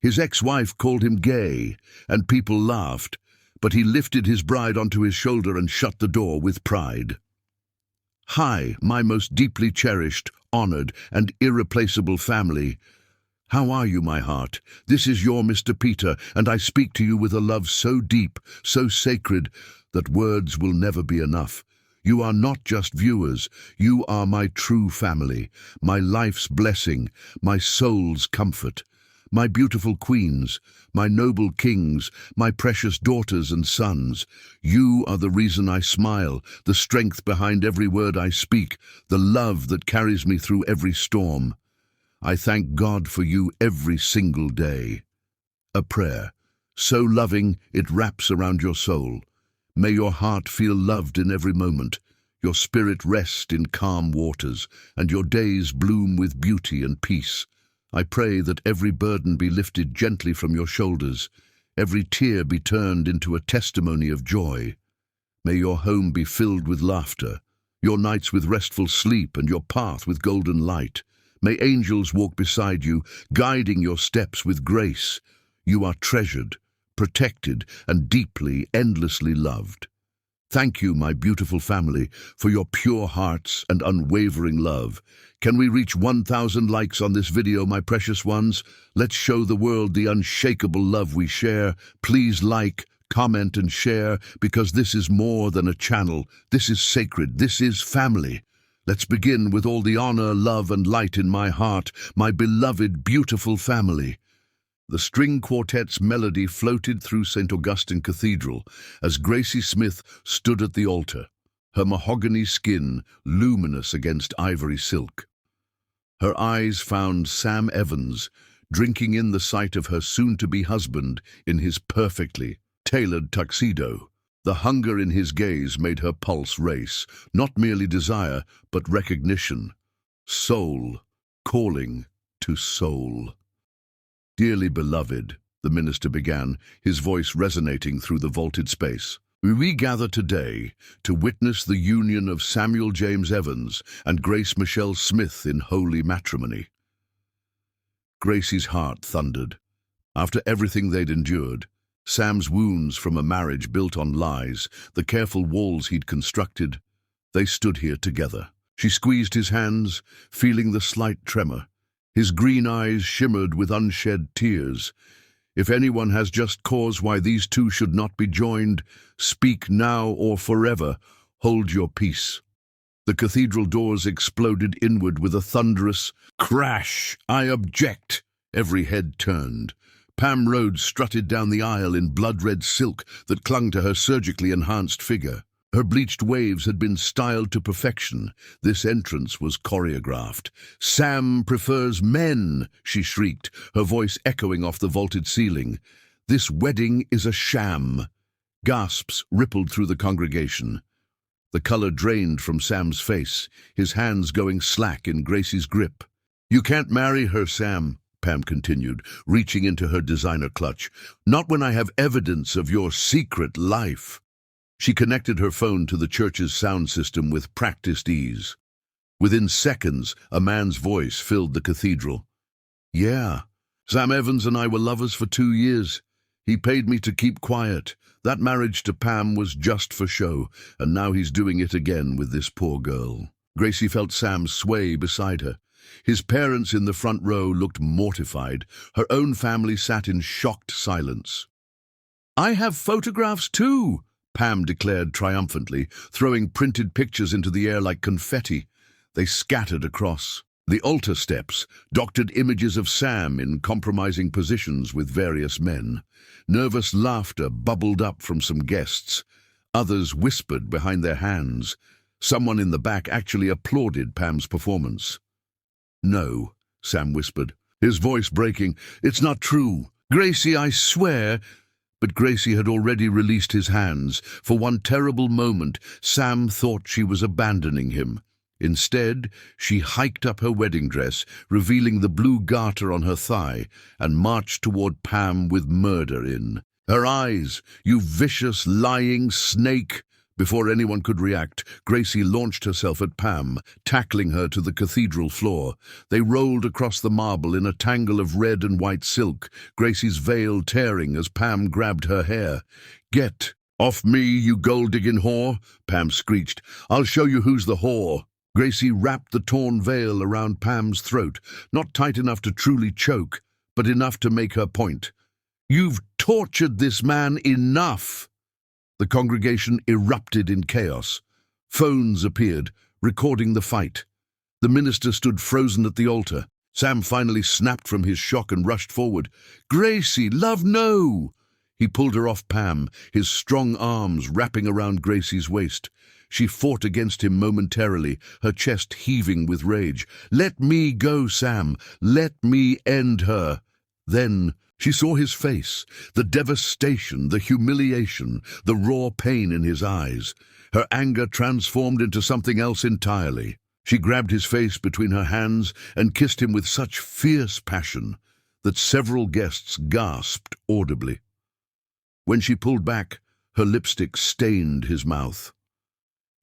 His ex-wife called him gay, and people laughed, but he lifted his bride onto his shoulder and shut the door with pride. "Hi, my most deeply cherished, honored, and irreplaceable family. How are you, my heart? This is your Mr. Peter, and I speak to you with a love so deep, so sacred, that words will never be enough. You are not just viewers, you are my true family, my life's blessing, my soul's comfort. My beautiful queens, my noble kings, my precious daughters and sons, you are the reason I smile, the strength behind every word I speak, the love that carries me through every storm. I thank God for you every single day." A prayer, so loving it wraps around your soul. May your heart feel loved in every moment, your spirit rest in calm waters, and your days bloom with beauty and peace. I pray that every burden be lifted gently from your shoulders, every tear be turned into a testimony of joy. May your home be filled with laughter, your nights with restful sleep, and your path with golden light. May angels walk beside you, guiding your steps with grace. You are treasured, protected, and deeply, endlessly loved. Thank you, my beautiful family, for your pure hearts and unwavering love. Can we reach 1,000 likes on this video, my precious ones? Let's show the world the unshakable love we share. Please like, comment, and share, because this is more than a channel. This is sacred. This is family. Let's begin with all the honor, love, and light in my heart, my beloved, beautiful family. The string quartet's melody floated through St. Augustine Cathedral as Gracie Smith stood at the altar, her mahogany skin luminous against ivory silk. Her eyes found Sam Evans, drinking in the sight of her soon-to-be husband in his perfectly tailored tuxedo. The hunger in his gaze made her pulse race, not merely desire, but recognition. Soul calling to soul. "Dearly beloved," the minister began, his voice resonating through the vaulted space, "we gather today to witness the union of Samuel James Evans and Grace Michelle Smith in holy matrimony." Gracie's heart thundered. After everything they'd endured, Sam's wounds from a marriage built on lies, the careful walls he'd constructed, they stood here together. She squeezed his hands, feeling the slight tremor. His green eyes shimmered with unshed tears. If anyone has just cause why these two should not be joined, speak now or forever. Hold your peace. The cathedral doors exploded inward with a thunderous crash. "I object." Every head turned. Pam Rhodes strutted down the aisle in blood-red silk that clung to her surgically enhanced figure. Her bleached waves had been styled to perfection. This entrance was choreographed. "Sam prefers men," she shrieked, her voice echoing off the vaulted ceiling. "This wedding is a sham." Gasps rippled through the congregation. The color drained from Sam's face, his hands going slack in Gracie's grip. "You can't marry her, Sam," Pam continued, reaching into her designer clutch. "Not when I have evidence of your secret life." She connected her phone to the church's sound system with practiced ease. Within seconds, a man's voice filled the cathedral. "Yeah, Sam Evans and I were lovers for 2 years. He paid me to keep quiet. That marriage to Pam was just for show, and now he's doing it again with this poor girl." Gracie felt Sam sway beside her. His parents in the front row looked mortified. Her own family sat in shocked silence. "I have photographs too," Pam declared triumphantly, throwing printed pictures into the air like confetti. They scattered across. The altar steps doctored images of Sam in compromising positions with various men. Nervous laughter bubbled up from some guests. Others whispered behind their hands. Someone in the back actually applauded Pam's performance. "No," Sam whispered, his voice breaking. "It's not true. Gracie, I swear." But Gracie had already released his hands. For one terrible moment, Sam thought she was abandoning him. Instead, she hiked up her wedding dress, revealing the blue garter on her thigh, and marched toward Pam with murder in her eyes. "You vicious, lying snake!" Before anyone could react, Gracie launched herself at Pam, tackling her to the cathedral floor. They rolled across the marble in a tangle of red and white silk, Gracie's veil tearing as Pam grabbed her hair. "Get off me, you gold-digging whore," Pam screeched. "I'll show you who's the whore." Gracie wrapped the torn veil around Pam's throat, not tight enough to truly choke, but enough to make her point. "You've tortured this man enough!" The congregation erupted in chaos. Phones appeared, recording the fight. The minister stood frozen at the altar. Sam finally snapped from his shock and rushed forward. "Gracie, love, no!" He pulled her off Pam, his strong arms wrapping around Gracie's waist. She fought against him momentarily, her chest heaving with rage. "Let me go, Sam. Let me end her." Then she saw his face, the devastation, the humiliation, the raw pain in his eyes. Her anger transformed into something else entirely. She grabbed his face between her hands and kissed him with such fierce passion that several guests gasped audibly. When she pulled back, her lipstick stained his mouth.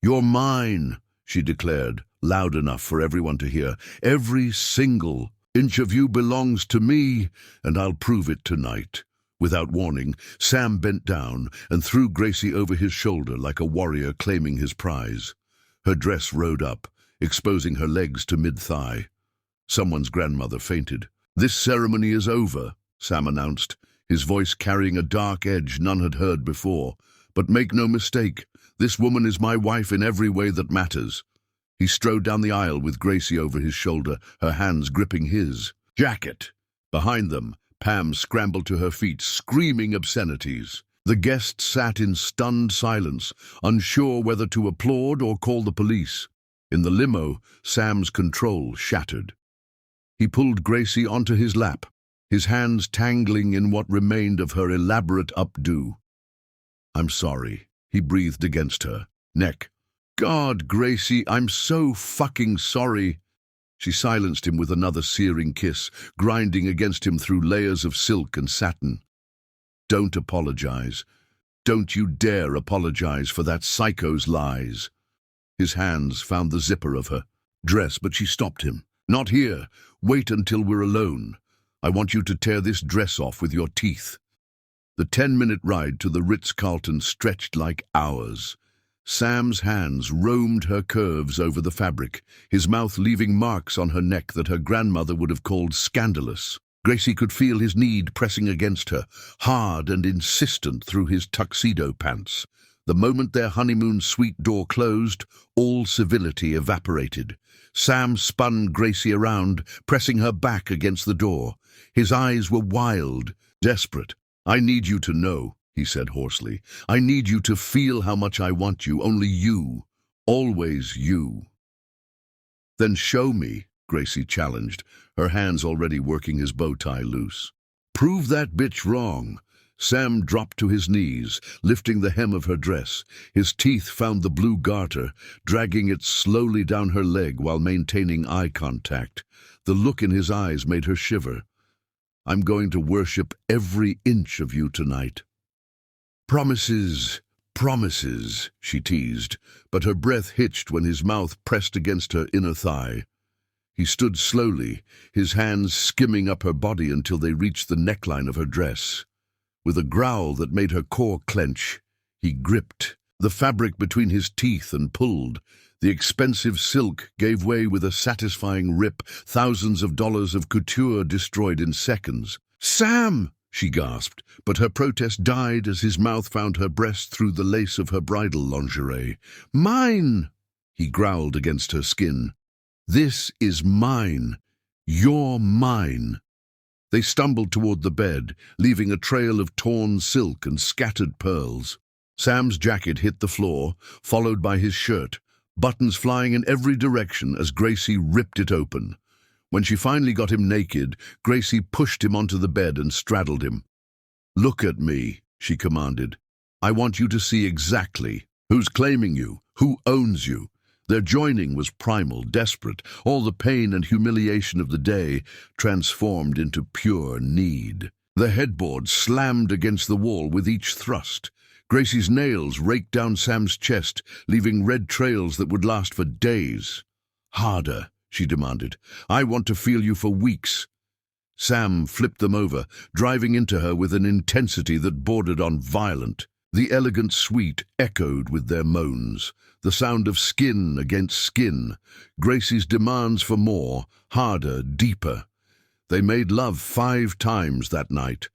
"You're mine," she declared, loud enough for everyone to hear. "Every single inch of you belongs to me, and I'll prove it tonight." Without warning, Sam bent down and threw Gracie over his shoulder like a warrior claiming his prize. Her dress rode up, exposing her legs to mid-thigh. Someone's grandmother fainted. "This ceremony is over," Sam announced, his voice carrying a dark edge none had heard before. "But make no mistake, this woman is my wife in every way that matters." He strode down the aisle with Gracie over his shoulder, her hands gripping his jacket. Behind them, Pam scrambled to her feet, screaming obscenities. The guests sat in stunned silence, unsure whether to applaud or call the police. In the limo, Sam's control shattered. He pulled Gracie onto his lap, his hands tangling in what remained of her elaborate updo. "I'm sorry," he breathed against her neck. "God, Gracie, I'm so fucking sorry." She silenced him with another searing kiss, grinding against him through layers of silk and satin. "Don't apologize. Don't you dare apologize for that psycho's lies." His hands found the zipper of her dress, but she stopped him. "Not here. Wait until we're alone. I want you to tear this dress off with your teeth." The 10-minute ride to the Ritz-Carlton stretched like hours. Sam's hands roamed her curves over the fabric, his mouth leaving marks on her neck that her grandmother would have called scandalous. Gracie could feel his need pressing against her, hard and insistent through his tuxedo pants. The moment their honeymoon suite door closed, all civility evaporated. Sam spun Gracie around, pressing her back against the door. His eyes were wild, desperate. "I need you to know," he said hoarsely. "I need you to feel how much I want you, only you, always you." "Then show me," Gracie challenged, her hands already working his bow tie loose. "Prove that bitch wrong." Sam dropped to his knees, lifting the hem of her dress. His teeth found the blue garter, dragging it slowly down her leg while maintaining eye contact. The look in his eyes made her shiver. "I'm going to worship every inch of you tonight." "Promises, promises," she teased, but her breath hitched when his mouth pressed against her inner thigh. He stood slowly, his hands skimming up her body until they reached the neckline of her dress. With a growl that made her core clench, he gripped the fabric between his teeth and pulled. The expensive silk gave way with a satisfying rip, thousands of dollars of couture destroyed in seconds. "Sam!" she gasped, but her protest died as his mouth found her breast through the lace of her bridal lingerie. "Mine!" he growled against her skin. "This is mine. You're mine." They stumbled toward the bed, leaving a trail of torn silk and scattered pearls. Sam's jacket hit the floor, followed by his shirt, buttons flying in every direction as Gracie ripped it open. When she finally got him naked, Gracie pushed him onto the bed and straddled him. "Look at me," she commanded. "I want you to see exactly who's claiming you, who owns you." Their joining was primal, desperate, all the pain and humiliation of the day transformed into pure need. The headboard slammed against the wall with each thrust. Gracie's nails raked down Sam's chest, leaving red trails that would last for days. "Harder," she demanded. "I want to feel you for weeks." Sam flipped them over, driving into her with an intensity that bordered on violent. The elegant suite echoed with their moans, the sound of skin against skin, Gracie's demands for more, harder, deeper. They made love 5 times that night.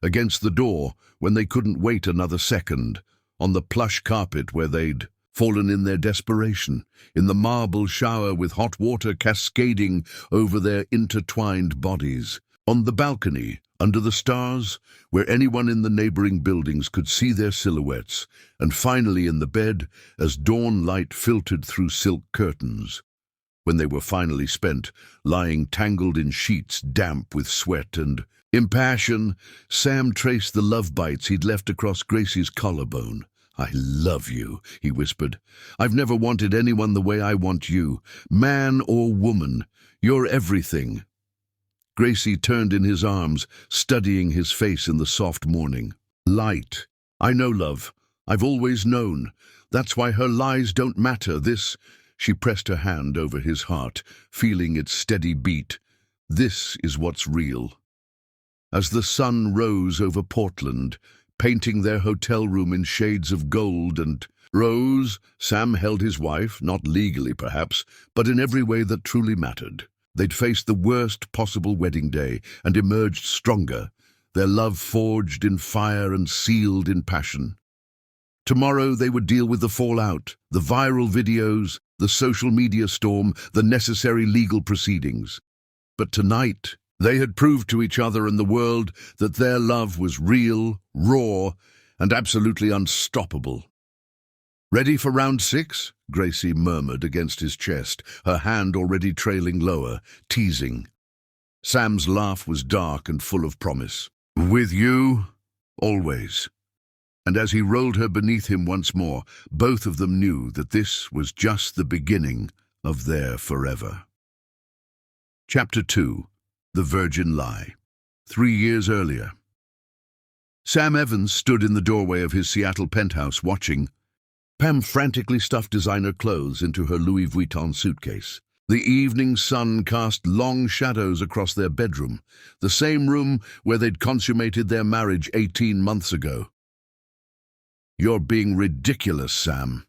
Against the door, when they couldn't wait another second, on the plush carpet where they'd fallen in their desperation, in the marble shower with hot water cascading over their intertwined bodies, on the balcony, under the stars, where anyone in the neighboring buildings could see their silhouettes, and finally in the bed as dawn light filtered through silk curtains. When they were finally spent, lying tangled in sheets damp with sweat and impassion, Sam traced the love bites he'd left across Gracie's collarbone. "I love you," he whispered. "I've never wanted anyone the way I want you, man or woman. You're everything." Gracie turned in his arms, studying his face in the soft morning. "Light. I know, love. I've always known. That's why her lies don't matter. This—" She pressed her hand over his heart, feeling its steady beat. "This is what's real." As the sun rose over Portland, painting their hotel room in shades of gold and rose, Sam held his wife, not legally perhaps, but in every way that truly mattered. They'd faced the worst possible wedding day and emerged stronger, their love forged in fire and sealed in passion. Tomorrow they would deal with the fallout, the viral videos, the social media storm, the necessary legal proceedings. But tonight, they had proved to each other and the world that their love was real, raw, and absolutely unstoppable. "Ready for round 6? Gracie murmured against his chest, her hand already trailing lower, teasing. Sam's laugh was dark and full of promise. "With you, always." And as he rolled her beneath him once more, both of them knew that this was just the beginning of their forever. Chapter 2. The Virgin Lie. 3 years earlier. Sam Evans stood in the doorway of his Seattle penthouse watching. Pam frantically stuffed designer clothes into her Louis Vuitton suitcase. The evening sun cast long shadows across their bedroom, the same room where they'd consummated their marriage 18 months ago. "You're being ridiculous, Sam."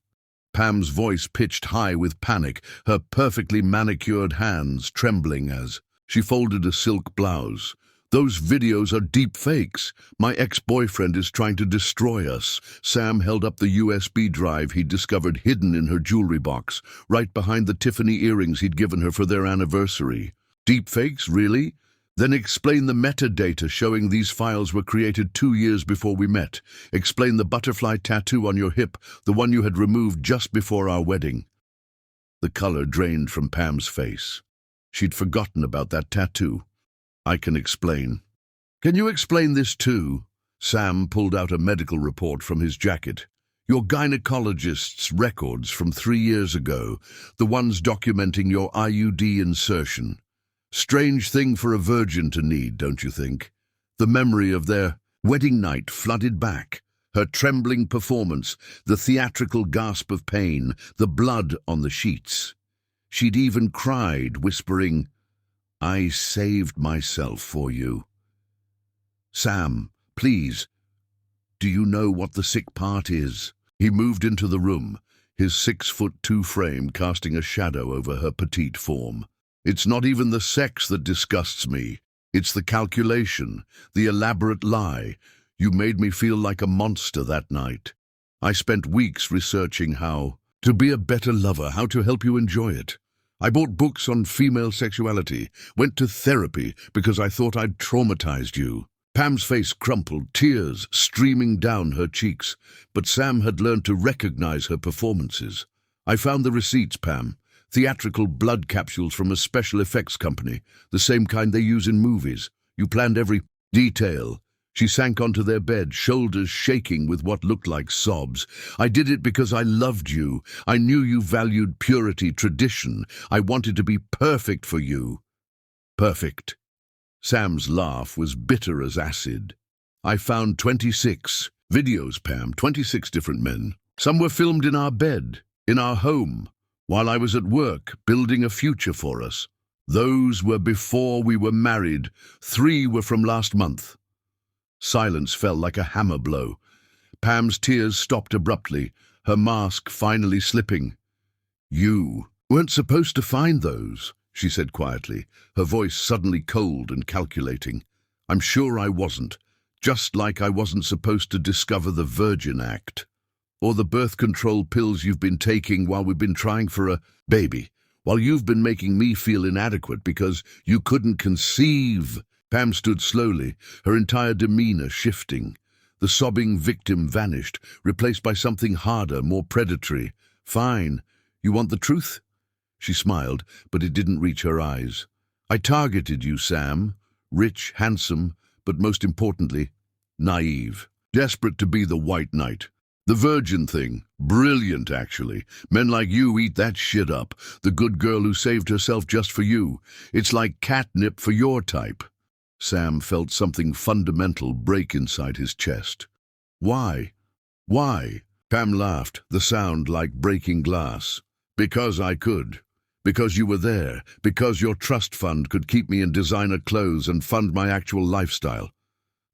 Pam's voice pitched high with panic, her perfectly manicured hands trembling as she folded a silk blouse. "Those videos are deep fakes. My ex-boyfriend is trying to destroy us." Sam held up the USB drive he'd discovered hidden in her jewelry box, right behind the Tiffany earrings he'd given her for their anniversary. "Deep fakes, really? Then explain the metadata showing these files were created 2 years before we met. Explain the butterfly tattoo on your hip, the one you had removed just before our wedding." The color drained from Pam's face. She'd forgotten about that tattoo. "I can explain." "Can you explain this too?" Sam pulled out a medical report from his jacket. "Your gynecologist's records from 3 years ago, the ones documenting your IUD insertion. Strange thing for a virgin to need, don't you think?" The memory of their wedding night flooded back. Her trembling performance, the theatrical gasp of pain, the blood on the sheets. She'd even cried, whispering, "I saved myself for you." "Sam, please, do you know what the sick part is?" He moved into the room, his 6'2" frame casting a shadow over her petite form. "It's not even the sex that disgusts me. It's the calculation, the elaborate lie. You made me feel like a monster that night. I spent weeks researching how to be a better lover, how to help you enjoy it. I bought books on female sexuality, went to therapy because I thought I'd traumatized you." Pam's face crumpled, tears streaming down her cheeks, but Sam had learned to recognize her performances. "I found the receipts, Pam. Theatrical blood capsules from a special effects company, the same kind they use in movies. You planned every detail." She sank onto their bed, shoulders shaking with what looked like sobs. "I did it because I loved you. I knew you valued purity, tradition. I wanted to be perfect for you." "Perfect." Sam's laugh was bitter as acid. "I found 26. Videos, Pam, 26 different men. Some were filmed in our bed, in our home, while I was at work, building a future for us. Those were before we were married. 3 were from last month. Silence fell like a hammer blow. Pam's tears stopped abruptly, her mask finally slipping. You weren't supposed to find those, she said quietly, her voice suddenly cold and calculating. I'm sure I wasn't, just like I wasn't supposed to discover the Virgin Act, or the birth control pills you've been taking while we've been trying for a baby, while you've been making me feel inadequate because you couldn't conceive. Pam stood slowly, her entire demeanor shifting. The sobbing victim vanished, replaced by something harder, more predatory. Fine. You want the truth? She smiled, but it didn't reach her eyes. I targeted you, Sam. Rich, handsome, but most importantly, naive. Desperate to be the white knight. The virgin thing. Brilliant, actually. Men like you eat that shit up. The good girl who saved herself just for you. It's like catnip for your type. Sam felt something fundamental break inside his chest. Why? Why? Pam laughed, the sound like breaking glass. Because I could. Because you were there. Because your trust fund could keep me in designer clothes and fund my actual lifestyle.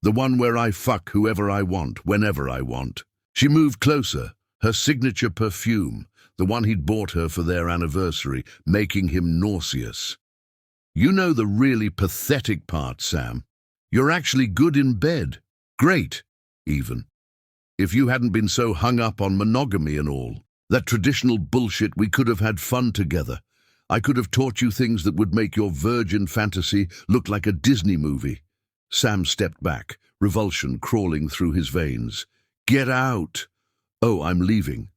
The one where I fuck whoever I want, whenever I want. She moved closer, her signature perfume, the one he'd bought her for their anniversary, making him nauseous. You know the really pathetic part, Sam. You're actually good in bed. Great, even. If you hadn't been so hung up on monogamy and all, that traditional bullshit, we could have had fun together. I could have taught you things that would make your virgin fantasy look like a Disney movie. Sam stepped back, revulsion crawling through his veins. Get out! Oh, I'm leaving.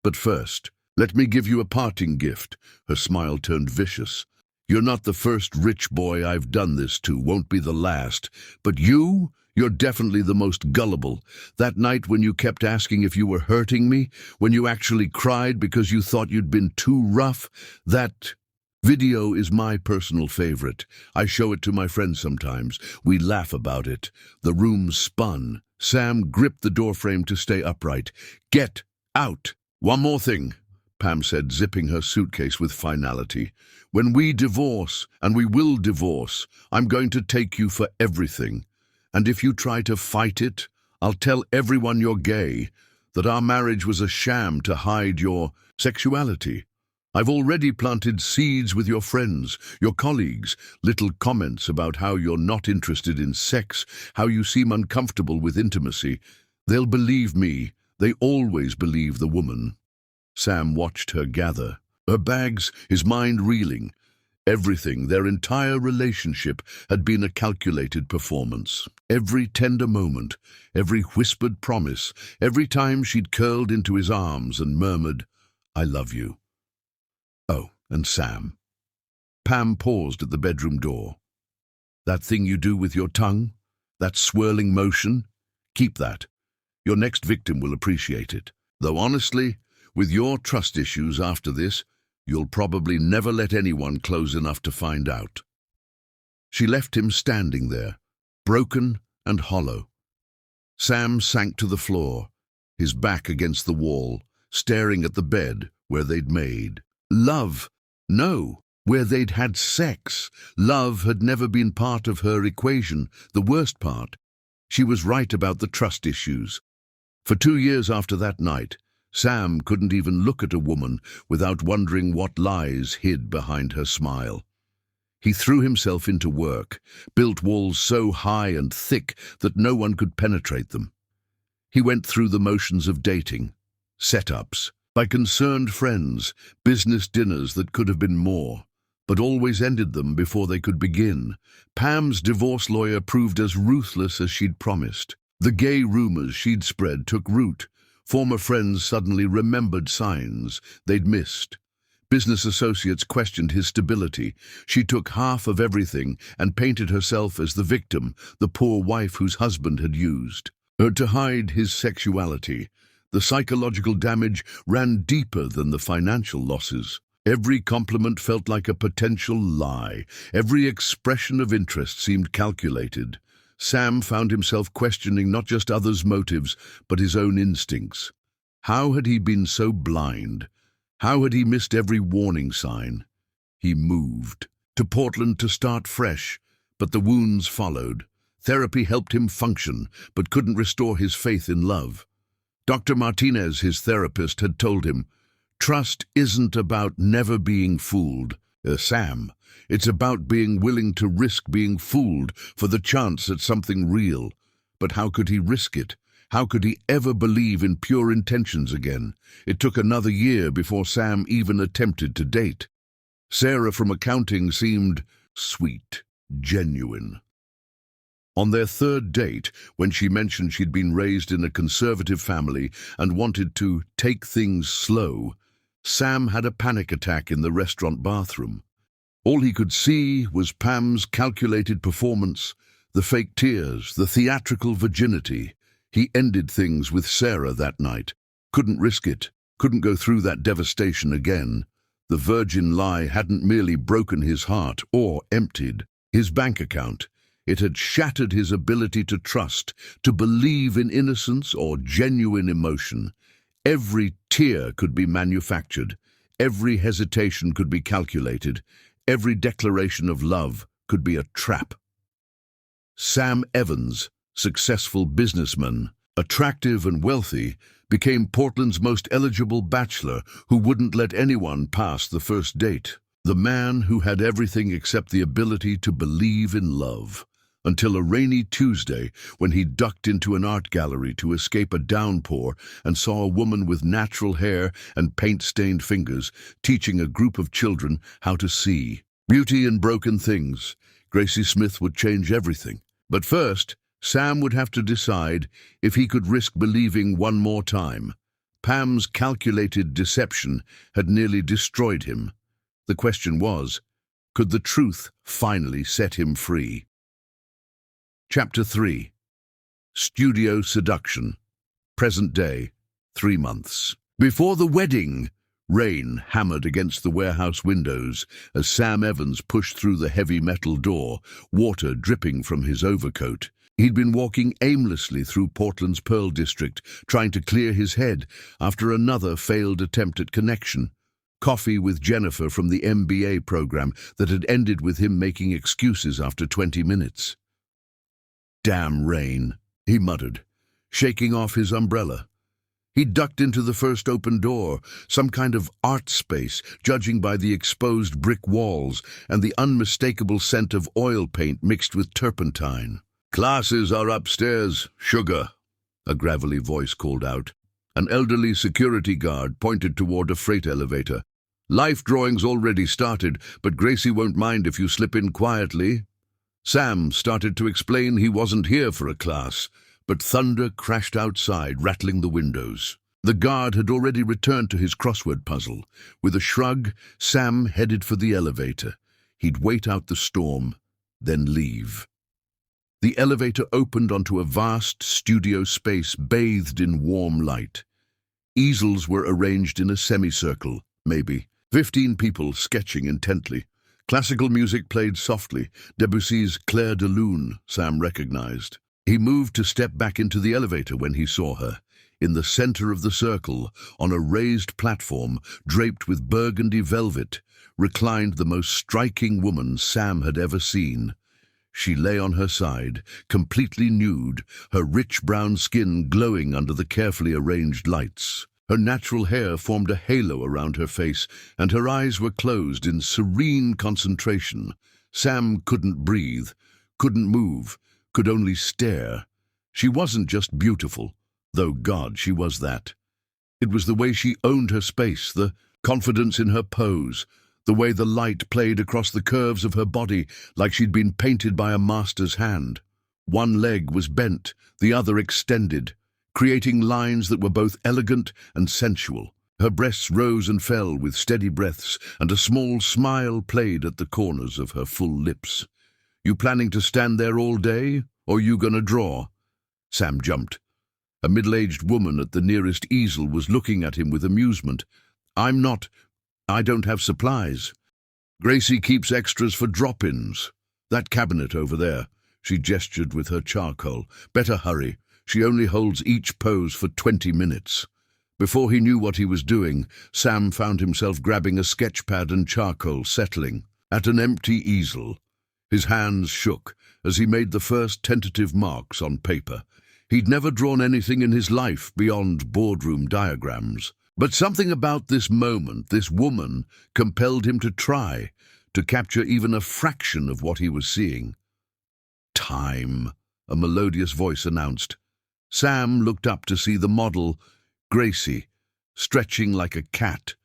But first, let me give you a parting gift. Her smile turned vicious. You're not the first rich boy I've done this to, won't be the last. But you're definitely the most gullible. That night when you kept asking if you were hurting me, when you actually cried because you thought you'd been too rough, that video is my personal favorite. I show it to my friends sometimes. We laugh about it. The room spun. Sam gripped the doorframe to stay upright. Get out! One more thing, Pam said, zipping her suitcase with finality. When we divorce, and we will divorce, I'm going to take you for everything. And if you try to fight it, I'll tell everyone you're gay, that our marriage was a sham to hide your sexuality. I've already planted seeds with your friends, your colleagues, little comments about how you're not interested in sex, how you seem uncomfortable with intimacy. They'll believe me. They always believe the woman. Sam watched her gather. Her bags, his mind reeling. Everything, their entire relationship, had been a calculated performance. Every tender moment, every whispered promise, every time she'd curled into his arms and murmured, I love you. Oh, and Sam. Pam paused at the bedroom door. That thing you do with your tongue? That swirling motion? Keep that. Your next victim will appreciate it. Though honestly, with your trust issues after this, you'll probably never let anyone close enough to find out. She left him standing there, broken and hollow. Sam sank to the floor, his back against the wall, staring at the bed where they'd made love. No, where they'd had sex. Love had never been part of her equation, the worst part. She was right about the trust issues. For 2 years after that night, Sam couldn't even look at a woman without wondering what lies hid behind her smile. He threw himself into work, built walls so high and thick that no one could penetrate them. He went through the motions of dating, setups, by concerned friends, business dinners that could have been more, but always ended them before they could begin. Pam's divorce lawyer proved as ruthless as she'd promised. The gay rumors she'd spread took root. Former friends suddenly remembered signs they'd missed. Business associates questioned his stability. She took half of everything and painted herself as the victim, the poor wife whose husband had used her to hide his sexuality. The psychological damage ran deeper than the financial losses. Every compliment felt like a potential lie. Every expression of interest seemed calculated. Sam found himself questioning not just others' motives, but his own instincts. How had he been so blind? How had he missed every warning sign? He moved to Portland to start fresh, but the wounds followed. Therapy helped him function, but couldn't restore his faith in love. Dr. Martinez, his therapist, had told him, "Trust isn't about never being fooled, Sam. It's about being willing to risk being fooled for the chance at something real." But how could he risk it? How could he ever believe in pure intentions again? It took another year before Sam even attempted to date. Sarah from accounting seemed sweet, genuine. On their third date, when she mentioned she'd been raised in a conservative family and wanted to take things slow, Sam had a panic attack in the restaurant bathroom. All he could see was Pam's calculated performance, the fake tears, the theatrical virginity. He ended things with Sarah that night. Couldn't risk it, couldn't go through that devastation again. The virgin lie hadn't merely broken his heart or emptied his bank account. It had shattered his ability to trust, to believe in innocence or genuine emotion. Every tear could be manufactured. Every hesitation could be calculated. Every declaration of love could be a trap. Sam Evans, successful businessman, attractive and wealthy, became Portland's most eligible bachelor who wouldn't let anyone pass the first date. The man who had everything except the ability to believe in love. Until a rainy Tuesday when he ducked into an art gallery to escape a downpour and saw a woman with natural hair and paint-stained fingers teaching a group of children how to see. Beauty in broken things. Gracie Smith would change everything. But first, Sam would have to decide if he could risk believing one more time. Pam's calculated deception had nearly destroyed him. The question was, could the truth finally set him free? Chapter 3. Studio Seduction. Present day, 3 months. Before the wedding, rain hammered against the warehouse windows as Sam Evans pushed through the heavy metal door, water dripping from his overcoat. He'd been walking aimlessly through Portland's Pearl District, trying to clear his head after another failed attempt at connection. Coffee with Jennifer from the MBA program that had ended with him making excuses after 20 minutes. "Damn rain," he muttered, shaking off his umbrella. He ducked into the first open door, some kind of art space, judging by the exposed brick walls and the unmistakable scent of oil paint mixed with turpentine. "Classes are upstairs, sugar," a gravelly voice called out. An elderly security guard pointed toward a freight elevator. "Life drawing's already started, but Gracie won't mind if you slip in quietly." Sam started to explain he wasn't here for a class, but thunder crashed outside, rattling the windows. The guard had already returned to his crossword puzzle. With a shrug, Sam headed for the elevator. He'd wait out the storm, then leave. The elevator opened onto a vast studio space bathed in warm light. Easels were arranged in a semicircle, maybe. 15 people sketching intently. Classical music played softly, Debussy's Clair de Lune, Sam recognized. He moved to step back into the elevator when he saw her. In the center of the circle, on a raised platform, draped with burgundy velvet, reclined the most striking woman Sam had ever seen. She lay on her side, completely nude, her rich brown skin glowing under the carefully arranged lights. Her natural hair formed a halo around her face, and her eyes were closed in serene concentration. Sam couldn't breathe, couldn't move, could only stare. She wasn't just beautiful, though God, she was that. It was the way she owned her space, the confidence in her pose, the way the light played across the curves of her body like she'd been painted by a master's hand. One leg was bent, the other extended, creating lines that were both elegant and sensual. Her breasts rose and fell with steady breaths, and a small smile played at the corners of her full lips. "You planning to stand there all day, or you gonna draw?" Sam jumped. A middle-aged woman at the nearest easel was looking at him with amusement. I don't have supplies. Gracie keeps extras for drop-ins. That cabinet over there. She gestured with her charcoal. Better hurry. She only holds each pose for 20 minutes. Before he knew what he was doing, Sam found himself grabbing a sketch pad and charcoal, settling at an empty easel. His hands shook as he made the first tentative marks on paper. He'd never drawn anything in his life beyond boardroom diagrams. But something about this moment, this woman, compelled him to try, to capture even a fraction of what he was seeing. "Time," a melodious voice announced. Sam looked up to see the model, Gracie, stretching like a cat,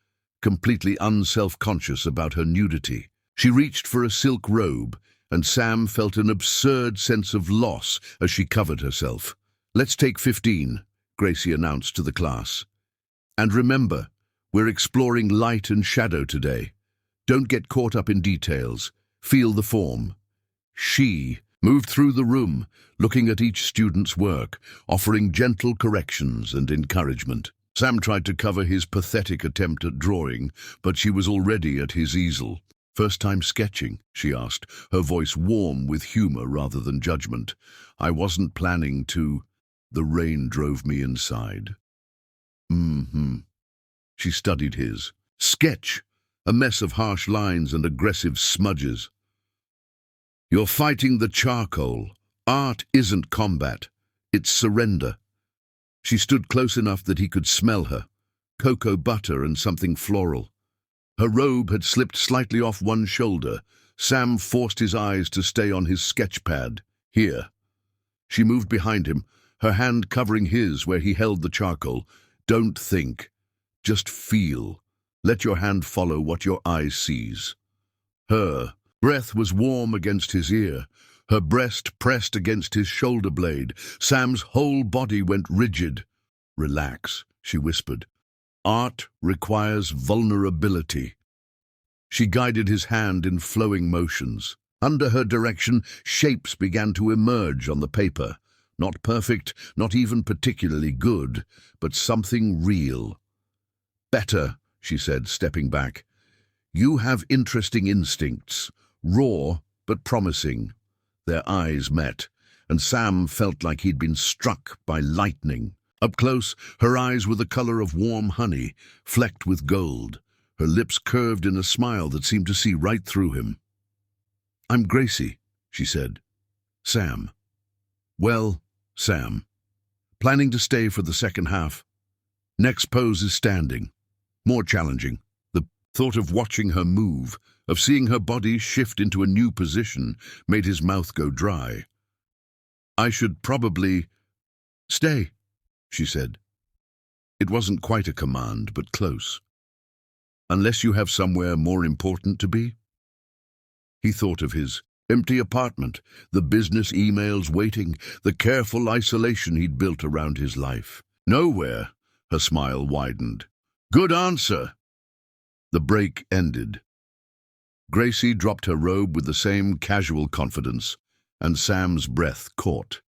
completely unself-conscious about her nudity. She reached for a silk robe, and Sam felt an absurd sense of loss as she covered herself. "Let's take 15, Gracie announced to the class. "And remember, we're exploring light and shadow today. Don't get caught up in details. Feel the form." She moved through the room, looking at each student's work, offering gentle corrections and encouragement. Sam tried to cover his pathetic attempt at drawing, but she was already at his easel. "First time sketching?" she asked, her voice warm with humor rather than judgment. "I wasn't planning to." The rain drove me inside. She studied his sketch, a mess of harsh lines and aggressive smudges. "You're fighting the charcoal. Art isn't combat. It's surrender." She stood close enough that he could smell her, cocoa butter and something floral. Her robe had slipped slightly off one shoulder. Sam forced his eyes to stay on his sketch pad. "Here." She moved behind him, her hand covering his where he held the charcoal. "Don't think. Just feel. Let your hand follow what your eye sees." Her breath was warm against his ear, her breast pressed against his shoulder blade. Sam's whole body went rigid. "Relax," she whispered. "Art requires vulnerability." She guided his hand in flowing motions. Under her direction, shapes began to emerge on the paper. Not perfect, not even particularly good, but something real. "Better," she said, stepping back. "You have interesting instincts, raw but promising." Their eyes met, and Sam felt like he'd been struck by lightning. Up close, her eyes were the color of warm honey, flecked with gold. Her lips curved in a smile that seemed to see right through him. "I'm Gracie," she said. "Sam." "Well, Sam. Planning to stay for the second half. Next pose is standing. More challenging. The thought of watching her move, of seeing her body shift into a new position, made his mouth go dry. "I should probably stay," she said. It wasn't quite a command, but close. "Unless you have somewhere more important to be?" He thought of his empty apartment, the business emails waiting, the careful isolation he'd built around his life. "Nowhere," her smile widened. "Good answer." The break ended. Gracie dropped her robe with the same casual confidence, and Sam's breath caught.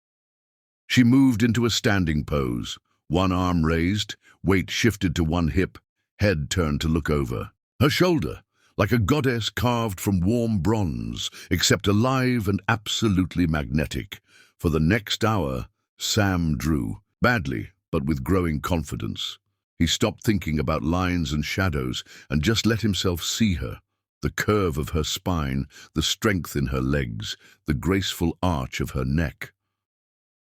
She moved into a standing pose, one arm raised, weight shifted to one hip, head turned to look over. Her shoulder, like a goddess carved from warm bronze, except alive and absolutely magnetic. For the next hour, Sam drew, badly, but with growing confidence. He stopped thinking about lines and shadows and just let himself see her, the curve of her spine, the strength in her legs, the graceful arch of her neck.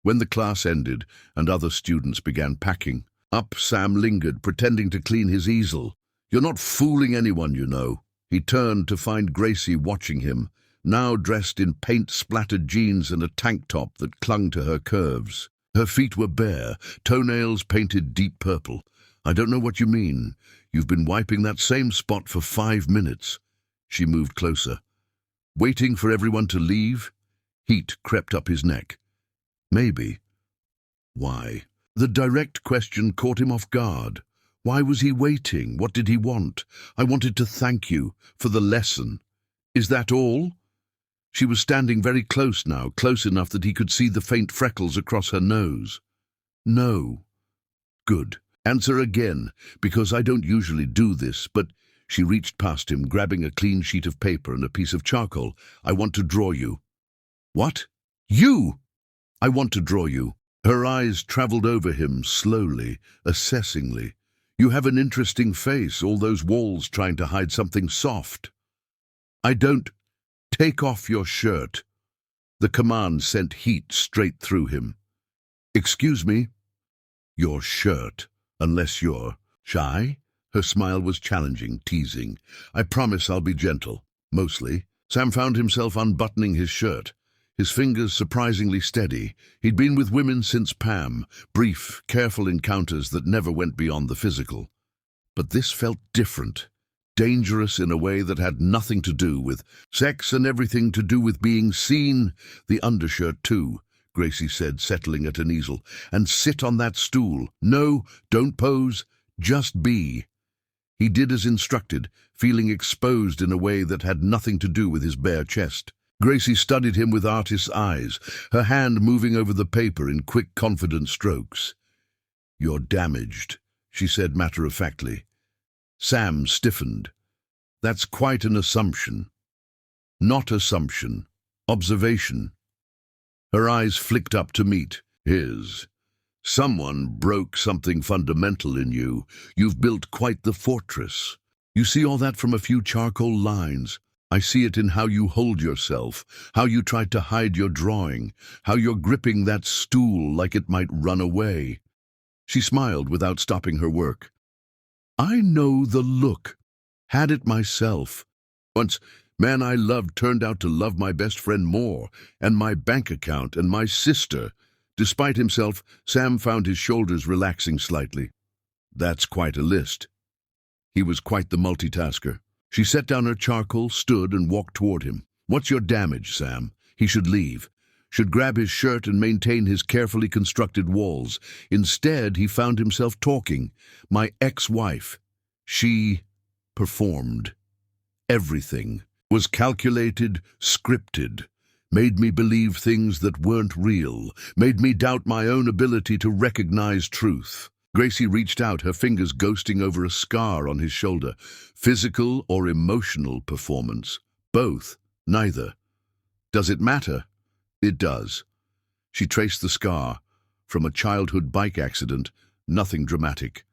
When the class ended and other students began packing up, Sam lingered, pretending to clean his easel. "You're not fooling anyone, you know." He turned to find Gracie watching him, now dressed in paint-splattered jeans and a tank top that clung to her curves. Her feet were bare, toenails painted deep purple. "I don't know what you mean. You've been wiping that same spot for 5 minutes." She moved closer. "Waiting for everyone to leave?" Heat crept up his neck. "Maybe." "Why?" The direct question caught him off guard. Why was he waiting? What did he want? "I wanted to thank you for the lesson." "Is that all?" She was standing very close now, close enough that he could see the faint freckles across her nose. "No." "Good. Answer again, because I don't usually do this, but—" She reached past him, grabbing a clean sheet of paper and a piece of charcoal. "I want to draw you." "What? You! I want to draw you. Her eyes traveled over him slowly, assessingly. You have an interesting face, all those walls trying to hide something soft. I don't. Take off your shirt. The command sent heat straight through him. Excuse me? Your shirt, unless you're shy? Her smile was challenging, teasing. I promise I'll be gentle. Mostly. Sam found himself unbuttoning his shirt, his fingers surprisingly steady. He'd been with women since Pam, brief, careful encounters that never went beyond the physical. But this felt different, dangerous in a way that had nothing to do with sex and everything to do with being seen. The undershirt, too, Gracie said, settling at an easel. And sit on that stool. No, don't pose, just be. He did as instructed, feeling exposed in a way that had nothing to do with his bare chest. Gracie studied him with artist's eyes, her hand moving over the paper in quick, confident strokes. You're damaged, she said matter-of-factly. Sam stiffened. That's quite an assumption. Not assumption. Observation. Her eyes flicked up to meet his. Someone broke something fundamental in you. You've built quite the fortress. You see all that from a few charcoal lines. I see it in how you hold yourself, how you tried to hide your drawing, how you're gripping that stool like it might run away. She smiled without stopping her work. I know the look. Had it myself. Once, man I loved turned out to love my best friend more, and my bank account, and my sister. Despite himself, Sam found his shoulders relaxing slightly. That's quite a list. He was quite the multitasker. She set down her charcoal, stood, and walked toward him. What's your damage, Sam? He should leave. Should grab his shirt and maintain his carefully constructed walls. Instead, he found himself talking. My ex-wife. She performed. Everything was calculated, scripted. Made me believe things that weren't real, made me doubt my own ability to recognize truth. Gracie reached out, her fingers ghosting over a scar on his shoulder. Physical or emotional performance? Both. Neither. Does it matter? It does. She traced the scar. From a childhood bike accident, nothing dramatic.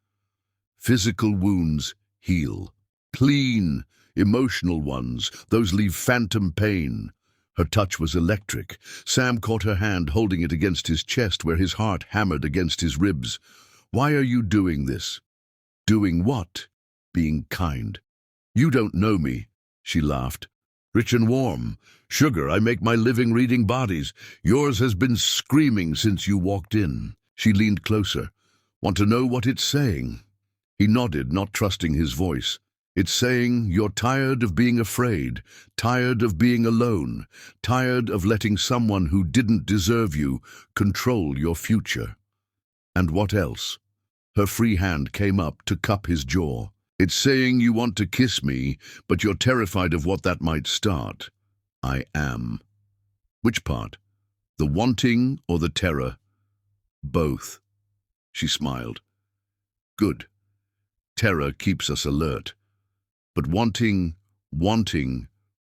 Physical wounds heal. Clean. Emotional ones, those leave phantom pain. Her touch was electric. Sam caught her hand, holding it against his chest where his heart hammered against his ribs. Why are you doing this? Doing what? Being kind. You don't know me, she laughed. Rich and warm. Sugar, I make my living reading bodies. Yours has been screaming since you walked in. She leaned closer. Want to know what it's saying? He nodded, not trusting his voice. It's saying you're tired of being afraid, tired of being alone, tired of letting someone who didn't deserve you control your future. And what else? Her free hand came up to cup his jaw. It's saying you want to kiss me, but you're terrified of what that might start. I am. Which part? The wanting or the terror? Both. She smiled. Good. Terror keeps us alert. But wanting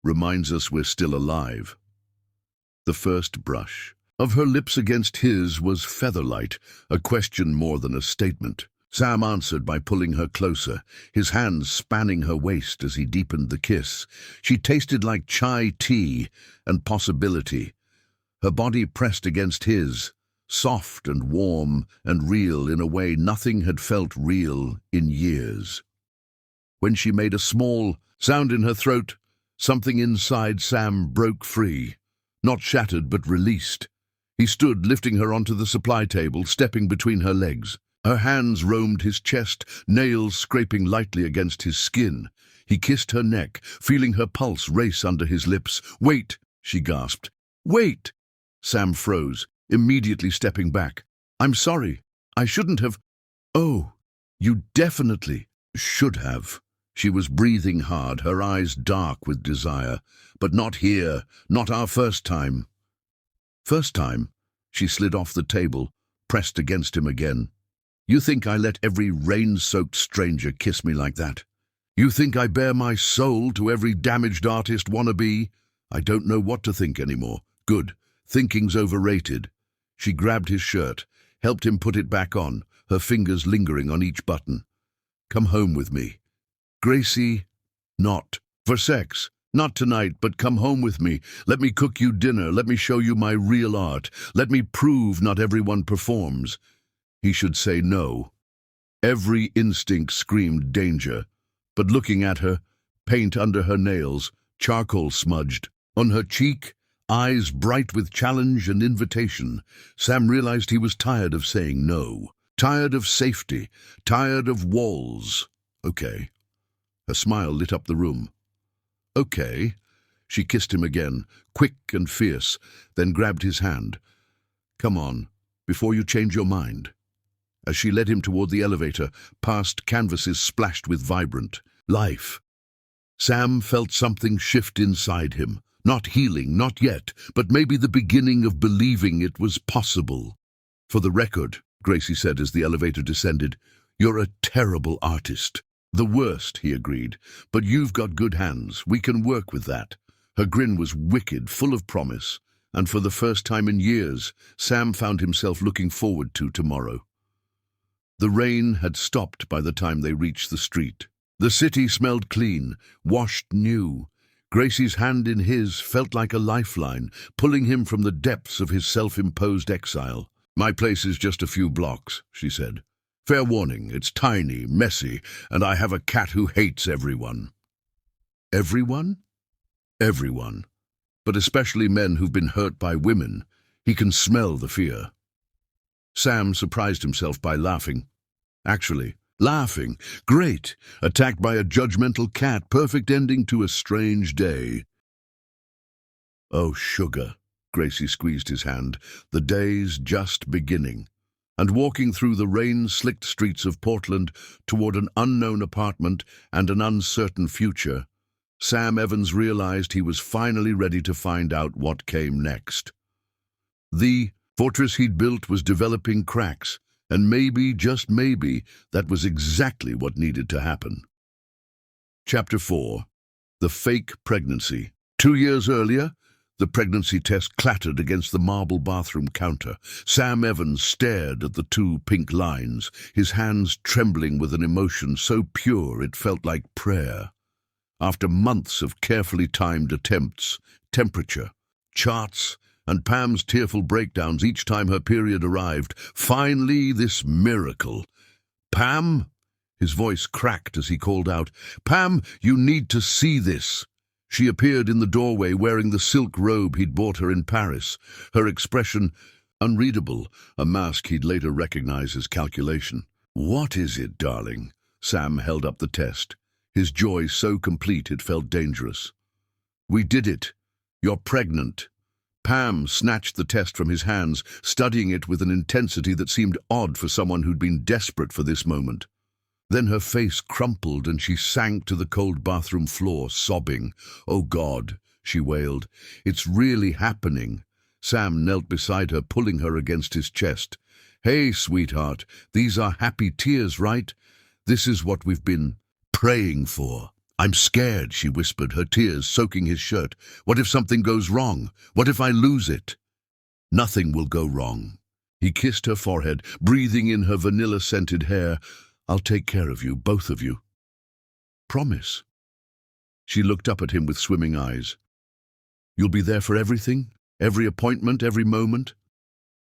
reminds us we're still alive. The first brush of her lips against his was featherlight, a question more than a statement. Sam answered by pulling her closer, his hands spanning her waist as he deepened the kiss. She tasted like chai tea and possibility. Her body pressed against his, soft and warm and real in a way nothing had felt real in years. When she made a small sound in her throat, something inside Sam broke free, not shattered but released. He stood, lifting her onto the supply table, stepping between her legs. Her hands roamed his chest, nails scraping lightly against his skin. He kissed her neck, feeling her pulse race under his lips. Wait, she gasped. Wait! Sam froze, immediately stepping back. I'm sorry. I shouldn't have. Oh, you definitely should have. She was breathing hard, her eyes dark with desire. But not here, not our first time. First time, she slid off the table, pressed against him again. You think I let every rain-soaked stranger kiss me like that? You think I bare my soul to every damaged artist wannabe? I don't know what to think anymore. Good. Thinking's overrated. She grabbed his shirt, helped him put it back on, her fingers lingering on each button. Come home with me. Gracie, not for sex. Not tonight, but come home with me. Let me cook you dinner. Let me show you my real art. Let me prove not everyone performs. He should say no. Every instinct screamed danger. But looking at her, paint under her nails, charcoal smudged. On her cheek, eyes bright with challenge and invitation, Sam realized he was tired of saying no. Tired of safety. Tired of walls. Okay. Her smile lit up the room. Okay. She kissed him again, quick and fierce, then grabbed his hand. Come on, before you change your mind. As she led him toward the elevator, past canvases splashed with vibrant life, Sam felt something shift inside him. Not healing, not yet, but maybe the beginning of believing it was possible. For the record, Gracie said as the elevator descended, you're a terrible artist. The worst, he agreed, but you've got good hands. We can work with that. Her grin was wicked, full of promise, and for the first time in years, Sam found himself looking forward to tomorrow. The rain had stopped by the time they reached the street. The city smelled clean, washed new. Gracie's hand in his felt like a lifeline, pulling him from the depths of his self-imposed exile. My place is just a few blocks, she said. Fair warning, it's tiny, messy, and I have a cat who hates everyone. Everyone? Everyone. But especially men who've been hurt by women. He can smell the fear. Sam surprised himself by laughing. Actually, laughing. Great. Attacked by a judgmental cat. Perfect ending to a strange day. Oh, sugar. Gracie squeezed his hand. The day's just beginning. And walking through the rain-slicked streets of Portland toward an unknown apartment and an uncertain future, Sam Evans realized he was finally ready to find out what came next. The fortress he'd built was developing cracks, and maybe, just maybe, that was exactly what needed to happen. Chapter 4. The Fake Pregnancy. 2 years earlier, the pregnancy test clattered against the marble bathroom counter. Sam Evans stared at the 2 pink lines, his hands trembling with an emotion so pure it felt like prayer. After months of carefully timed attempts, temperature, charts, and Pam's tearful breakdowns each time her period arrived, finally this miracle. Pam? His voice cracked as he called out, Pam, you need to see this. She appeared in the doorway wearing the silk robe he'd bought her in Paris, her expression unreadable, a mask he'd later recognize as calculation. What is it, darling? Sam held up the test, his joy so complete it felt dangerous. We did it. You're pregnant. Pam snatched the test from his hands, studying it with an intensity that seemed odd for someone who'd been desperate for this moment. Then her face crumpled and she sank to the cold bathroom floor, sobbing. Oh, God, she wailed. It's really happening. Sam knelt beside her, pulling her against his chest. Hey, sweetheart, these are happy tears, right? This is what we've been praying for. I'm scared, she whispered, her tears soaking his shirt. What if something goes wrong? What if I lose it? Nothing will go wrong. He kissed her forehead, breathing in her vanilla-scented hair. I'll take care of you, both of you. Promise. She looked up at him with swimming eyes. You'll be there for everything? Every appointment, every moment?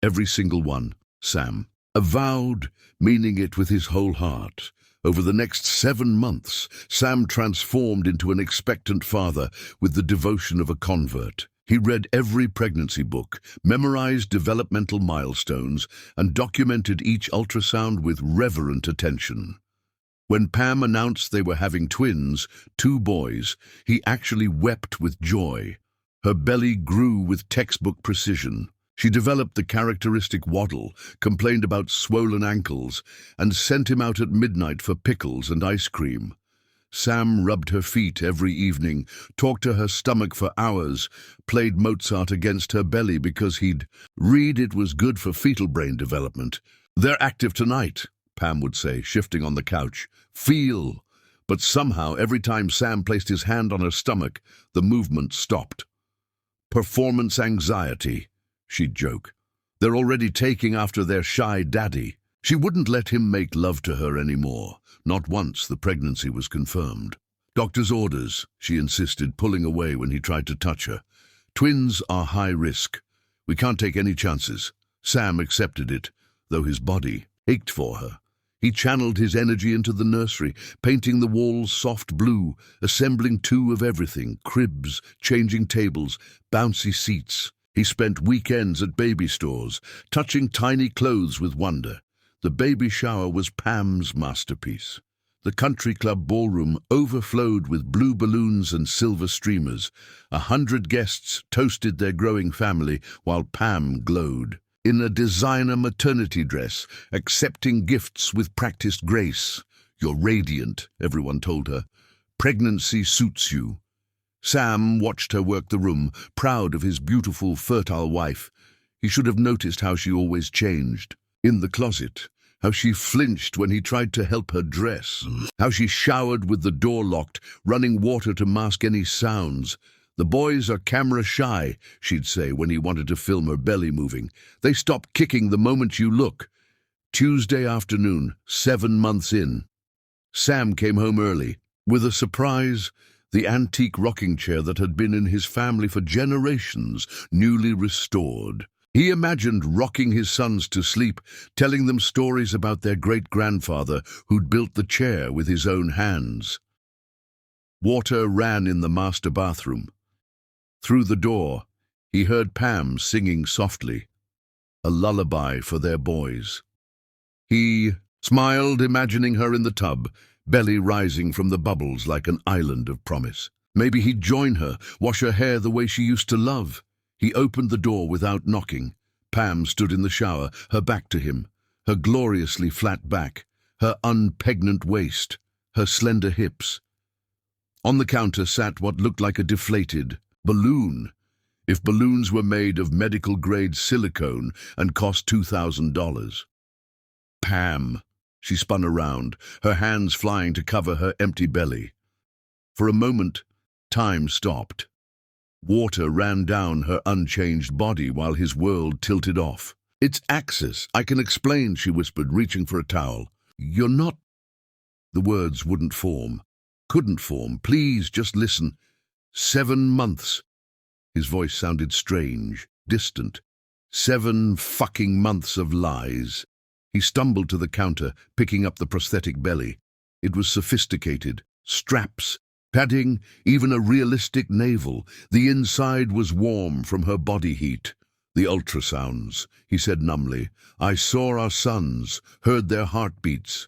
Every single one, Sam avowed, meaning it with his whole heart. Over the next 7 months, Sam transformed into an expectant father with the devotion of a convert. He read every pregnancy book, memorized developmental milestones, and documented each ultrasound with reverent attention. When Pam announced they were having twins, 2 boys, he actually wept with joy. Her belly grew with textbook precision. She developed the characteristic waddle, complained about swollen ankles, and sent him out at midnight for pickles and ice cream. Sam rubbed her feet every evening, talked to her stomach for hours, played Mozart against her belly because he'd read it was good for fetal brain development. They're active tonight, Pam would say, shifting on the couch. Feel. But somehow, every time Sam placed his hand on her stomach, the movement stopped. Performance anxiety, she'd joke. "They're already taking after their shy daddy." She wouldn't let him make love to her anymore, not once the pregnancy was confirmed. "Doctor's orders," she insisted, pulling away when he tried to touch her. "Twins are high risk. We can't take any chances." Sam accepted it, though his body ached for her. He channeled his energy into the nursery, painting the walls soft blue, assembling two of everything: cribs, changing tables, bouncy seats. He spent weekends at baby stores, touching tiny clothes with wonder. The baby shower was Pam's masterpiece. The country club ballroom overflowed with blue balloons and silver streamers. 100 guests toasted their growing family while Pam glowed. In a designer maternity dress, accepting gifts with practiced grace. "You're radiant," everyone told her. "Pregnancy suits you." Sam watched her work the room, proud of his beautiful, fertile wife. He should have noticed how she always changed. In the closet, how she flinched when he tried to help her dress. How she showered with the door locked, running water to mask any sounds. "The boys are camera shy," she'd say when he wanted to film her belly moving. "They stop kicking the moment you look." Tuesday afternoon, 7 months in. Sam came home early, with a surprise: the antique rocking chair that had been in his family for generations, newly restored. He imagined rocking his sons to sleep, telling them stories about their great-grandfather who'd built the chair with his own hands. Water ran in the master bathroom. Through the door, he heard Pam singing softly, a lullaby for their boys. He smiled, imagining her in the tub, belly rising from the bubbles like an island of promise. Maybe he'd join her, wash her hair the way she used to love. He opened the door without knocking. Pam stood in the shower, her back to him, her gloriously flat back, her unpregnant waist, her slender hips. On the counter sat what looked like a deflated balloon, if balloons were made of medical-grade silicone and cost $2,000. "Pam," she spun around, her hands flying to cover her empty belly. For a moment, time stopped. Water ran down her unchanged body while his world tilted off. "It's access. I can explain," she whispered, reaching for a towel. "You're not—" The words wouldn't form. Couldn't form. "Please, just listen. 7 months. His voice sounded strange, distant. 7 fucking months of lies. He stumbled to the counter, picking up the prosthetic belly. It was sophisticated. Straps, padding, even a realistic navel. The inside was warm from her body heat. "The ultrasounds," he said numbly. "I saw our sons, heard their heartbeats."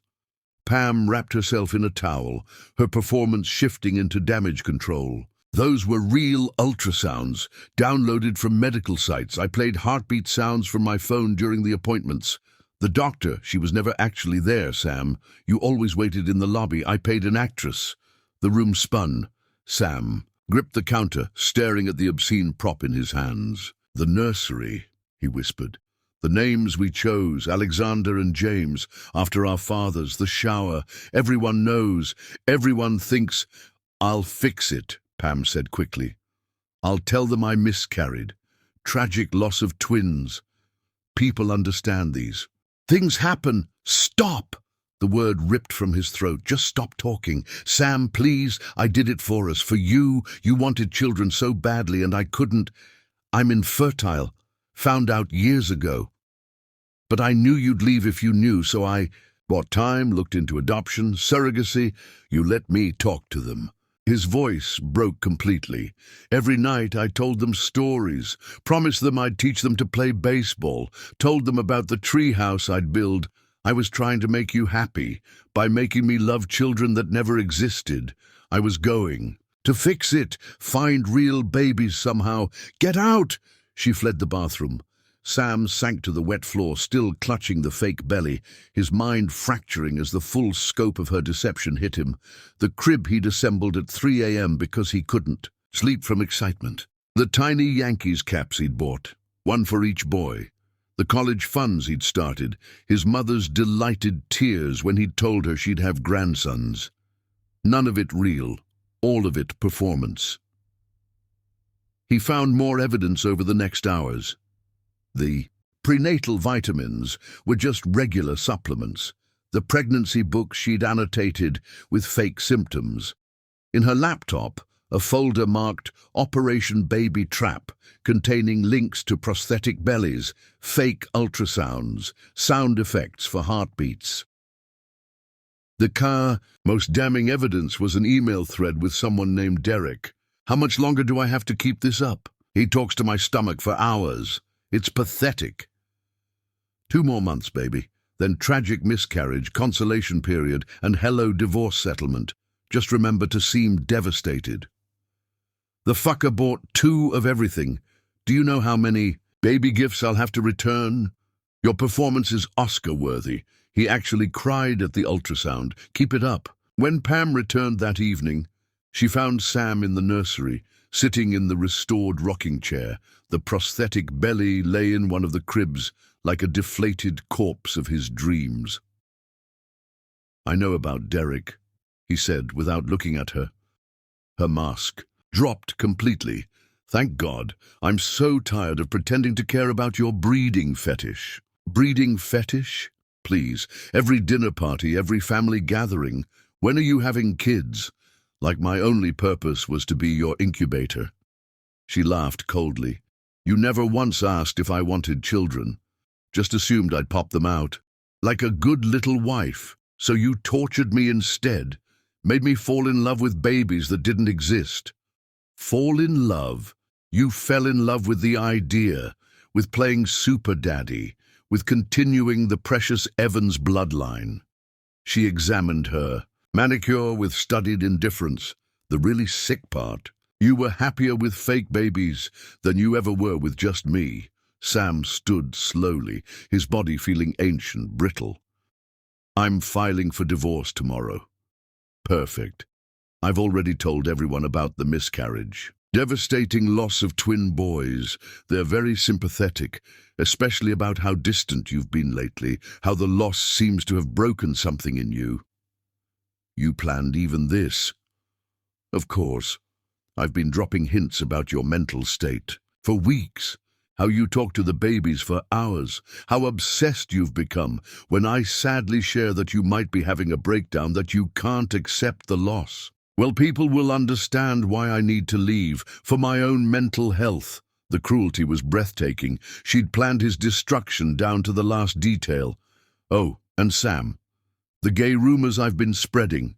Pam wrapped herself in a towel, her performance shifting into damage control. "Those were real ultrasounds, downloaded from medical sites. I played heartbeat sounds from my phone during the appointments. The doctor, she was never actually there, Sam. You always waited in the lobby. I paid an actress." The room spun. Sam gripped the counter, staring at the obscene prop in his hands. "The nursery," he whispered. "The names we chose, Alexander and James, after our fathers. The shower. Everyone knows. Everyone thinks—" "I'll fix it," Pam said quickly. "I'll tell them I miscarried. Tragic loss of twins. People understand these. Things happen. Stop!" The word ripped from his throat. "Just stop talking. Sam, please. I did it for us. For you. You wanted children so badly and I couldn't. I'm infertile. Found out years ago. But I knew you'd leave if you knew, so I bought time, looked into adoption, surrogacy. You let me talk to them." His voice broke completely. "Every night I told them stories, promised them I'd teach them to play baseball, told them about the tree house I'd build. I was trying to make you happy by making me love children that never existed. I was going to fix it, find real babies somehow. Get out!" She fled the bathroom. Sam sank to the wet floor, still clutching the fake belly, his mind fracturing as the full scope of her deception hit him. The crib he'd assembled at 3 a.m. because he couldn't sleep from excitement. The tiny Yankees caps he'd bought, one for each boy. The college funds he'd started, his mother's delighted tears when he'd told her she'd have grandsons. None of it real, all of it performance. He found more evidence over the next hours. The prenatal vitamins were just regular supplements, the pregnancy books she'd annotated with fake symptoms. In her laptop, a folder marked Operation Baby Trap, containing links to prosthetic bellies, fake ultrasounds, sound effects for heartbeats. The most damning evidence was an email thread with someone named Derek. "How much longer do I have to keep this up? He talks to my stomach for hours. It's pathetic." 2 more months, baby. Then tragic miscarriage, consolation period, and hello divorce settlement. Just remember to seem devastated. The fucker bought 2 of everything. Do you know how many baby gifts I'll have to return? Your performance is Oscar-worthy. He actually cried at the ultrasound. Keep it up. When Pam returned that evening, she found Sam in the nursery, sitting in the restored rocking chair. The prosthetic belly lay in one of the cribs, like a deflated corpse of his dreams. "I know about Derek," he said without looking at her. Her mask dropped completely. "Thank God. I'm so tired of pretending to care about your breeding fetish." "Breeding fetish? Please, every dinner party, every family gathering. When are you having kids? Like my only purpose was to be your incubator." She laughed coldly. "You never once asked if I wanted children. Just assumed I'd pop them out. Like a good little wife. So you tortured me instead. Made me fall in love with babies that didn't exist." "Fall in love? You fell in love with the idea, with playing super daddy, with continuing the precious Evans bloodline." She examined her. Manicure with studied indifference. The really sick part. "You were happier with fake babies than you ever were with just me." Sam stood slowly, his body feeling ancient, brittle. "I'm filing for divorce tomorrow." "Perfect. I've already told everyone about the miscarriage. Devastating loss of twin boys. They're very sympathetic, especially about how distant you've been lately, how the loss seems to have broken something in you." "You planned even this?" "Of course. I've been dropping hints about your mental state for weeks. How you talk to the babies for hours, how obsessed you've become, when I sadly share that you might be having a breakdown, that you can't accept the loss. Well, people will understand why I need to leave, for my own mental health." The cruelty was breathtaking. She'd planned his destruction down to the last detail. "Oh, and Sam, the gay rumors I've been spreading,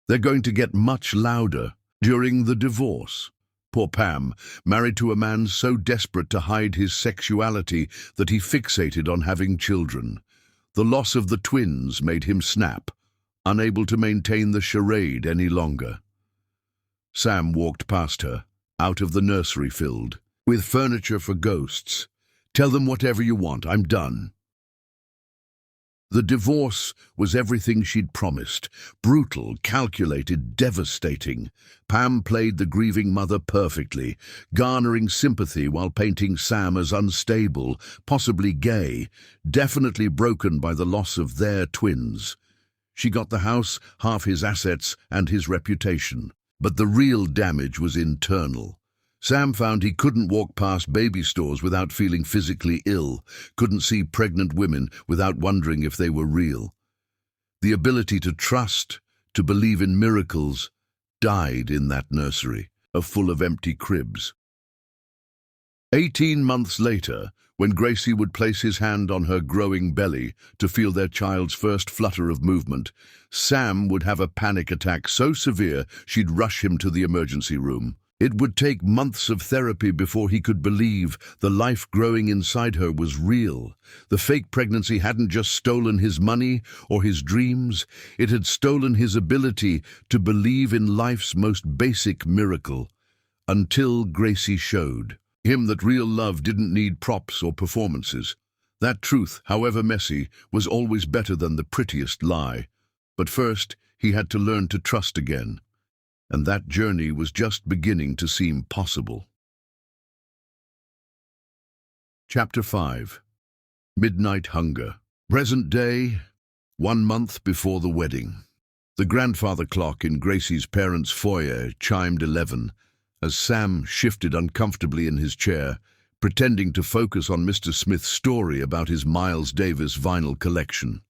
they're going to get much louder during the divorce." Poor Pam, married to a man so desperate to hide his sexuality that he fixated on having children. The loss of the twins made him snap, unable to maintain the charade any longer. Sam walked past her, out of the nursery filled with furniture for ghosts. "Tell them whatever you want, I'm done." The divorce was everything she'd promised. Brutal, calculated, devastating. Pam played the grieving mother perfectly, garnering sympathy while painting Sam as unstable, possibly gay, definitely broken by the loss of their twins. She got the house, half his assets, and his reputation. But the real damage was internal. Sam found he couldn't walk past baby stores without feeling physically ill, couldn't see pregnant women without wondering if they were real. The ability to trust, to believe in miracles, died in that nursery, full of empty cribs. 18 months later, when Gracie would place his hand on her growing belly to feel their child's first flutter of movement, Sam would have a panic attack so severe she'd rush him to the emergency room. It would take months of therapy before he could believe the life growing inside her was real. The fake pregnancy hadn't just stolen his money or his dreams, it had stolen his ability to believe in life's most basic miracle. Until Gracie showed him that real love didn't need props or performances. That truth, however messy, was always better than the prettiest lie. But first, he had to learn to trust again. And that journey was just beginning to seem possible. Chapter 5. Midnight Hunger. Present day, 1 month before the wedding. The grandfather clock in Gracie's parents' foyer chimed 11. As Sam shifted uncomfortably in his chair, pretending to focus on Mr. Smith's story about his Miles Davis vinyl collection.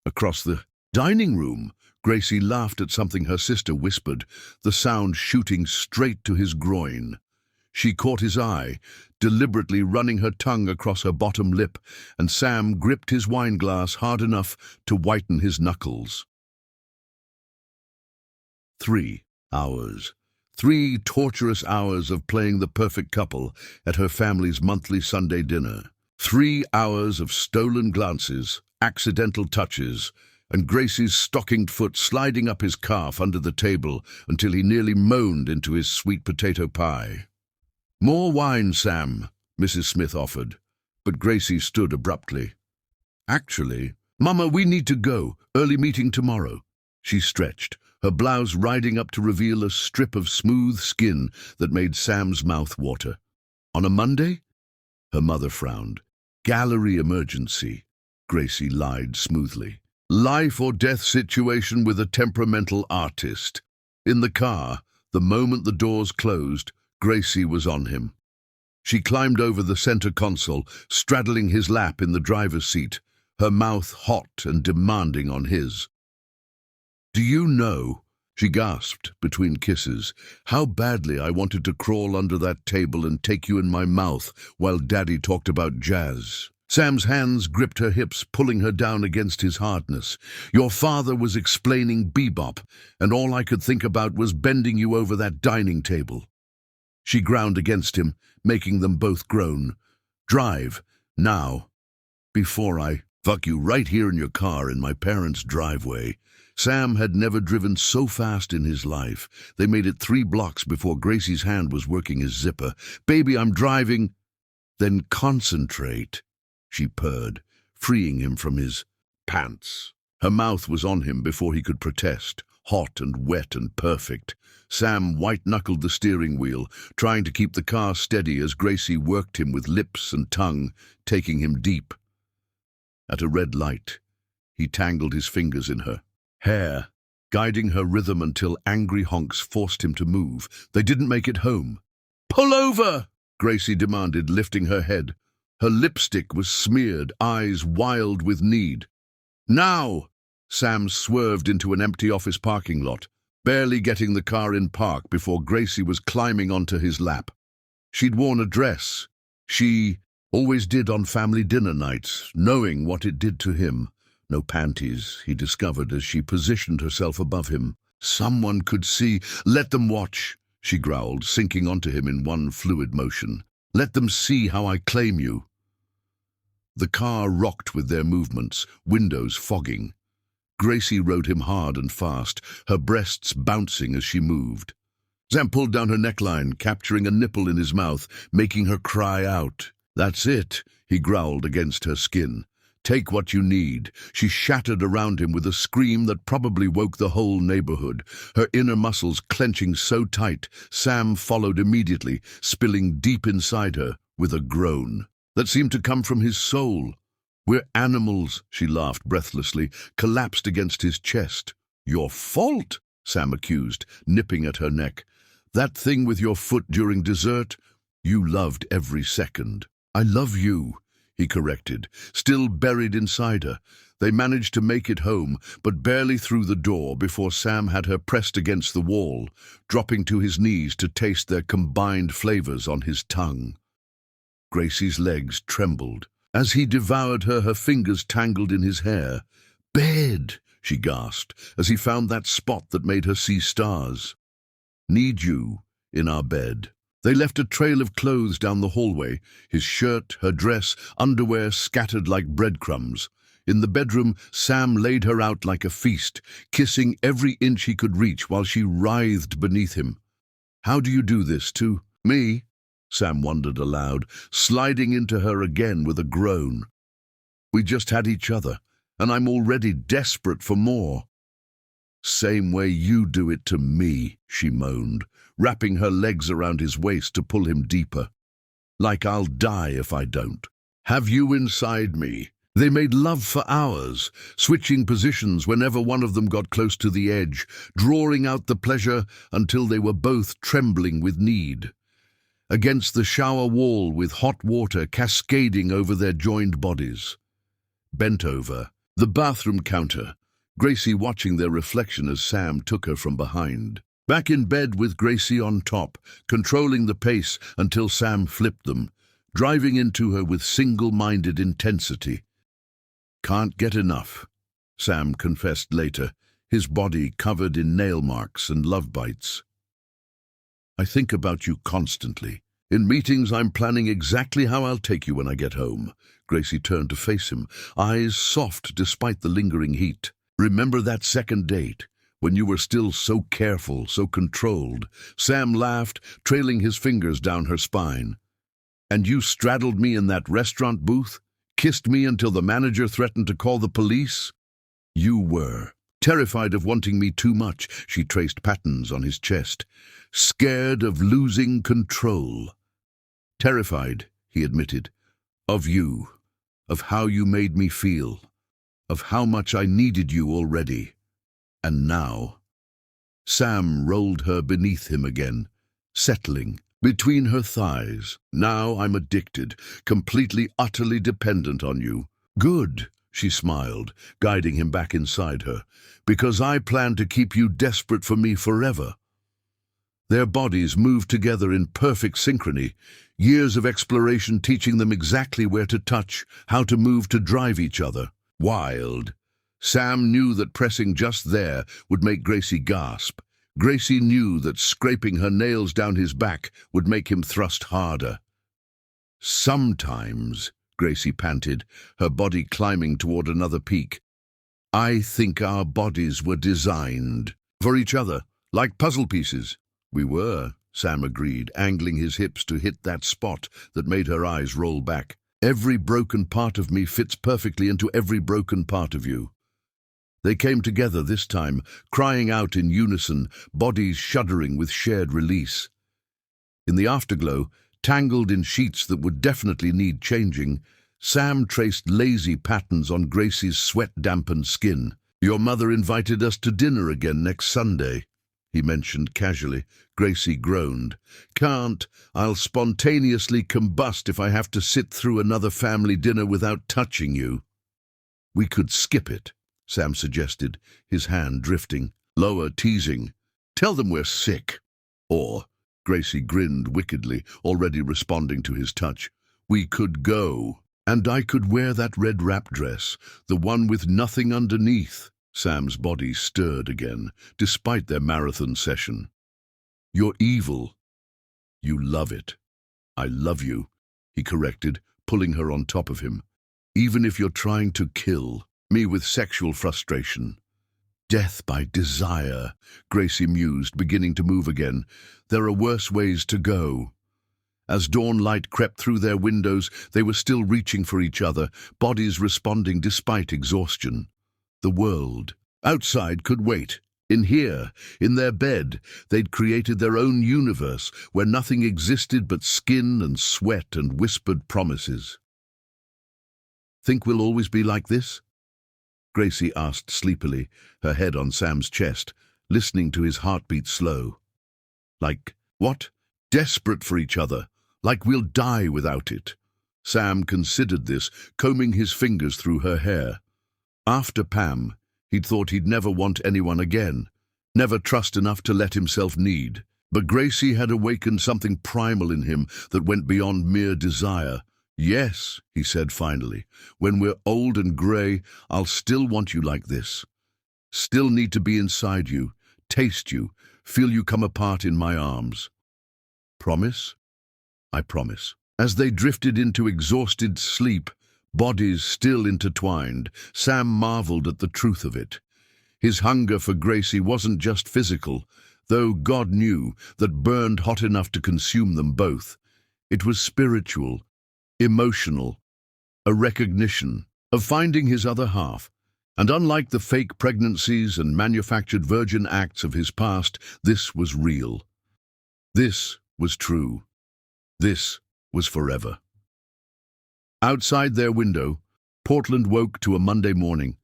Across the dining room, Gracie laughed at something her sister whispered, the sound shooting straight to his groin. She caught his eye, deliberately running her tongue across her bottom lip, and Sam gripped his wineglass hard enough to whiten his knuckles. 3 hours. 3 torturous hours of playing the perfect couple at her family's monthly Sunday dinner. 3 hours of stolen glances, accidental touches, and Gracie's stockinged foot sliding up his calf under the table until he nearly moaned into his sweet potato pie. "More wine, Sam," Mrs. Smith offered, but Gracie stood abruptly. "Actually, Mama, we need to go. Early meeting tomorrow." She stretched, her blouse riding up to reveal a strip of smooth skin that made Sam's mouth water. "On a Monday?" Her mother frowned. "Gallery emergency," Gracie lied smoothly. "Life or death situation with a temperamental artist." In the car, the moment the doors closed, Gracie was on him. She climbed over the center console, straddling his lap in the driver's seat, her mouth hot and demanding on his. "Do you know," she gasped between kisses, "how badly I wanted to crawl under that table and take you in my mouth while Daddy talked about jazz?" Sam's hands gripped her hips, pulling her down against his hardness. "Your father was explaining bebop, and all I could think about was bending you over that dining table." She ground against him, making them both groan. "Drive, now, before I fuck you right here in your car in my parents' driveway." Sam had never driven so fast in his life. They made it 3 blocks before Gracie's hand was working his zipper. "Baby, I'm driving." "Then concentrate," she purred, freeing him from his pants. Her mouth was on him before he could protest, hot and wet and perfect. Sam white-knuckled the steering wheel, trying to keep the car steady as Gracie worked him with lips and tongue, taking him deep. At a red light, he tangled his fingers in her hair, guiding her rhythm until angry honks forced him to move. They didn't make it home. "Pull over!" Gracie demanded, lifting her head. Her lipstick was smeared, eyes wild with need. "Now!" Sam swerved into an empty office parking lot, barely getting the car in park before Gracie was climbing onto his lap. She'd worn a dress. She always did on family dinner nights, knowing what it did to him. No panties, he discovered as she positioned herself above him. Someone could see. "Let them watch," she growled, sinking onto him in one fluid motion. "Let them see how I claim you." The car rocked with their movements, windows fogging. Gracie rode him hard and fast, her breasts bouncing as she moved. Sam pulled down her neckline, capturing a nipple in his mouth, making her cry out. "That's it," he growled against her skin. "Take what you need." She shattered around him with a scream that probably woke the whole neighborhood, her inner muscles clenching so tight, Sam followed immediately, spilling deep inside her with a groan that seemed to come from his soul. "We're animals," she laughed breathlessly, collapsed against his chest. "Your fault," Sam accused, nipping at her neck. "That thing with your foot during dessert? You loved every second." "I love you," he corrected, still buried inside her. They managed to make it home, but barely through the door before Sam had her pressed against the wall, dropping to his knees to taste their combined flavors on his tongue. Gracie's legs trembled. As he devoured her, her fingers tangled in his hair. "Bed," she gasped, as he found that spot that made her see stars. "Need you in our bed." They left a trail of clothes down the hallway, his shirt, her dress, underwear scattered like breadcrumbs. In the bedroom, Sam laid her out like a feast, kissing every inch he could reach while she writhed beneath him. "How do you do this to me?" Sam wondered aloud, sliding into her again with a groan. "We just had each other, and I'm already desperate for more." "Same way you do it to me," she moaned, wrapping her legs around his waist to pull him deeper. "Like I'll die if I don't. Have you inside me." They made love for hours, switching positions whenever one of them got close to the edge, drawing out the pleasure until they were both trembling with need. against the shower wall with hot water cascading over their joined bodies. Bent over, the bathroom counter, Gracie watching their reflection as Sam took her from behind. Back in bed with Gracie on top, controlling the pace until Sam flipped them, driving into her with single-minded intensity. "Can't get enough," Sam confessed later, his body covered in nail marks and love bites. "I think about you constantly. In meetings, I'm planning exactly how I'll take you when I get home." Gracie turned to face him, eyes soft despite the lingering heat. "Remember that second date, when you were still so careful, so controlled?" Sam laughed, trailing his fingers down her spine. "And you straddled me in that restaurant booth? Kissed me until the manager threatened to call the police? You were terrified of wanting me too much." She traced patterns on his chest. "Scared of losing control." "Terrified," he admitted, "of you, of how you made me feel, of how much I needed you already. And now—" Sam rolled her beneath him again, settling between her thighs. "Now I'm addicted, completely, utterly dependent on you." "Good," she smiled, guiding him back inside her, "because I plan to keep you desperate for me forever." Their bodies moved together in perfect synchrony, years of exploration teaching them exactly where to touch, how to move to drive each other. Wild. Sam knew that pressing just there would make Gracie gasp. Gracie knew that scraping her nails down his back would make him thrust harder. "Sometimes," Gracie panted, her body climbing toward another peak, "I think our bodies were designed for each other, like puzzle pieces." "We were," Sam agreed, angling his hips to hit that spot that made her eyes roll back. "Every broken part of me fits perfectly into every broken part of you." They came together this time, crying out in unison, bodies shuddering with shared release. In the afterglow, tangled in sheets that would definitely need changing, Sam traced lazy patterns on Gracie's sweat-dampened skin. "Your mother invited us to dinner again next Sunday," he mentioned casually. Gracie groaned. "Can't. I'll spontaneously combust if I have to sit through another family dinner without touching you." "We could skip it," Sam suggested, his hand drifting. Lower, teasing. "Tell them we're sick." Or, Gracie grinned wickedly, already responding to his touch, "We could go. And I could wear that red wrap dress, the one with nothing underneath." Sam's body stirred again, despite their marathon session. "You're evil. You love it." "I love you," he corrected, pulling her on top of him. "Even if you're trying to kill me with sexual frustration." "Death by desire," Gracie mused, beginning to move again. "There are worse ways to go." As dawn light crept through their windows, they were still reaching for each other, bodies responding despite exhaustion. The world outside could wait. In here, in their bed, they'd created their own universe where nothing existed but skin and sweat and whispered promises. "Think we'll always be like this?" Gracie asked sleepily, her head on Sam's chest, listening to his heartbeat slow. "Like what?" "Desperate for each other. Like we'll die without it." Sam considered this, combing his fingers through her hair. After Pam, he'd thought he'd never want anyone again, never trust enough to let himself need. But Gracie had awakened something primal in him that went beyond mere desire. "Yes," he said finally, "when we're old and grey, I'll still want you like this. Still need to be inside you, taste you, feel you come apart in my arms." "Promise?" "I promise." As they drifted into exhausted sleep, bodies still intertwined, Sam marveled at the truth of it. His hunger for Gracie wasn't just physical, though God knew that burned hot enough to consume them both. It was spiritual, emotional, a recognition of finding his other half. And unlike the fake pregnancies and manufactured virgin acts of his past, this was real. This was true. This was forever. Outside their window, Portland woke to a Monday morning.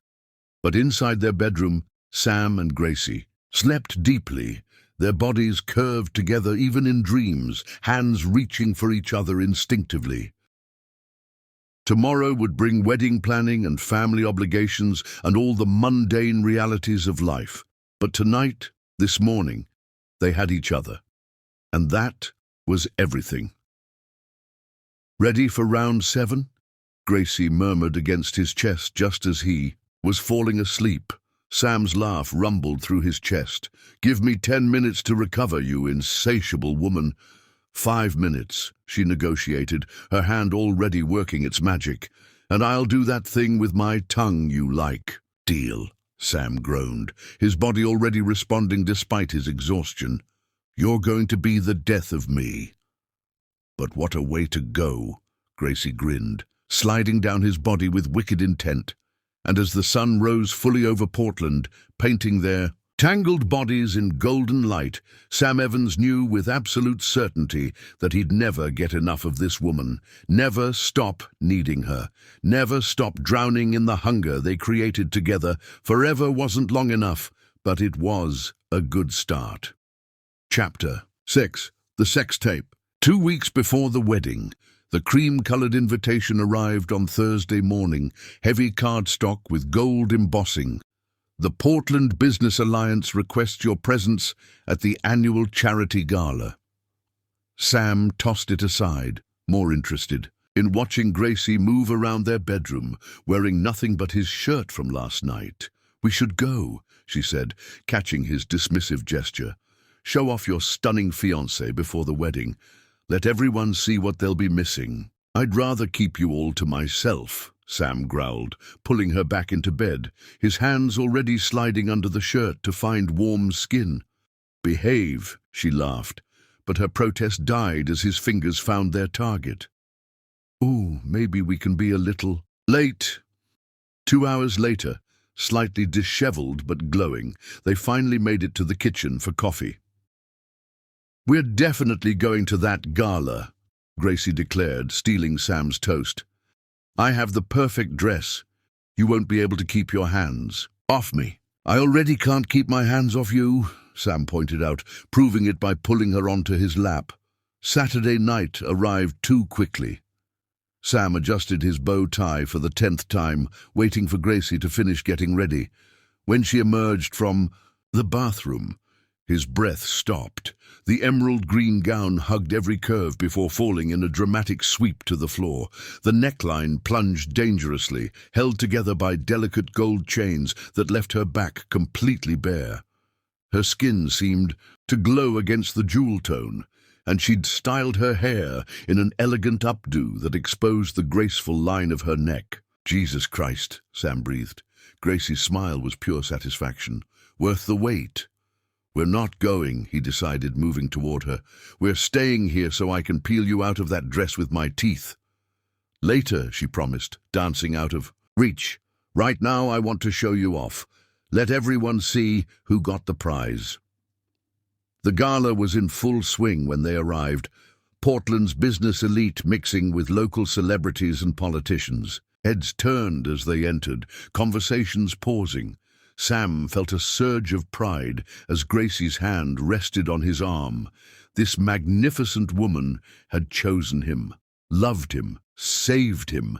But inside their bedroom, Sam and Gracie slept deeply, their bodies curved together even in dreams, hands reaching for each other instinctively. Tomorrow would bring wedding planning and family obligations and all the mundane realities of life. But tonight, this morning, they had each other. And that was everything. "Ready for round 7? Gracie murmured against his chest just as he was falling asleep. Sam's laugh rumbled through his chest. "Give me 10 minutes to recover, you insatiable woman." 5 minutes, she negotiated, her hand already working its magic. "And I'll do that thing with my tongue you like." "Deal," Sam groaned, his body already responding despite his exhaustion. "You're going to be the death of me." "But what a way to go," Gracie grinned, sliding down his body with wicked intent. And as the sun rose fully over Portland, painting their tangled bodies in golden light, Sam Evans knew with absolute certainty that he'd never get enough of this woman, never stop needing her, never stop drowning in the hunger they created together. Forever wasn't long enough, but it was a good start. Chapter 6. The Sex Tape. 2 weeks before the wedding, the cream-colored invitation arrived on Thursday morning, heavy cardstock with gold embossing. "The Portland Business Alliance requests your presence at the annual charity gala." Sam tossed it aside, more interested in watching Gracie move around their bedroom, wearing nothing but his shirt from last night. "We should go," she said, catching his dismissive gesture. "Show off your stunning fiancé before the wedding. Let everyone see what they'll be missing." "I'd rather keep you all to myself," Sam growled, pulling her back into bed, his hands already sliding under the shirt to find warm skin. "Behave," she laughed, but her protest died as his fingers found their target. "Ooh, maybe we can be a little late." 2 hours later, slightly disheveled but glowing, they finally made it to the kitchen for coffee. "We're definitely going to that gala," Gracie declared, stealing Sam's toast. "I have the perfect dress. You won't be able to keep your hands off me." "I already can't keep my hands off you," Sam pointed out, proving it by pulling her onto his lap. Saturday night arrived too quickly. Sam adjusted his bow tie for the 10th time, waiting for Gracie to finish getting ready. When she emerged from the bathroom, his breath stopped. The emerald green gown hugged every curve before falling in a dramatic sweep to the floor. The neckline plunged dangerously, held together by delicate gold chains that left her back completely bare. Her skin seemed to glow against the jewel tone, and she'd styled her hair in an elegant updo that exposed the graceful line of her neck. "Jesus Christ," Sam breathed. Gracie's smile was pure satisfaction. "Worth the wait." "We're not going," he decided, moving toward her. "We're staying here so I can peel you out of that dress with my teeth." "Later," she promised, dancing out of reach. "Right now I want to show you off. Let everyone see who got the prize." The gala was in full swing when they arrived, Portland's business elite mixing with local celebrities and politicians. Heads turned as they entered, conversations pausing. Sam felt a surge of pride as Gracie's hand rested on his arm. This magnificent woman had chosen him, loved him, saved him.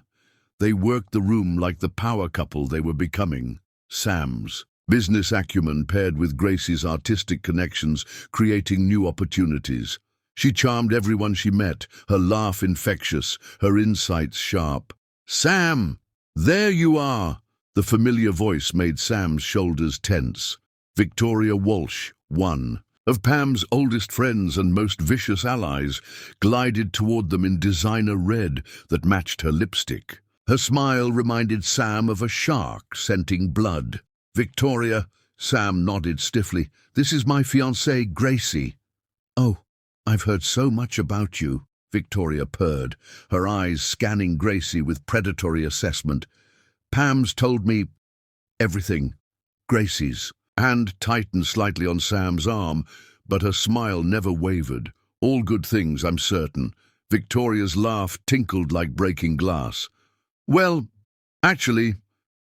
They worked the room like the power couple they were becoming. Sam's business acumen paired with Gracie's artistic connections, creating new opportunities. She charmed everyone she met, her laugh infectious, her insights sharp. "Sam, there you are!" The familiar voice made Sam's shoulders tense. Victoria Walsh, one of Pam's oldest friends and most vicious allies, glided toward them in designer red that matched her lipstick. Her smile reminded Sam of a shark scenting blood. "Victoria," Sam nodded stiffly. "This is my fiancée, Gracie." "Oh, I've heard so much about you," Victoria purred, her eyes scanning Gracie with predatory assessment. "Pam's told me everything." Gracie's hand tightened slightly on Sam's arm, but her smile never wavered. "All good things, I'm certain." Victoria's laugh tinkled like breaking glass. "Well, actually,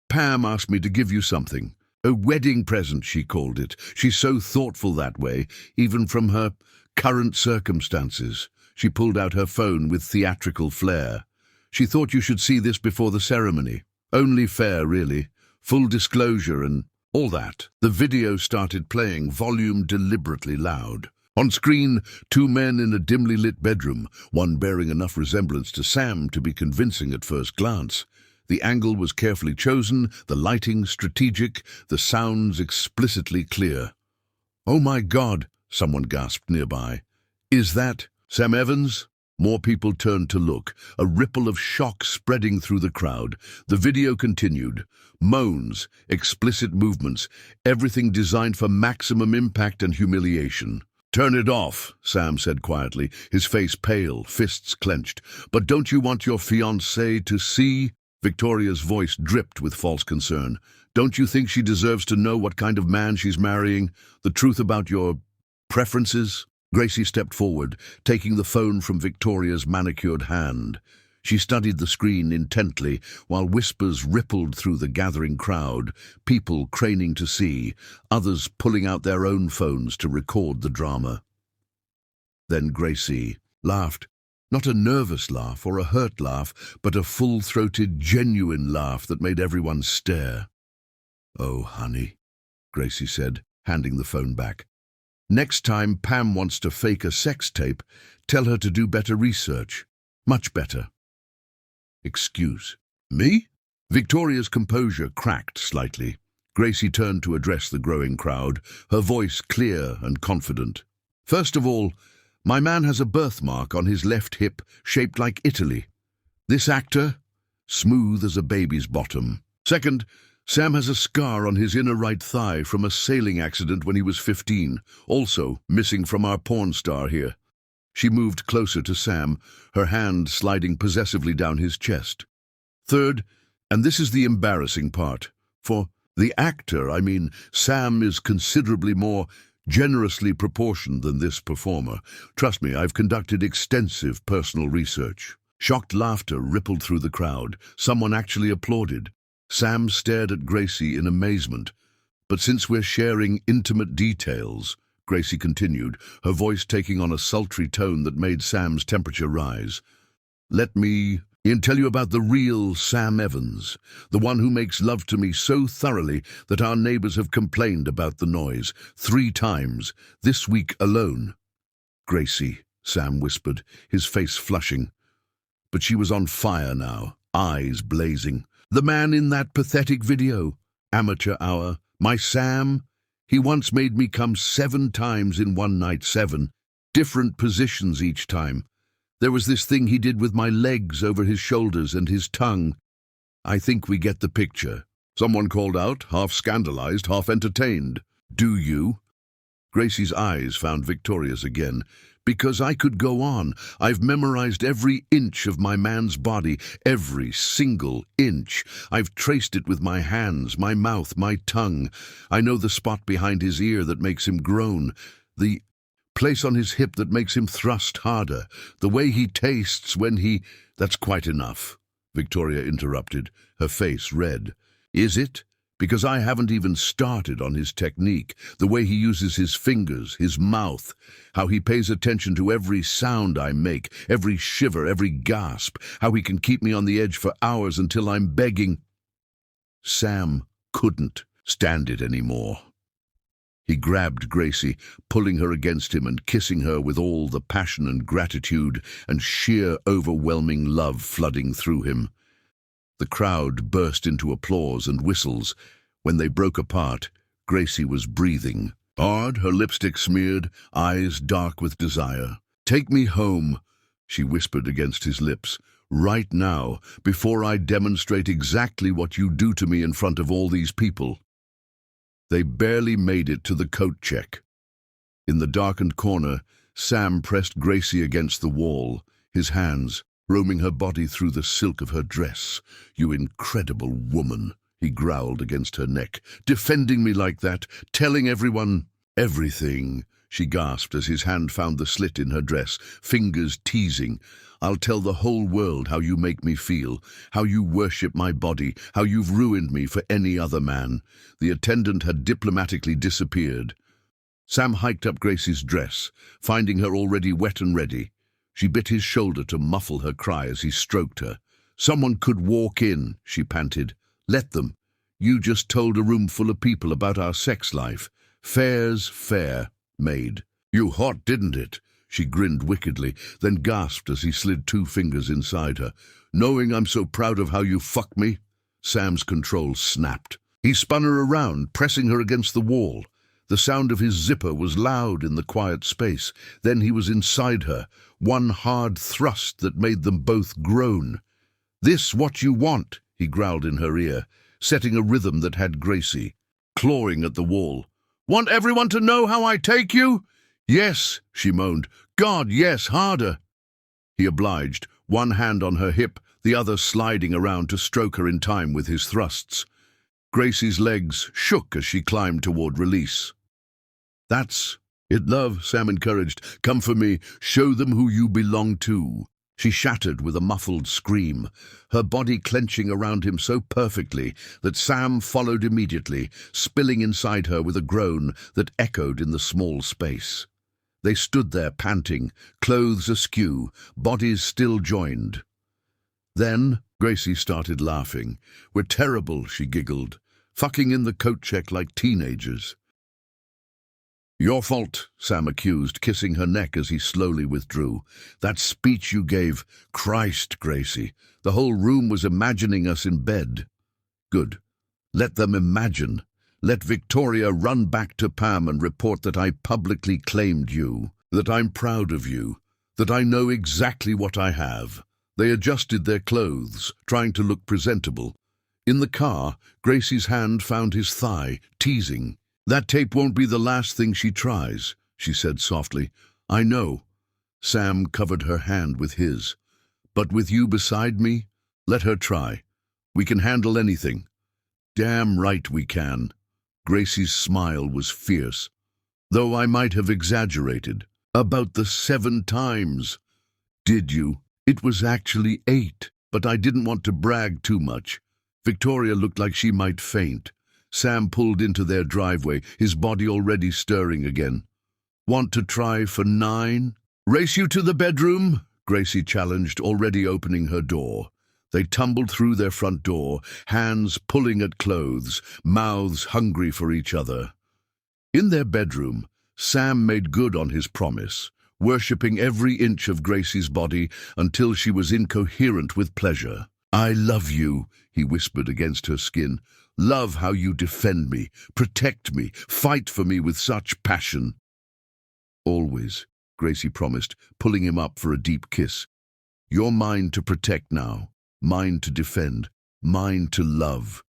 Pam asked me to give you something." A wedding present, she called it. She's so thoughtful that way, even from her current circumstances. She pulled out her phone with theatrical flair. She thought you should see this before the ceremony. Only fair, really. Full disclosure and all that. The video started playing, volume deliberately loud. On screen, two men in a dimly lit bedroom, one bearing enough resemblance to Sam to be convincing at first glance. The angle was carefully chosen, the lighting strategic, the sounds explicitly clear. "Oh my God," someone gasped nearby. "Is that Sam Evans?" More people turned to look, a ripple of shock spreading through the crowd. The video continued. Moans, explicit movements, everything designed for maximum impact and humiliation. "Turn it off," Sam said quietly, his face pale, fists clenched. "But don't you want your fiancée to see?" Victoria's voice dripped with false concern. "Don't you think she deserves to know what kind of man she's marrying? The truth about your preferences?" Gracie stepped forward, taking the phone from Victoria's manicured hand. She studied the screen intently, while whispers rippled through the gathering crowd, people craning to see, others pulling out their own phones to record the drama. Then Gracie laughed. Not a nervous laugh or a hurt laugh, but a full-throated, genuine laugh that made everyone stare. "Oh, honey," Gracie said, handing the phone back. "Next time Pam wants to fake a sex tape, tell her to do better research. Much better." "Excuse me?" Victoria's composure cracked slightly. Gracie turned to address the growing crowd, her voice clear and confident. "First of all, my man has a birthmark on his left hip shaped like Italy. This actor, smooth as a baby's bottom. Second, Sam has a scar on his inner right thigh from a sailing accident when he was 15, also missing from our porn star here." She moved closer to Sam, her hand sliding possessively down his chest. "Third, and this is the embarrassing part, for the actor, Sam is considerably more generously proportioned than this performer. Trust me, I've conducted extensive personal research." Shocked laughter rippled through the crowd. Someone actually applauded. Sam stared at Gracie in amazement. "But since we're sharing intimate details," Gracie continued, her voice taking on a sultry tone that made Sam's temperature rise, "let me tell you about the real Sam Evans, the one who makes love to me so thoroughly that our neighbors have complained about the noise 3 times, this week alone." "Gracie," Sam whispered, his face flushing. But she was on fire now, eyes blazing. "The man in that pathetic video, amateur hour, my Sam, he once made me come 7 times in one night, 7, different positions each time. There was this thing he did with my legs over his shoulders and his tongue. I think we get the picture." Someone called out, half scandalized, half entertained. "Do you?" Gracie's eyes found Victoria's again. "Because I could go on. I've memorized every inch of my man's body, every single inch. I've traced it with my hands, my mouth, my tongue. I know the spot behind his ear that makes him groan, the place on his hip that makes him thrust harder, the way he tastes when he—" "That's quite enough," Victoria interrupted, her face red. "Is it? Because I haven't even started on his technique, the way he uses his fingers, his mouth, how he pays attention to every sound I make, every shiver, every gasp, how he can keep me on the edge for hours until I'm begging." Sam couldn't stand it anymore. He grabbed Gracie, pulling her against him and kissing her with all the passion and gratitude and sheer overwhelming love flooding through him. The crowd burst into applause and whistles. When they broke apart, Gracie was breathing hard, her lipstick smeared, eyes dark with desire. "Take me home," she whispered against his lips, "right now, before I demonstrate exactly what you do to me in front of all these people." They barely made it to the coat check. In the darkened corner, Sam pressed Gracie against the wall, his hands roaming her body through the silk of her dress. "You incredible woman," he growled against her neck. "Defending me like that, telling everyone everything. she gasped as his hand found the slit in her dress, fingers teasing. "I'll tell the whole world how you make me feel, how you worship my body, how you've ruined me for any other man." The attendant had diplomatically disappeared. Sam hiked up Gracie's dress, finding her already wet and ready. She bit his shoulder to muffle her cry as he stroked her. "Someone could walk in," she panted. "Let them. You just told a room full of people about our sex life. Fair's fair, maid." "You hot, didn't it?" She grinned wickedly, then gasped as he slid 2 fingers inside her. "Knowing I'm so proud of how you fuck me?" Sam's control snapped. He spun her around, pressing her against the wall. The sound of his zipper was loud in the quiet space. Then he was inside her, one hard thrust that made them both groan. "This what you want," he growled in her ear, setting a rhythm that had Gracie clawing at the wall. "Want everyone to know how I take you?" "Yes," she moaned. "God, yes, harder." He obliged, one hand on her hip, the other sliding around to stroke her in time with his thrusts. Gracie's legs shook as she climbed toward release. "That's it, love," Sam encouraged. "Come for me. Show them who you belong to." She shattered with a muffled scream, her body clenching around him so perfectly that Sam followed immediately, spilling inside her with a groan that echoed in the small space. They stood there panting, clothes askew, bodies still joined. Then Gracie started laughing. "We're terrible," she giggled, "fucking in the coat check like teenagers." "Your fault," Sam accused, kissing her neck as he slowly withdrew. "That speech you gave, Christ, Gracie, the whole room was imagining us in bed." "Good. Let them imagine. Let Victoria run back to Pam and report that I publicly claimed you, that I'm proud of you, that I know exactly what I have." They adjusted their clothes, trying to look presentable. In the car, Gracie's hand found his thigh, teasing. "That tape won't be the last thing she tries," she said softly. "I know." Sam covered her hand with his. "But with you beside me, let her try. We can handle anything." "Damn right we can." Gracie's smile was fierce. "Though I might have exaggerated. About the 7 times." "Did you?" "It was actually 8, but I didn't want to brag too much." Victoria looked like she might faint. Sam pulled into their driveway, his body already stirring again. "Want to try for 9? "Race you to the bedroom?" Gracie challenged, already opening her door. They tumbled through their front door, hands pulling at clothes, mouths hungry for each other. In their bedroom, Sam made good on his promise, worshipping every inch of Gracie's body until she was incoherent with pleasure. "I love you," he whispered against her skin. "Love how you defend me, protect me, fight for me with such passion." "Always," Gracie promised, pulling him up for a deep kiss. "You're mine to protect now, mine to defend, mine to love."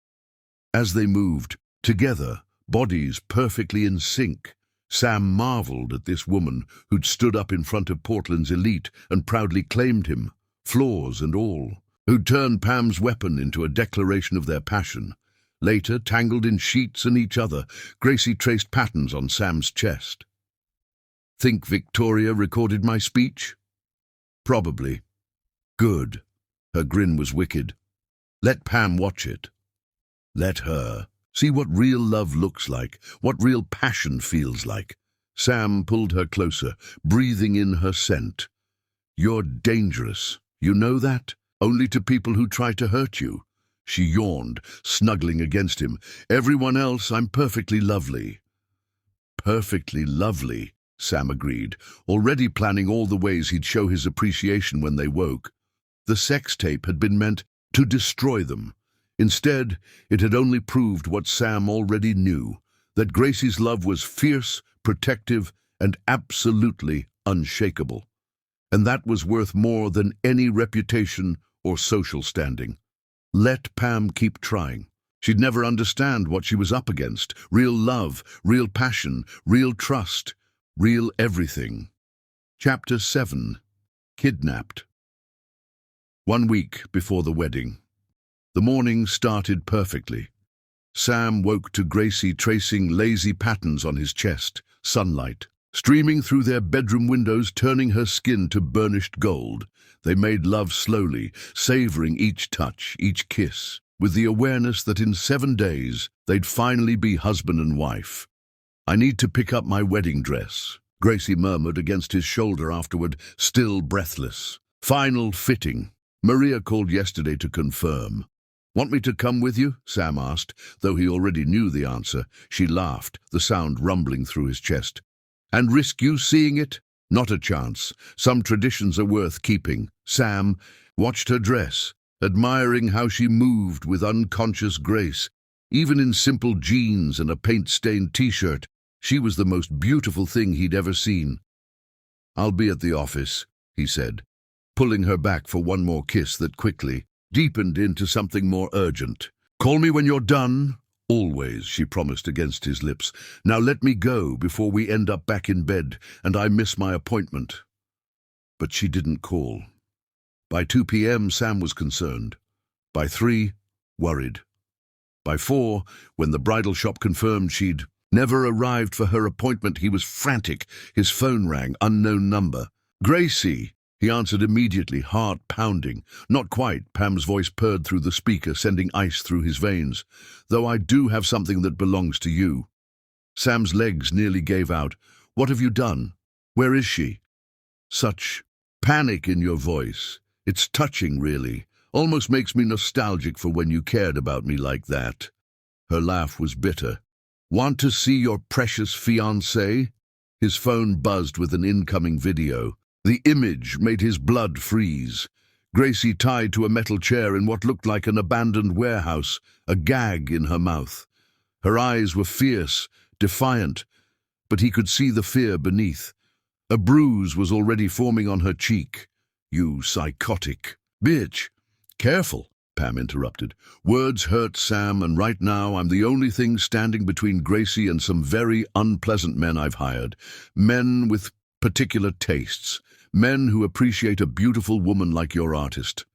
As they moved, together, bodies perfectly in sync, Sam marveled at this woman who'd stood up in front of Portland's elite and proudly claimed him, flaws and all, who'd turned Pam's weapon into a declaration of their passion. Later, tangled in sheets and each other, Gracie traced patterns on Sam's chest. "Think Victoria recorded my speech?" "Probably." "Good." Her grin was wicked. "Let Pam watch it. Let her. See what real love looks like, what real passion feels like." Sam pulled her closer, breathing in her scent. "You're dangerous. You know that? Only to people who try to hurt you." She yawned, snuggling against him. "Everyone else, I'm perfectly lovely." "Perfectly lovely," Sam agreed, already planning all the ways he'd show his appreciation when they woke. The sex tape had been meant to destroy them. Instead, it had only proved what Sam already knew, that Gracie's love was fierce, protective, and absolutely unshakable. And that was worth more than any reputation or social standing. Let Pam keep trying. She'd never understand what she was up against. Real love, real passion, real trust, real everything. Chapter 7. Kidnapped. 1 week before the wedding. The morning started perfectly. Sam woke to Gracie tracing lazy patterns on his chest, sunlight, streaming through their bedroom windows, turning her skin to burnished gold. They made love slowly, savoring each touch, each kiss, with the awareness that in 7 days they'd finally be husband and wife. "I need to pick up my wedding dress," Gracie murmured against his shoulder afterward, still breathless. "Final fitting. Maria called yesterday to confirm." "Want me to come with you?" Sam asked, though he already knew the answer. She laughed, the sound rumbling through his chest. "And risk you seeing it? Not a chance. Some traditions are worth keeping." Sam watched her dress, admiring how she moved with unconscious grace. Even in simple jeans and a paint-stained t-shirt, she was the most beautiful thing he'd ever seen. "I'll be at the office," he said, pulling her back for one more kiss that quickly deepened into something more urgent. "Call me when you're done." "Always," she promised against his lips. "Now let me go before we end up back in bed and I miss my appointment." But she didn't call. By 2 p.m. Sam was concerned. By 3, worried. By 4, when the bridal shop confirmed she'd never arrived for her appointment, he was frantic. His phone rang, unknown number. "Gracie," he answered immediately, heart pounding. "Not quite," Pam's voice purred through the speaker, sending ice through his veins. "Though I do have something that belongs to you." Sam's legs nearly gave out. "What have you done? Where is she?" Such panic in your voice. It's touching, really. Almost makes me nostalgic for when you cared about me like that." Her laugh was bitter. "Want to see your precious fiancé?" His phone buzzed with an incoming video. The image made his blood freeze. Gracie tied to a metal chair in what looked like an abandoned warehouse, a gag in her mouth. Her eyes were fierce, defiant, but he could see the fear beneath. A bruise was already forming on her cheek. "You psychotic bitch." "Careful," Pam interrupted. "Words hurt, Sam, and right now I'm the only thing standing between Gracie and some very unpleasant men I've hired. Men with particular tastes. Men who appreciate a beautiful woman like your artist."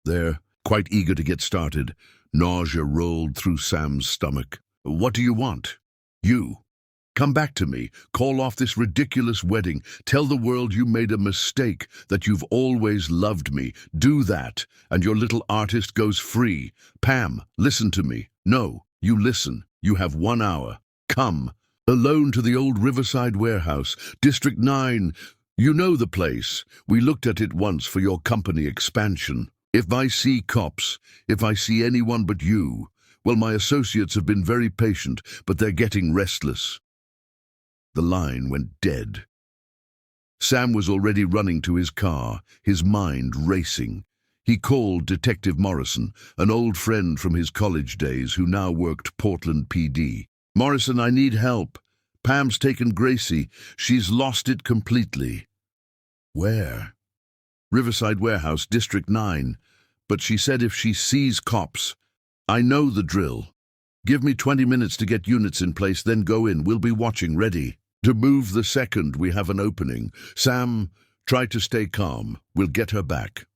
They're quite eager to get started. Nausea rolled through Sam's stomach. "What do you want?" "You. Come back to me. Call off this ridiculous wedding. Tell the world you made a mistake, that you've always loved me. Do that, and your little artist goes free. Pam, listen to me. No, you listen. You have 1 hour. Come. Alone to the old Riverside warehouse, District 9. You know the place. We looked at it once for your company expansion. If I see cops, if I see anyone but you, well, my associates have been very patient, but they're getting restless." The line went dead. Sam was already running to his car, his mind racing. He called Detective Morrison, an old friend from his college days who now worked Portland PD. "Morrison, I need help. Pam's taken Gracie. She's lost it completely." "Where?" "Riverside Warehouse, District 9. But she said if she sees cops." "I know the drill. Give me 20 minutes to get units in place, then go in. We'll be watching, ready to move the second we have an opening. Sam, try to stay calm. We'll get her back."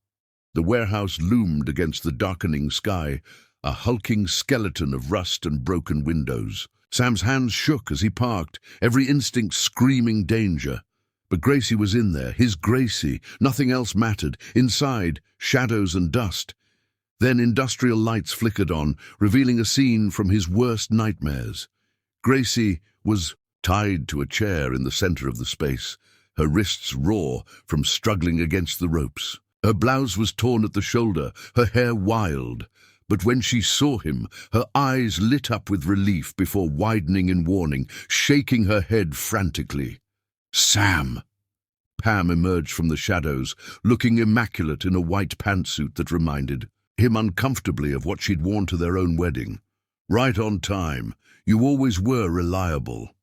The warehouse loomed against the darkening sky, a hulking skeleton of rust and broken windows. Sam's hands shook as he parked, every instinct screaming danger. But Gracie was in there, his Gracie. Nothing else mattered. Inside, shadows and dust. Then industrial lights flickered on, revealing a scene from his worst nightmares. Gracie was tied to a chair in the center of the space, her wrists raw from struggling against the ropes. Her blouse was torn at the shoulder, her hair wild. But when she saw him, her eyes lit up with relief before widening in warning, shaking her head frantically. "Sam!" Pam emerged from the shadows, looking immaculate in a white pantsuit that reminded him uncomfortably of what she'd worn to their own wedding. "Right on time. You always were reliable."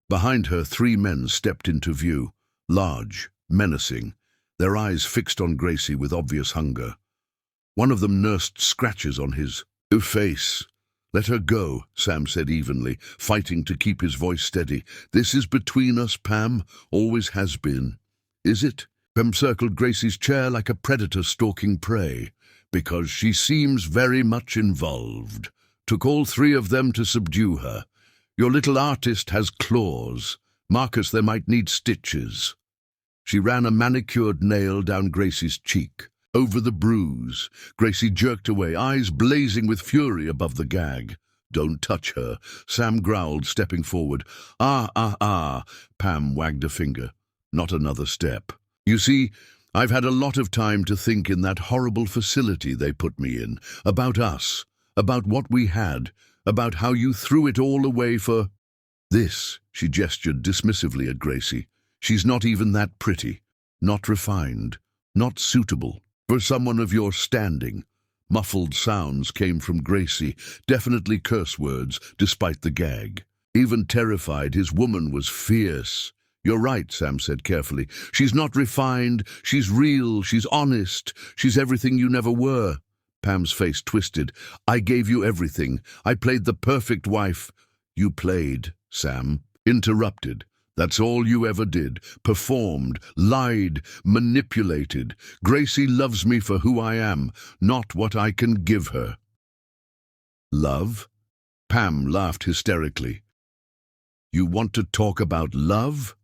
Behind her, 3 men stepped into view, large, menacing, their eyes fixed on Gracie with obvious hunger. One of them nursed scratches on his face. "Let her go," Sam said evenly, fighting to keep his voice steady. "This is between us, Pam. Always has been." "Is it?" Pam circled Gracie's chair like a predator stalking prey. "Because she seems very much involved. Took all 3 of them to subdue her. Your little artist has claws. Marcus, they might need stitches. She ran a manicured nail down Gracie's cheek. Over the bruise, Gracie jerked away, eyes blazing with fury above the gag. "Don't touch her," Sam growled, stepping forward. Ah. Pam wagged a finger. "Not another step. You see, I've had a lot of time to think in that horrible facility they put me in, about us, about what we had, about how you threw it all away for this." She gestured dismissively at Gracie. "She's not even that pretty, not refined, not suitable for someone of your standing." Muffled sounds came from Gracie, definitely curse words, despite the gag. Even terrified, his woman was fierce. "You're right," Sam said carefully. "She's not refined, she's real, she's honest, she's everything you never were." Pam's face twisted. "I gave you everything. I played the perfect wife." "You played," Sam interrupted. "That's all you ever did. Performed, lied, manipulated. Gracie loves me for who I am, not what I can give her." "Love?" Pam laughed hysterically. "You want to talk about love?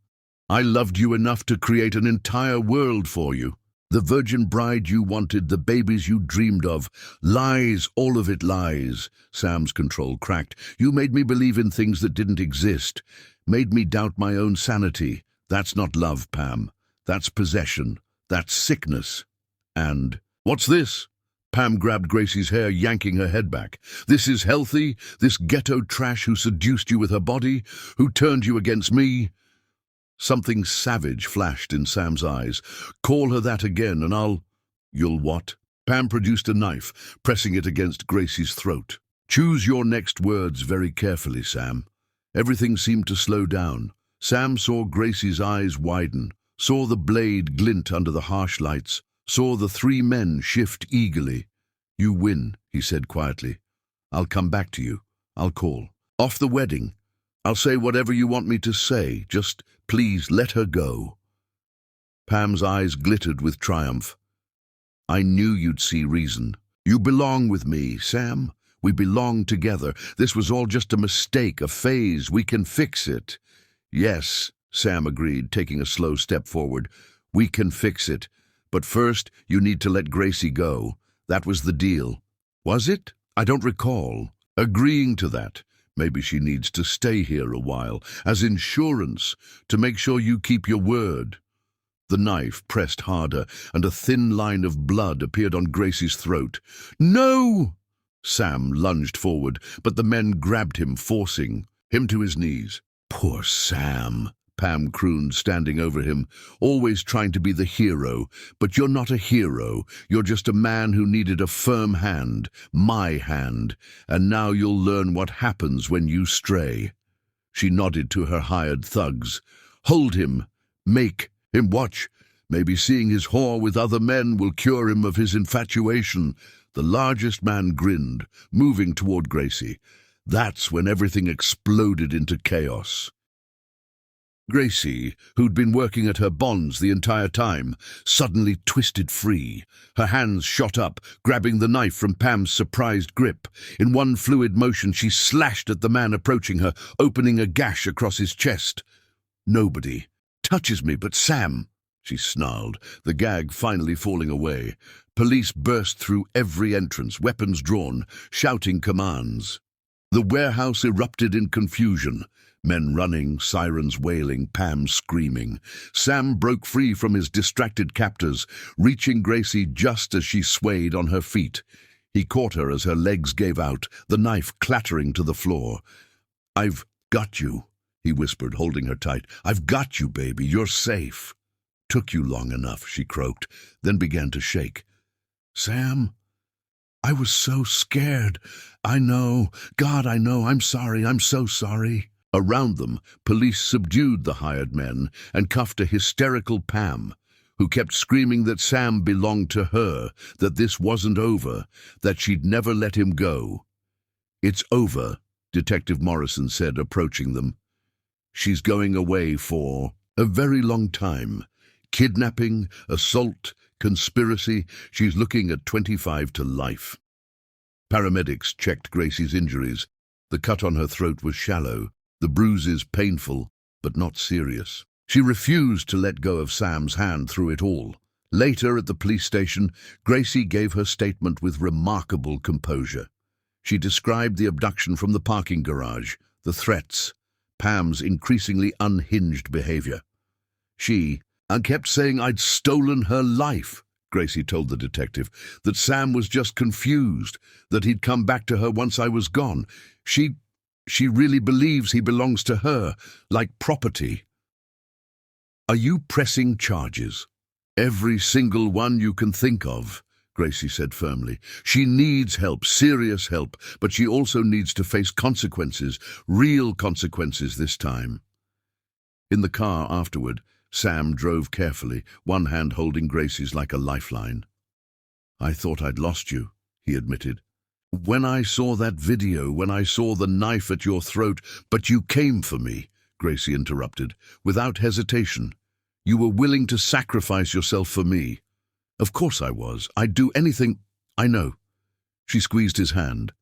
I loved you enough to create an entire world for you. The virgin bride you wanted, the babies you dreamed of. Lies, all of it lies." Sam's control cracked. "You made me believe in things that didn't exist. Made me doubt my own sanity. That's not love, Pam. That's possession. That's sickness. And what's this?" Pam grabbed Gracie's hair, yanking her head back. "This is healthy? This ghetto trash who seduced you with her body? Who turned you against me?" Something savage flashed in Sam's eyes. "Call her that again and I'll—" "You'll what?" Pam produced a knife, pressing it against Gracie's throat. "Choose your next words very carefully, Sam." Everything seemed to slow down. Sam saw Gracie's eyes widen, saw the blade glint under the harsh lights, saw the three men shift eagerly. "You win," he said quietly. "I'll come back to you. I'll call. Off the wedding. I'll say whatever you want me to say. Just please let her go." Pam's eyes glittered with triumph. "I knew you'd see reason. You belong with me, Sam. We belong together. This was all just a mistake, a phase. We can fix it." "Yes," Sam agreed, taking a slow step forward. "We can fix it. But first, you need to let Gracie go. That was the deal." "Was it? I don't recall." "Agreeing to that. Maybe she needs to stay here a while, as insurance, to make sure you keep your word." The knife pressed harder, and a thin line of blood appeared on Gracie's throat. "No!" Sam lunged forward, but the men grabbed him, forcing him to his knees. "Poor Sam," Pam crooned, standing over him, "always trying to be the hero. But you're not a hero. You're just a man who needed a firm hand, my hand, and now you'll learn what happens when you stray." She nodded to her hired thugs. "Hold him. Make him watch. Maybe seeing his whore with other men will cure him of his infatuation." The largest man grinned, moving toward Gracie. That's when everything exploded into chaos. Gracie, who'd been working at her bonds the entire time, suddenly twisted free. Her hands shot up, grabbing the knife from Pam's surprised grip. In one fluid motion, she slashed at the man approaching her, opening a gash across his chest. "Nobody touches me but Sam," she snarled, the gag finally falling away. Police burst through every entrance, weapons drawn, shouting commands. The warehouse erupted in confusion. Men running, sirens wailing, Pam screaming. Sam broke free from his distracted captors, reaching Gracie just as she swayed on her feet. He caught her as her legs gave out, the knife clattering to the floor. "I've got you," he whispered, holding her tight. "I've got you, baby. You're safe." "Took you long enough," she croaked, then began to shake. "Sam, I was so scared. I know. God, I know. I'm sorry. I'm so sorry." Around them, police subdued the hired men and cuffed a hysterical Pam, who kept screaming that Sam belonged to her, that this wasn't over, that she'd never let him go. "It's over," Detective Morrison said, approaching them. "She's going away for a very long time. Kidnapping, assault, conspiracy. She's looking at 25 to life." Paramedics checked Gracie's injuries. The cut on her throat was shallow, the bruises painful. but not serious. She refused to let go of Sam's hand through it all. Later at the police station, Gracie gave her statement with remarkable composure. She described the abduction from the parking garage, the threats, Pam's increasingly unhinged behavior. I kept saying I'd stolen her life, Gracie told the detective, that Sam was just confused, that he'd come back to her once I was gone. She really believes he belongs to her, like property. Are you pressing charges? Every single one you can think of, Gracie said firmly. She needs help, serious help, but she also needs to face consequences, real consequences this time. In the car afterward, Sam drove carefully, one hand holding Gracie's like a lifeline. I thought I'd lost you, he admitted. When I saw that video, when I saw the knife at your throat, but you came for me, Gracie interrupted, without hesitation. You were willing to sacrifice yourself for me. Of course I was. I'd do anything. I know. She squeezed his hand.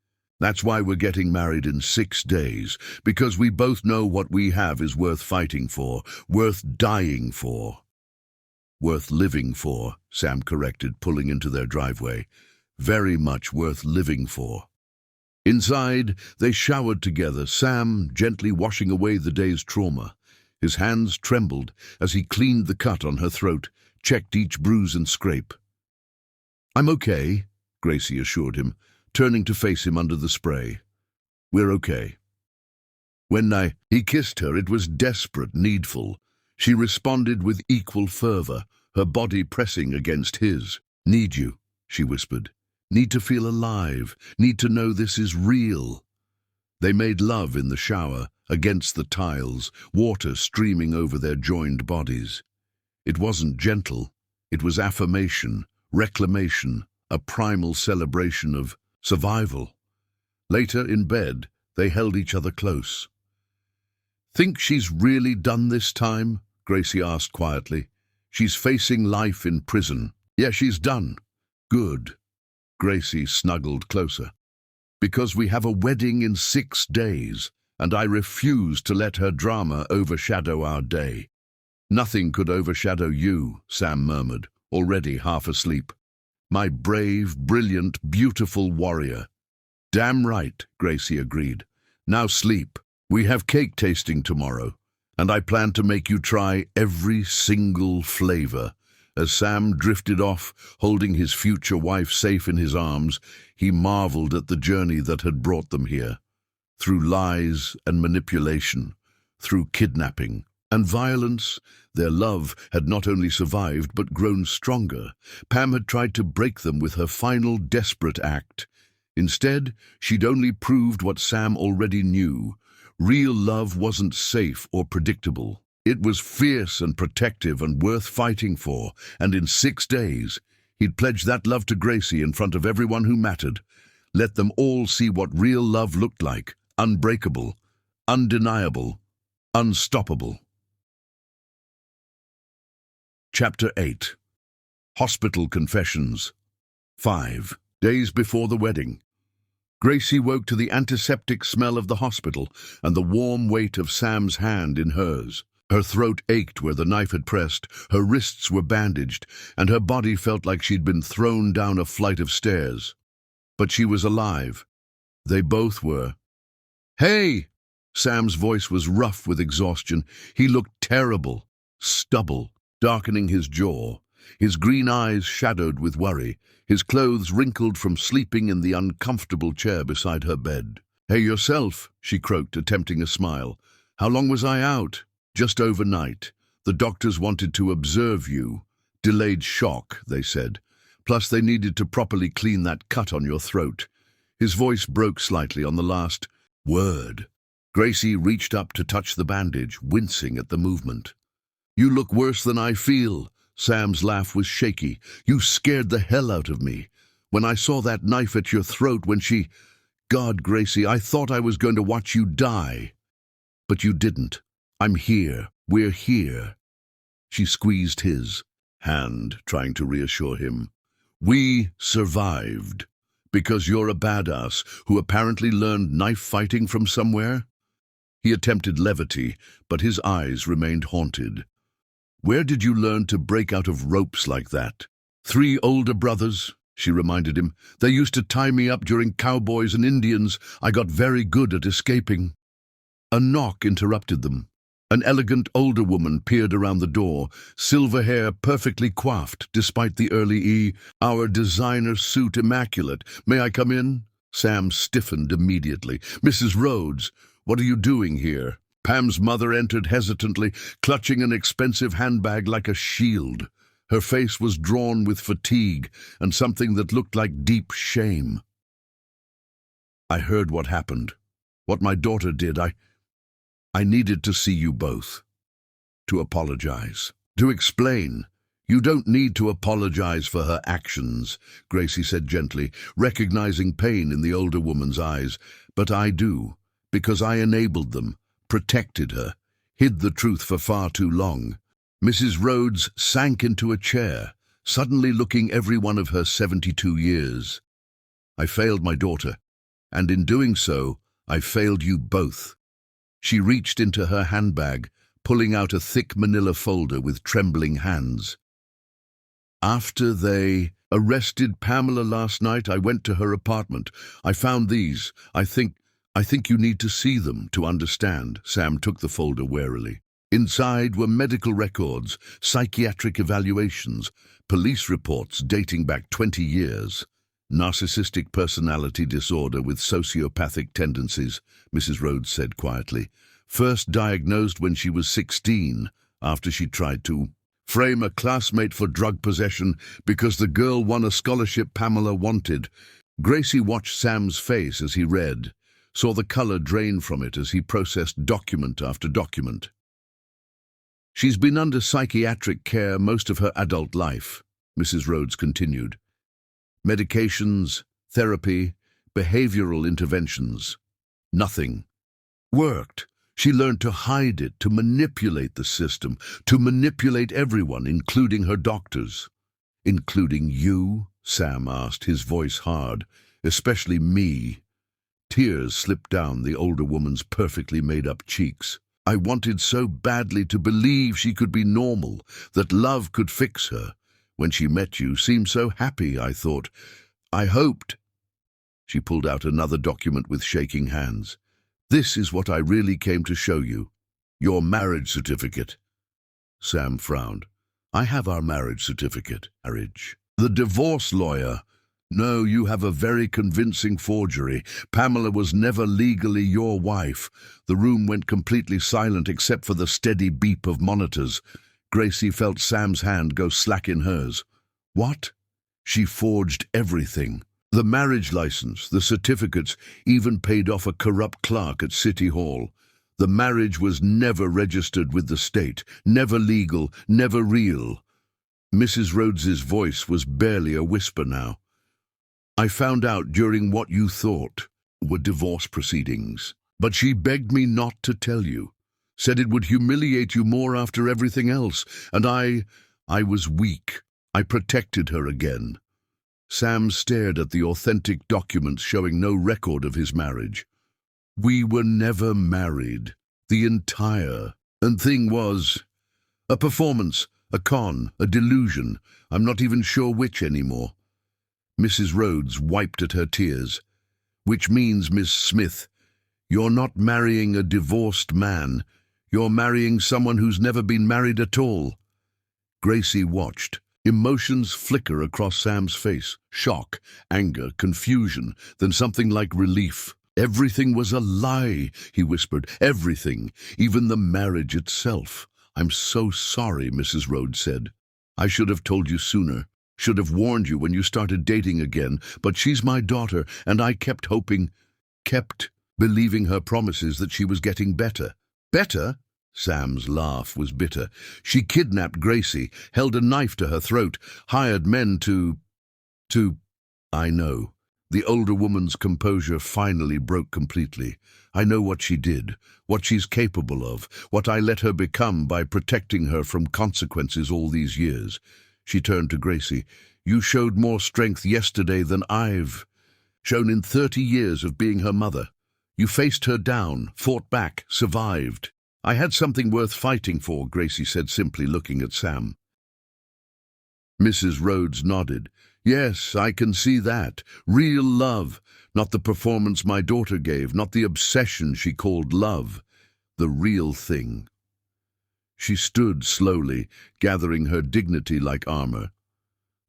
That's why we're getting married in 6 days, because we both know what we have is worth fighting for, worth dying for. Worth living for, Sam corrected, pulling into their driveway. Very much worth living for. Inside, they showered together, Sam gently washing away the day's trauma. His hands trembled as he cleaned the cut on her throat, checked each bruise and scrape. I'm okay, Gracie assured him, turning to face him under the spray. We're okay. He kissed her, it was desperate, needful. She responded with equal fervor, her body pressing against his. Need you, she whispered. Need to feel alive, need to know this is real. They made love in the shower, against the tiles, water streaming over their joined bodies. It wasn't gentle, it was affirmation, reclamation, a primal celebration of survival. Later, in bed, they held each other close. Think she's really done this time? Gracie asked quietly. She's facing life in prison. Yeah, she's done. Good. Gracie snuggled closer. Because we have a wedding in 6 days, and I refuse to let her drama overshadow our day. Nothing could overshadow you, Sam murmured, already half asleep. My brave, brilliant, beautiful warrior. Damn right, Gracie agreed. Now sleep. We have cake tasting tomorrow, and I plan to make you try every single flavor. As Sam drifted off, holding his future wife safe in his arms, he marveled at the journey that had brought them here. Through lies and manipulation, through kidnapping and violence, their love had not only survived but grown stronger. Pam had tried to break them with her final desperate act. Instead, she'd only proved what Sam already knew. Real love wasn't safe or predictable. It was fierce and protective and worth fighting for, and in 6 days, he'd pledged that love to Gracie in front of everyone who mattered. Let them all see what real love looked like, unbreakable, undeniable, unstoppable. Chapter 8. Hospital Confessions. 5 days before the wedding. Gracie woke to the antiseptic smell of the hospital and the warm weight of Sam's hand in hers. Her throat ached where the knife had pressed, her wrists were bandaged, and her body felt like she'd been thrown down a flight of stairs. But she was alive. They both were. Hey! Sam's voice was rough with exhaustion. He looked terrible, stubble, darkening his jaw, his green eyes shadowed with worry, his clothes wrinkled from sleeping in the uncomfortable chair beside her bed. Hey yourself, she croaked, attempting a smile. How long was I out? Just overnight. The doctors wanted to observe you. Delayed shock, they said. Plus they needed to properly clean that cut on your throat. His voice broke slightly on the last word. Gracie reached up to touch the bandage, wincing at the movement. You look worse than I feel. Sam's laugh was shaky. You scared the hell out of me. When I saw that knife at your throat when she... God, Gracie, I thought I was going to watch you die. But you didn't. I'm here. We're here. She squeezed his hand, trying to reassure him. We survived. Because you're a badass who apparently learned knife fighting from somewhere? He attempted levity, but his eyes remained haunted. "Where did you learn to break out of ropes like that?" "3 older brothers," she reminded him. "They used to tie me up during cowboys and Indians. I got very good at escaping." A knock interrupted them. An elegant older woman peered around the door, silver hair perfectly coiffed despite the early "Our designer suit immaculate. May I come in?" Sam stiffened immediately. "Mrs. Rhodes, what are you doing here?" Pam's mother entered hesitantly, clutching an expensive handbag like a shield. Her face was drawn with fatigue and something that looked like deep shame. "I heard what happened. What my daughter did. I needed to see you both. To apologize. To explain. You don't need to apologize for her actions," Gracie said gently, recognizing pain in the older woman's eyes. "But I do, because I enabled them, protected her, hid the truth for far too long." Mrs. Rhodes sank into a chair, suddenly looking every one of her 72 years. "I failed my daughter, and in doing so, I failed you both." She reached into her handbag, pulling out a thick manila folder with trembling hands. "After they arrested Pamela last night, I went to her apartment. I found these. I think you need to see them to understand." Sam took the folder warily. Inside were medical records, psychiatric evaluations, police reports dating back 20 years. "Narcissistic personality disorder with sociopathic tendencies," Mrs. Rhodes said quietly. "First diagnosed when she was 16, after she tried to frame a classmate for drug possession because the girl won a scholarship Pamela wanted." Gracie watched Sam's face as he read, saw the color drain from it as he processed document after document. "She's been under psychiatric care most of her adult life," Mrs. Rhodes continued. "Medications, therapy, behavioral interventions. Nothing worked. She learned to hide it, to manipulate the system, to manipulate everyone, including her doctors." "Including you?" Sam asked, his voice hard. "Especially me." Tears slipped down the older woman's perfectly made-up cheeks. "I wanted so badly to believe she could be normal, that love could fix her. When she met you, seemed so happy, I thought. I hoped." She pulled out another document with shaking hands. "This is what I really came to show you. Your marriage certificate." Sam frowned. "I have our marriage certificate, marriage." "The divorce lawyer." "No, you have a very convincing forgery. Pamela was never legally your wife." The room went completely silent except for the steady beep of monitors. Gracie felt Sam's hand go slack in hers. "What?" "She forged everything. The marriage license, the certificates, even paid off a corrupt clerk at City Hall. The marriage was never registered with the state, never legal, never real." Mrs. Rhodes's voice was barely a whisper now. "I found out during what you thought were divorce proceedings. But she begged me not to tell you. Said it would humiliate you more after everything else. And I was weak. I protected her again." Sam stared at the authentic documents showing no record of his marriage. "We were never married. The entire thing was a performance, a con, a delusion. I'm not even sure which anymore." Mrs. Rhodes wiped at her tears. "Which means, Miss Smith, you're not marrying a divorced man. You're marrying someone who's never been married at all." Gracie watched, emotions flicker across Sam's face. Shock, anger, confusion, then something like relief. "Everything was a lie," he whispered. "Everything, even the marriage itself." "I'm so sorry," Mrs. Rhodes said. "I should have told you sooner. Should have warned you when you started dating again, but she's my daughter, and I kept hoping, kept believing her promises that she was getting better." "Better?" Sam's laugh was bitter. "She kidnapped Gracie, held a knife to her throat, hired men to... I know." The older woman's composure finally broke completely. "I know what she did, what she's capable of, what I let her become by protecting her from consequences all these years." She turned to Gracie. "You showed more strength yesterday than I've shown in 30 years of being her mother. You faced her down, fought back, survived. I had something worth fighting for, Gracie said simply, looking at Sam. Mrs. Rhodes nodded. Yes, I can see that. Real love. Not the performance my daughter gave, not the obsession she called love. The real thing. She stood slowly, gathering her dignity like armor.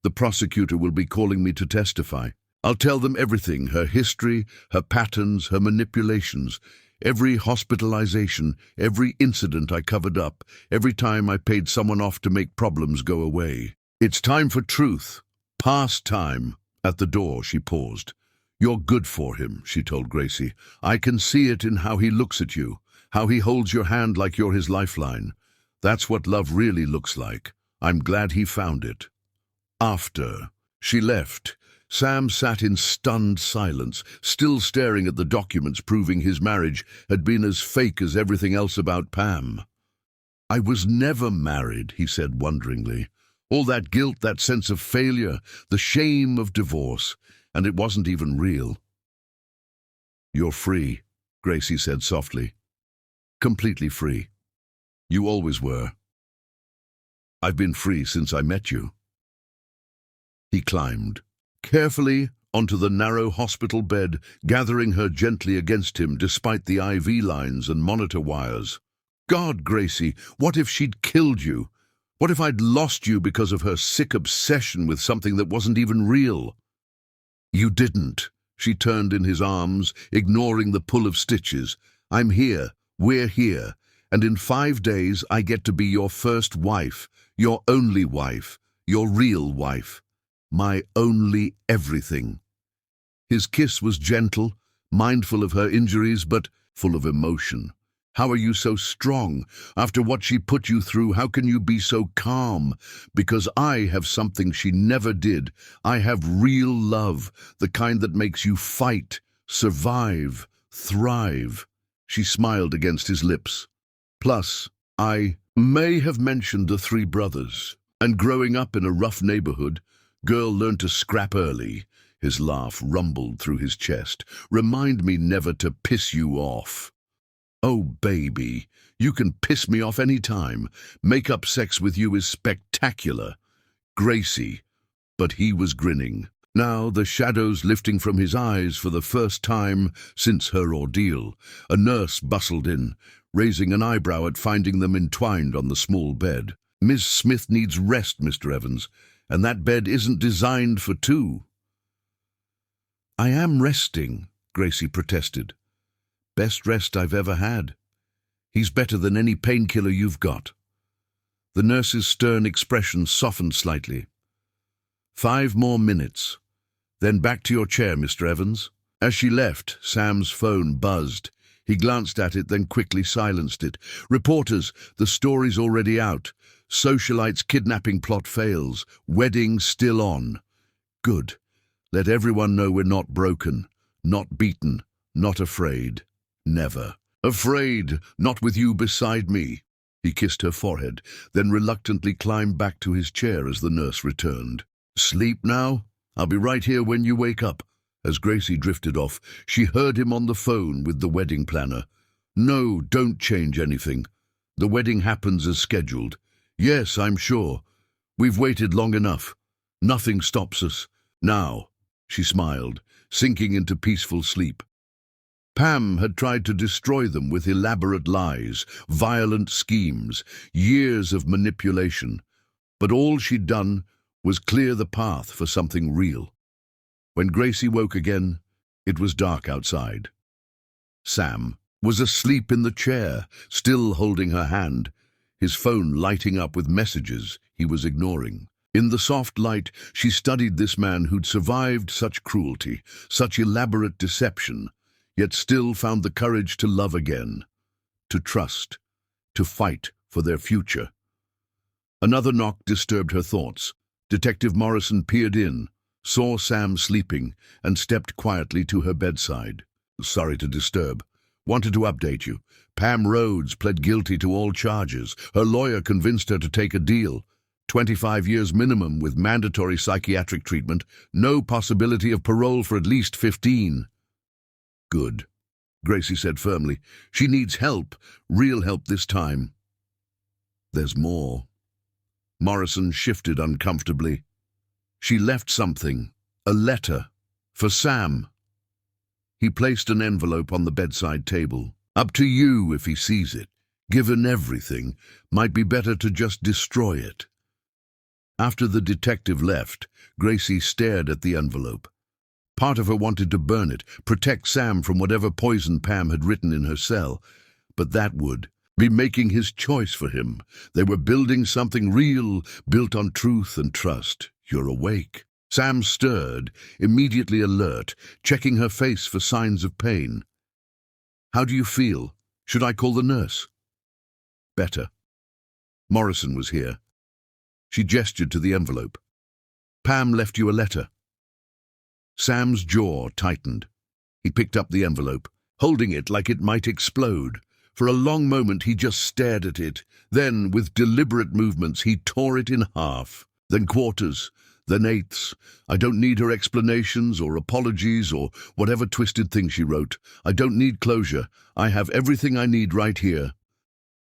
The prosecutor will be calling me to testify. I'll tell them everything, her history, her patterns, her manipulations, every hospitalization, every incident I covered up, every time I paid someone off to make problems go away. It's time for truth. Past time. At the door, she paused. You're good for him, she told Gracie. I can see it in how he looks at you, how he holds your hand like you're his lifeline. That's what love really looks like. I'm glad he found it. After she left, Sam sat in stunned silence, still staring at the documents proving his marriage had been as fake as everything else about Pam. I was never married, he said wonderingly. All that guilt, that sense of failure, the shame of divorce, and it wasn't even real. You're free, Gracie said softly. Completely free. You always were. I've been free since I met you. He climbed carefully onto the narrow hospital bed, gathering her gently against him despite the IV lines and monitor wires. God, Gracie, what if she'd killed you? What if I'd lost you because of her sick obsession with something that wasn't even real? You didn't. She turned in his arms, ignoring the pull of stitches. I'm here. We're here. And in 5 days, I get to be your first wife, your only wife, your real wife. My only everything. His kiss was gentle, mindful of her injuries, but full of emotion. How are you so strong? After what she put you through, how can you be so calm? Because I have something she never did. I have real love, the kind that makes you fight, survive, thrive. She smiled against his lips. Plus, I may have mentioned the 3 brothers. And growing up in a rough neighborhood, girl learned to scrap early. His laugh rumbled through his chest. Remind me never to piss you off. Oh, baby, you can piss me off any time. Make-up sex with you is spectacular. Gracie. But he was grinning. Now the shadows lifting from his eyes for the first time since her ordeal. A nurse bustled in, raising an eyebrow at finding them entwined on the small bed. Miss Smith needs rest, Mr. Evans, and that bed isn't designed for 2. I am resting, Gracie protested. Best rest I've ever had. He's better than any painkiller you've got. The nurse's stern expression softened slightly. 5 more minutes. Then back to your chair, Mr. Evans. As she left, Sam's phone buzzed. He glanced at it, then quickly silenced it. Reporters, the story's already out. Socialites' kidnapping plot fails. Wedding still on. Good. Let everyone know we're not broken, not beaten, not afraid. Never. Afraid, not with you beside me. He kissed her forehead, then reluctantly climbed back to his chair as the nurse returned. Sleep now? I'll be right here when you wake up. As Gracie drifted off, she heard him on the phone with the wedding planner. No, don't change anything. The wedding happens as scheduled. Yes, I'm sure. We've waited long enough. Nothing stops us. Now, she smiled, sinking into peaceful sleep. Pam had tried to destroy them with elaborate lies, violent schemes, years of manipulation. But all she'd done was clear the path for something real. When Gracie woke again, it was dark outside. Sam was asleep in the chair, still holding her hand, his phone lighting up with messages he was ignoring. In the soft light, she studied this man who'd survived such cruelty, such elaborate deception, yet still found the courage to love again, to trust, to fight for their future. Another knock disturbed her thoughts. Detective Morrison peered in, saw Sam sleeping, and stepped quietly to her bedside. Sorry to disturb. Wanted to update you. Pam Rhodes pled guilty to all charges. Her lawyer convinced her to take a deal. 25 years minimum with mandatory psychiatric treatment. No possibility of parole for at least 15. Good. Gracie said firmly. She needs help, real help this time. There's more. Morrison shifted uncomfortably. She left something, a letter, for Sam. He placed an envelope on the bedside table. Up to you if he sees it. Given everything, might be better to just destroy it. After the detective left, Gracie stared at the envelope. Part of her wanted to burn it, protect Sam from whatever poison Pam had written in her cell. But that would be making his choice for him. They were building something real, built on truth and trust. You're awake. Sam stirred, immediately alert, checking her face for signs of pain. How do you feel? Should I call the nurse? Better. Morrison was here. She gestured to the envelope. Pam left you a letter. Sam's jaw tightened. He picked up the envelope, holding it like it might explode. For a long moment he just stared at it. Then, with deliberate movements, he tore it in half. Then quarters, then eighths. I don't need her explanations or apologies or whatever twisted thing she wrote. I don't need closure. I have everything I need right here.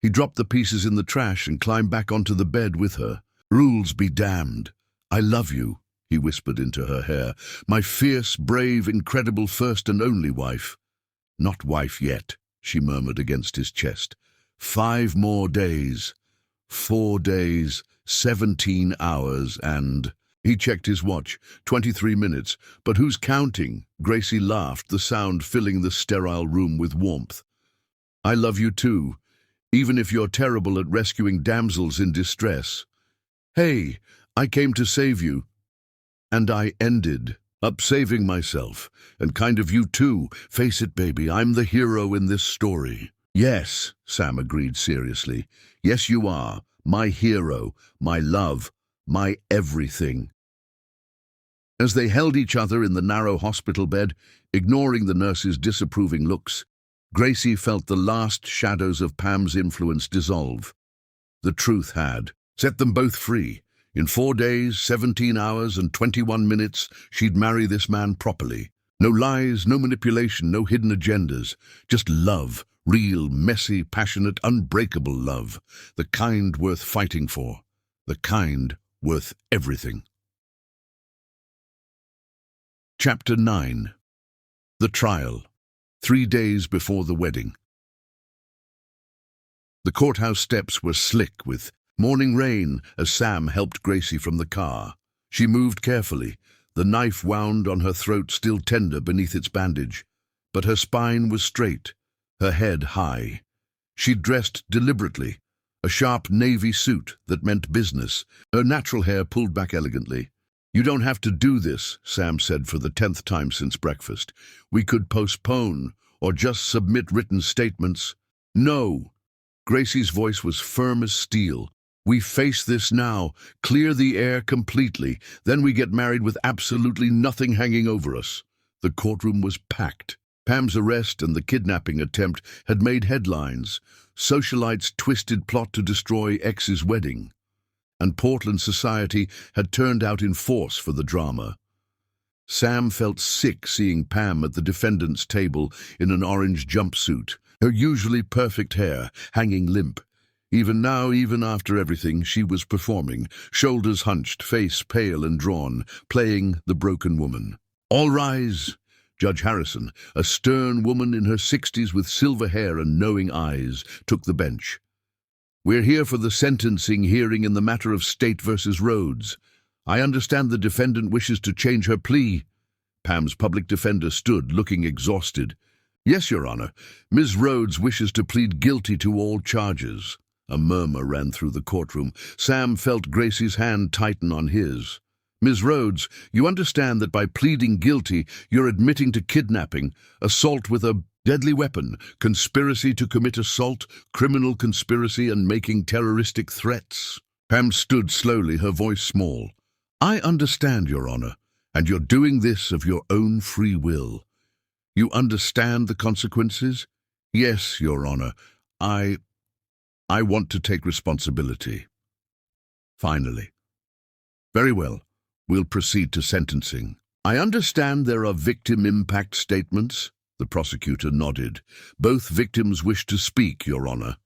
He dropped the pieces in the trash and climbed back onto the bed with her. Rules be damned. I love you, he whispered into her hair. My fierce, brave, incredible first and only wife. Not wife yet, she murmured against his chest. 5 more days. 4 days, 17 hours, and... He checked his watch. 23 minutes. But who's counting? Gracie laughed, the sound filling the sterile room with warmth. I love you too, even if you're terrible at rescuing damsels in distress. Hey, I came to save you. And I ended up saving myself, and kind of you too. Face it, baby, I'm the hero in this story. Yes, Sam agreed seriously. Yes, you are. My hero, my love, my everything. As they held each other in the narrow hospital bed, ignoring the nurse's disapproving looks, Gracie felt the last shadows of Pam's influence dissolve. The truth had set them both free. In 4 days, 17 hours, and 21 minutes, she'd marry this man properly. No lies, no manipulation, no hidden agendas. Just love. Real, messy, passionate, unbreakable love. The kind worth fighting for. The kind worth everything. Chapter 9. The Trial. 3 days before the wedding. The courthouse steps were slick with morning rain as Sam helped Gracie from the car. She moved carefully, the knife wound on her throat still tender beneath its bandage. But her spine was straight, her head high. She dressed deliberately, a sharp navy suit that meant business, her natural hair pulled back elegantly. You don't have to do this, Sam said for the 10th time since breakfast. We could postpone or just submit written statements. No. Gracie's voice was firm as steel. We face this now, clear the air completely, then we get married with absolutely nothing hanging over us. The courtroom was packed. Pam's arrest and the kidnapping attempt had made headlines. Socialites' twisted plot to destroy ex's wedding. And Portland society had turned out in force for the drama. Sam felt sick seeing Pam at the defendant's table in an orange jumpsuit, her usually perfect hair hanging limp. Even now, even after everything, she was performing, shoulders hunched, face pale and drawn, playing the broken woman. All rise! Judge Harrison, a stern woman in her 60s with silver hair and knowing eyes, took the bench. We're here for the sentencing hearing in the matter of State versus Rhodes. I understand the defendant wishes to change her plea. Pam's public defender stood, looking exhausted. Yes, Your Honor. Ms. Rhodes wishes to plead guilty to all charges. A murmur ran through the courtroom. Sam felt Gracie's hand tighten on his. Ms. Rhodes, you understand that by pleading guilty, you're admitting to kidnapping, assault with a deadly weapon, conspiracy to commit assault, criminal conspiracy, and making terroristic threats. Pam stood slowly, her voice small. I understand, Your Honor, and you're doing this of your own free will. You understand the consequences? Yes, Your Honor. I want to take responsibility. Finally. Very well. We'll proceed to sentencing. I understand there are victim impact statements. The prosecutor nodded. "Both victims wish to speak, Your Honor."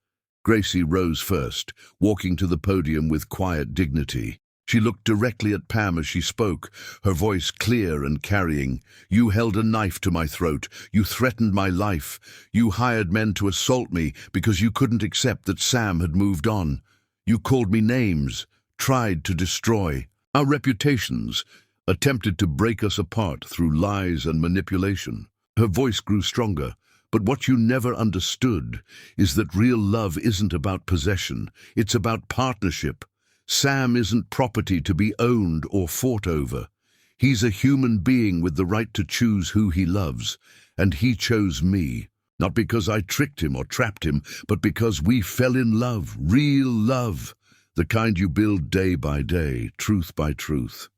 Gracie rose first, walking to the podium with quiet dignity. She looked directly at Pam as she spoke, her voice clear and carrying. "You held a knife to my throat. You threatened my life. You hired men to assault me because you couldn't accept that Sam had moved on. You called me names, tried to destroy our reputations, attempted to break us apart through lies and manipulation." Her voice grew stronger. "But what you never understood is that real love isn't about possession. It's about partnership. Sam isn't property to be owned or fought over. He's a human being with the right to choose who he loves, and he chose me. Not because I tricked him or trapped him, but because we fell in love, real love, the kind you build day by day, truth by truth."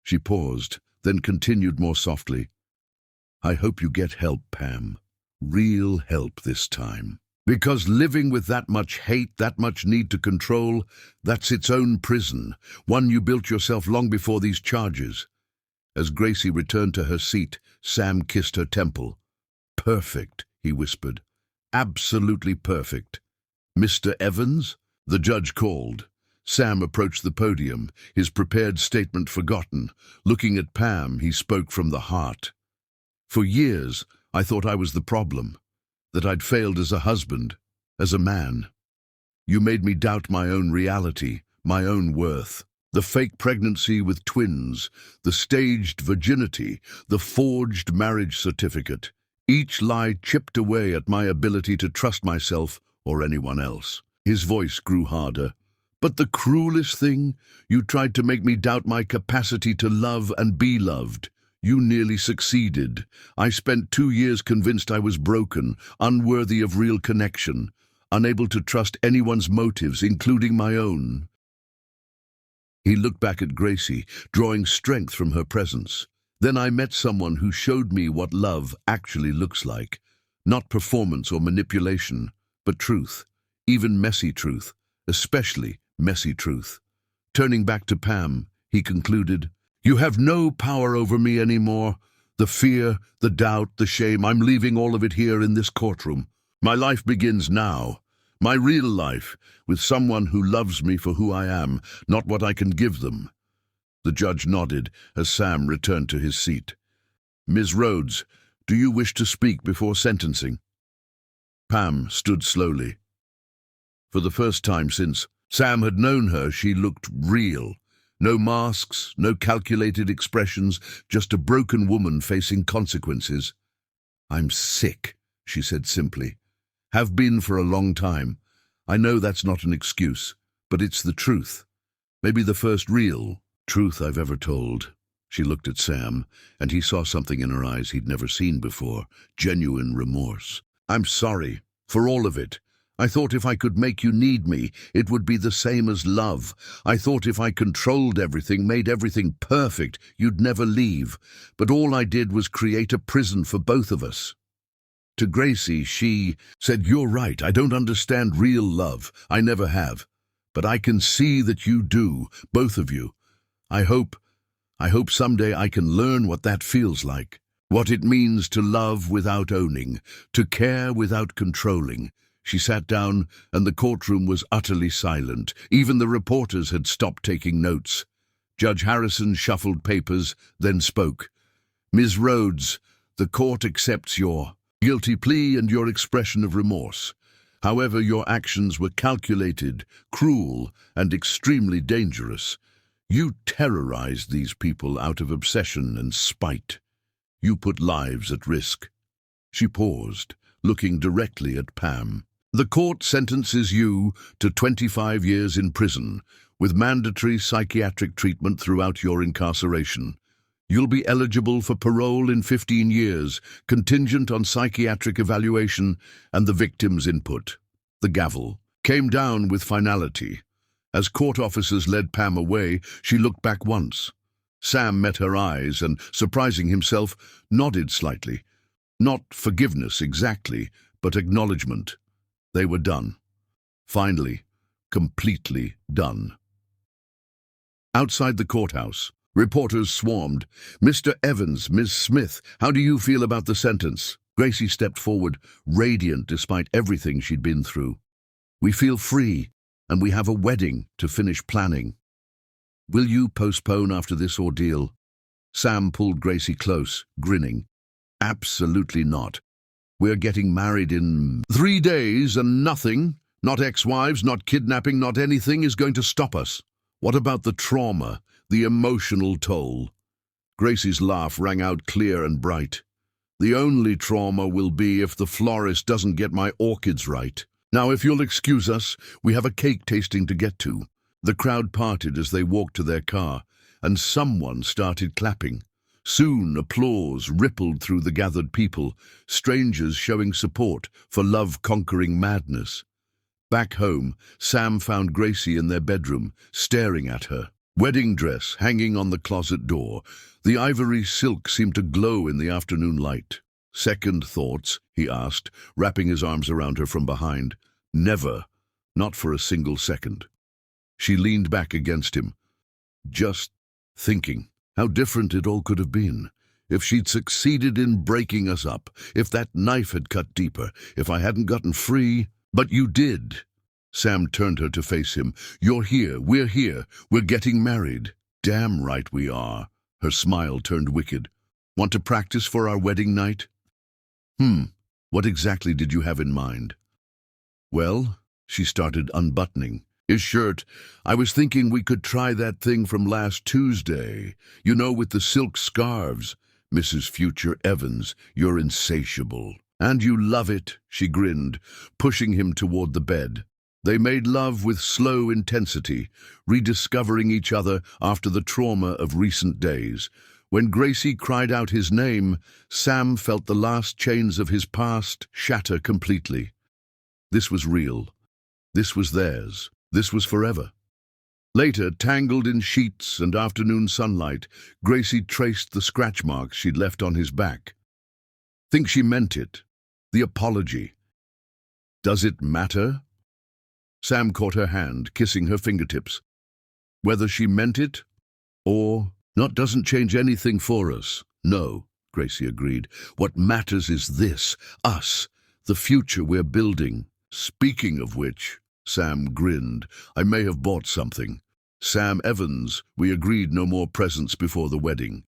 She paused, then continued more softly. "I hope you get help, Pam. Real help this time. Because living with that much hate, that much need to control, that's its own prison, one you built yourself long before these charges." As Gracie returned to her seat, Sam kissed her temple. "Perfect," he whispered. "Absolutely perfect." "Mr. Evans?" The judge called. Sam approached the podium, his prepared statement forgotten. Looking at Pam, he spoke from the heart. "For years, I thought I was the problem, that I'd failed as a husband, as a man. You made me doubt my own reality, my own worth. The fake pregnancy with twins, the staged virginity, the forged marriage certificate. Each lie chipped away at my ability to trust myself or anyone else." His voice grew harder. "But the cruelest thing, you tried to make me doubt my capacity to love and be loved. You nearly succeeded. I spent 2 years convinced I was broken, unworthy of real connection, unable to trust anyone's motives, including my own." He looked back at Gracie, drawing strength from her presence. "Then I met someone who showed me what love actually looks like. Not performance or manipulation, but truth, even messy truth, especially messy truth." Turning back to Pam, he concluded, "You have no power over me anymore. The fear, the doubt, the shame, I'm leaving all of it here in this courtroom. My life begins now. My real life, with someone who loves me for who I am, not what I can give them." The judge nodded as Sam returned to his seat. "Ms. Rhodes, do you wish to speak before sentencing?" Pam stood slowly. For the first time since Sam had known her, she looked real. No masks, no calculated expressions, just a broken woman facing consequences. "I'm sick," she said simply. "Have been for a long time. I know that's not an excuse, but it's the truth. Maybe the first real truth I've ever told." She looked at Sam, and he saw something in her eyes he'd never seen before, genuine remorse. "I'm sorry, for all of it. I thought if I could make you need me, it would be the same as love. I thought if I controlled everything, made everything perfect, you'd never leave. But all I did was create a prison for both of us." To Gracie, she said, "You're right, I don't understand real love. I never have. But I can see that you do, both of you. I hope someday I can learn what that feels like. What it means to love without owning, to care without controlling." She sat down, and the courtroom was utterly silent. Even the reporters had stopped taking notes. Judge Harrison shuffled papers, then spoke. "Ms. Rhodes, the court accepts your guilty plea and your expression of remorse. However, your actions were calculated, cruel, and extremely dangerous. You terrorized these people out of obsession and spite. You put lives at risk." She paused, looking directly at Pam. "The court sentences you to 25 years in prison, with mandatory psychiatric treatment throughout your incarceration. You'll be eligible for parole in 15 years, contingent on psychiatric evaluation and the victim's input." The gavel came down with finality. As court officers led Pam away, she looked back once. Sam met her eyes and, surprising himself, nodded slightly. Not forgiveness exactly, but acknowledgement. They were done. Finally, completely done. Outside the courthouse, reporters swarmed. "Mr. Evans, Ms. Smith, how do you feel about the sentence?" Gracie stepped forward, radiant despite everything she'd been through. We feel free, and we have a wedding to finish planning. Will you postpone after this ordeal? Sam pulled Gracie close, grinning. Absolutely not. We're getting married in 3 days, and nothing, not ex-wives, not kidnapping, not anything, is going to stop us. What about the trauma, the emotional toll? Gracie's laugh rang out clear and bright. The only trauma will be if the florist doesn't get my orchids right. Now, if you'll excuse us, we have a cake tasting to get to. The crowd parted as they walked to their car, and someone started clapping. Soon applause rippled through the gathered people, strangers showing support for love-conquering madness. Back home, Sam found Gracie in their bedroom, staring at her. Wedding dress hanging on the closet door. The ivory silk seemed to glow in the afternoon light. Second thoughts, he asked, wrapping his arms around her from behind. Never. Not for a single second. She leaned back against him. Just thinking. How different it all could have been. If she'd succeeded in breaking us up, if that knife had cut deeper, if I hadn't gotten free. But you did. Sam turned her to face him. You're here, we're getting married. Damn right we are. Her smile turned wicked. Want to practice for our wedding night? What exactly did you have in mind? Well, she started unbuttoning his shirt. I was thinking we could try that thing from last Tuesday. You know, with the silk scarves. Mrs. Future Evans, you're insatiable. And you love it, she grinned, pushing him toward the bed. They made love with slow intensity, rediscovering each other after the trauma of recent days. When Gracie cried out his name, Sam felt the last chains of his past shatter completely. This was real. This was theirs. This was forever. Later, tangled in sheets and afternoon sunlight, Gracie traced the scratch marks she'd left on his back. Think she meant it. The apology. Does it matter? Sam caught her hand, kissing her fingertips. Whether she meant it or not doesn't change anything for us. No, Gracie agreed. What matters is this, us, the future we're building. Speaking of which, Sam grinned, I may have bought something. Sam Evans, we agreed no more presents before the wedding.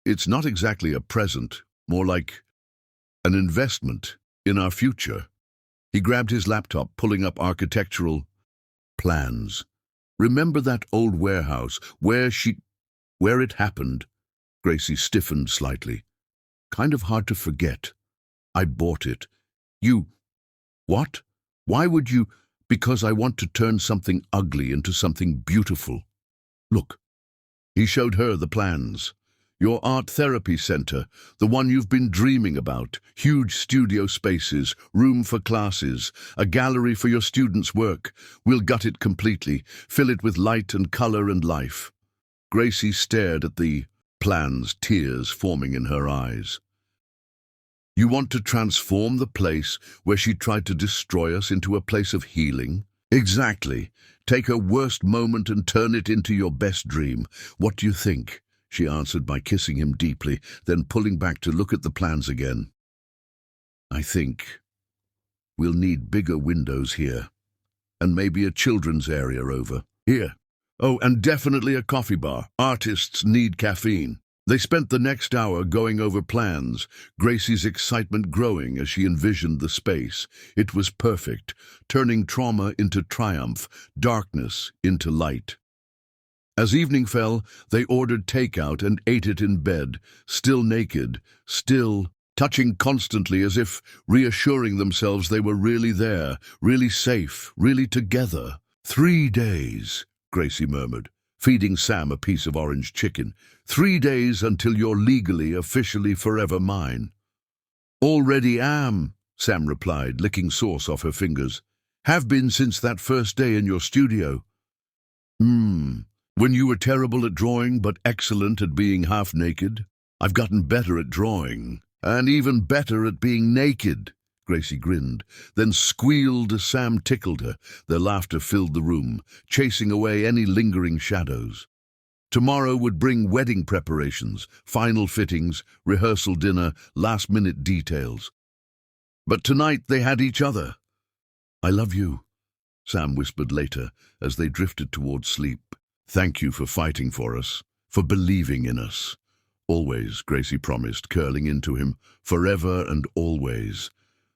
It's not exactly a present, more like an investment in our future. He grabbed his laptop, pulling up architectural plans. Remember that old warehouse where it happened? Gracie stiffened slightly. Kind of hard to forget. I bought it. You... What? Why would you... Because I want to turn something ugly into something beautiful. Look. He showed her the plans. Your art therapy center, the one you've been dreaming about, huge studio spaces, room for classes, a gallery for your students' work. We'll gut it completely, fill it with light and color and life. Gracie stared at the plans, tears forming in her eyes. You want to transform the place where she tried to destroy us into a place of healing? Exactly. Take her worst moment and turn it into your best dream. What do you think? She answered by kissing him deeply, then pulling back to look at the plans again. I think we'll need bigger windows here, and maybe a children's area over here. Oh, and definitely a coffee bar. Artists need caffeine. They spent the next hour going over plans, Gracie's excitement growing as she envisioned the space. It was perfect, turning trauma into triumph, darkness into light. As evening fell, they ordered takeout and ate it in bed, still naked, still touching constantly as if reassuring themselves they were really there, really safe, really together. 3 days, Gracie murmured, feeding Sam a piece of orange chicken. 3 days until you're legally, officially forever mine. Already am, Sam replied, licking sauce off her fingers. Have been since that first day in your studio. When you were terrible at drawing but excellent at being half naked. I've gotten better at drawing, and even better at being naked. Gracie grinned, then squealed as Sam tickled her. Their laughter filled the room, chasing away any lingering shadows. Tomorrow would bring wedding preparations, final fittings, rehearsal dinner, last-minute details. But tonight they had each other. "I love you," Sam whispered later as they drifted towards sleep. "Thank you for fighting for us, for believing in us." "Always," Gracie promised, curling into him. "Forever and always."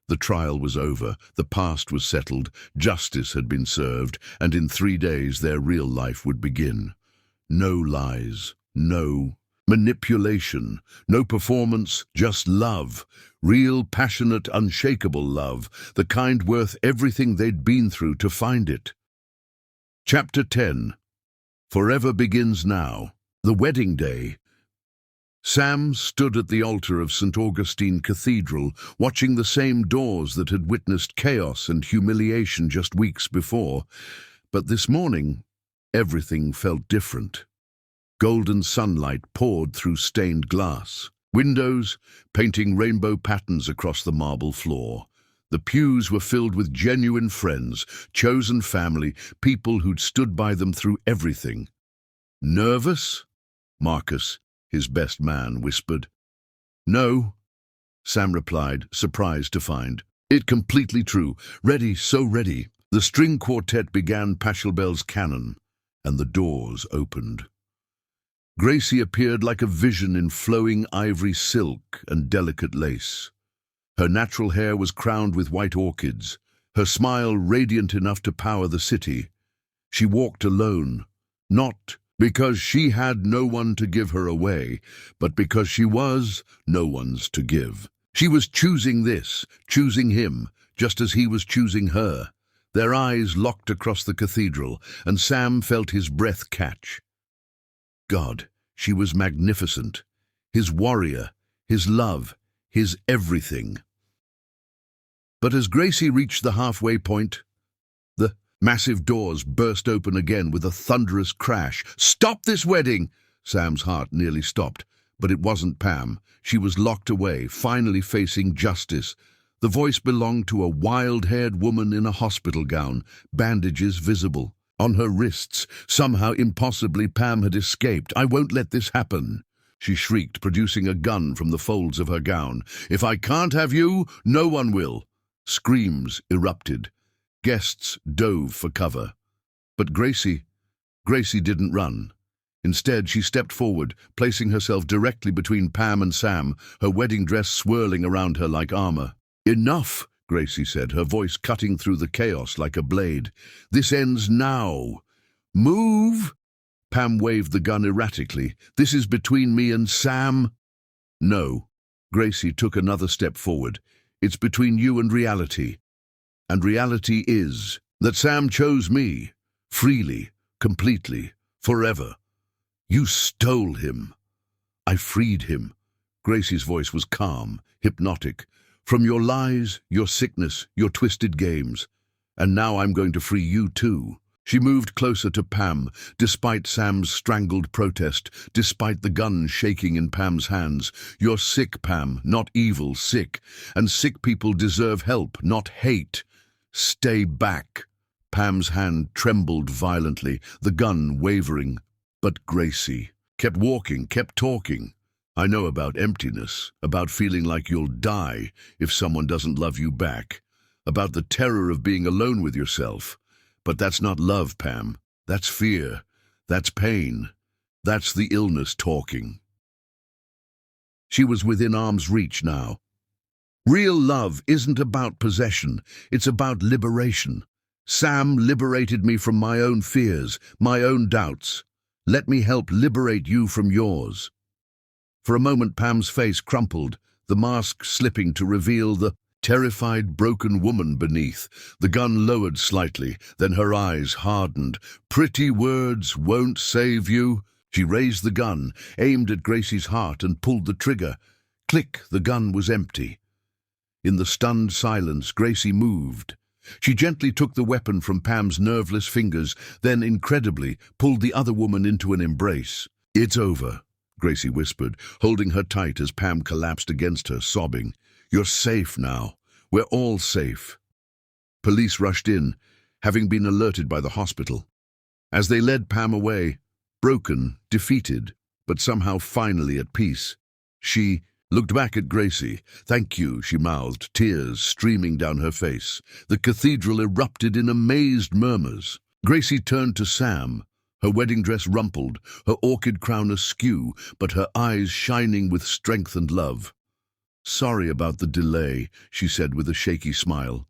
The trial was over, the past was settled, justice had been served, and in 3 days their real life would begin. No lies, no manipulation, no performance, just love. Real, passionate, unshakable love, the kind worth everything they'd been through to find it. Chapter 10. Forever begins now. The wedding day. Sam stood at the altar of St. Augustine Cathedral, watching the same doors that had witnessed chaos and humiliation just weeks before. But this morning, everything felt different. Golden sunlight poured through stained glass. Windows, painting rainbow patterns across the marble floor. The pews were filled with genuine friends, chosen family, people who'd stood by them through everything. "Nervous?" Marcus, his best man, whispered. "No," Sam replied, surprised to find it completely true. Ready, so ready. The string quartet began Pachelbel's canon, and the doors opened. Gracie appeared like a vision in flowing ivory silk and delicate lace. Her natural hair was crowned with white orchids, her smile radiant enough to power the city. She walked alone, not because she had no one to give her away, but because she was no one's to give. She was choosing this, choosing him, just as he was choosing her. Their eyes locked across the cathedral, and Sam felt his breath catch. God, she was magnificent. His warrior, his love, his everything. But as Gracie reached the halfway point, the massive doors burst open again with a thunderous crash. "Stop this wedding!" Sam's heart nearly stopped, but it wasn't Pam. She was locked away, finally facing justice. The voice belonged to a wild-haired woman in a hospital gown, bandages visible. On her wrists, somehow impossibly, Pam had escaped. "I won't let this happen," she shrieked, producing a gun from the folds of her gown. "If I can't have you, no one will." Screams erupted. Guests dove for cover. But Gracie didn't run. Instead, she stepped forward, placing herself directly between Pam and Sam, her wedding dress swirling around her like armor. "Enough," Gracie said, her voice cutting through the chaos like a blade. "This ends now." "Move!" Pam waved the gun erratically. "This is between me and Sam." "No." Gracie took another step forward. "It's between you and reality. And reality is that Sam chose me, freely, completely, forever. You stole him. I freed him." Gracie's voice was calm, hypnotic. "From your lies, your sickness, your twisted games. And now I'm going to free you too." She moved closer to Pam, despite Sam's strangled protest, despite the gun shaking in Pam's hands. "You're sick, Pam, not evil, sick. And sick people deserve help, not hate. Stay back." Pam's hand trembled violently, the gun wavering. But Gracie kept walking, kept talking. "I know about emptiness, about feeling like you'll die if someone doesn't love you back, about the terror of being alone with yourself. But that's not love, Pam. That's fear. That's pain. That's the illness talking." She was within arm's reach now. Real love isn't about possession. It's about liberation. Sam liberated me from my own fears, my own doubts. Let me help liberate you from yours. For a moment, Pam's face crumpled, the mask slipping to reveal the terrified, broken woman beneath. The gun lowered slightly, then her eyes hardened. "Pretty words won't save you." She raised the gun, aimed at Gracie's heart, and pulled the trigger. Click, the gun was empty. In the stunned silence, Gracie moved. She gently took the weapon from Pam's nerveless fingers, then, incredibly, pulled the other woman into an embrace. "It's over," Gracie whispered, holding her tight as Pam collapsed against her, sobbing. "You're safe now. We're all safe." Police rushed in, having been alerted by the hospital. As they led Pam away, broken, defeated, but somehow finally at peace, she looked back at Gracie. "Thank you," she mouthed, tears streaming down her face. The cathedral erupted in amazed murmurs. Gracie turned to Sam, her wedding dress rumpled, her orchid crown askew, but her eyes shining with strength and love. "Sorry about the delay," she said with a shaky smile.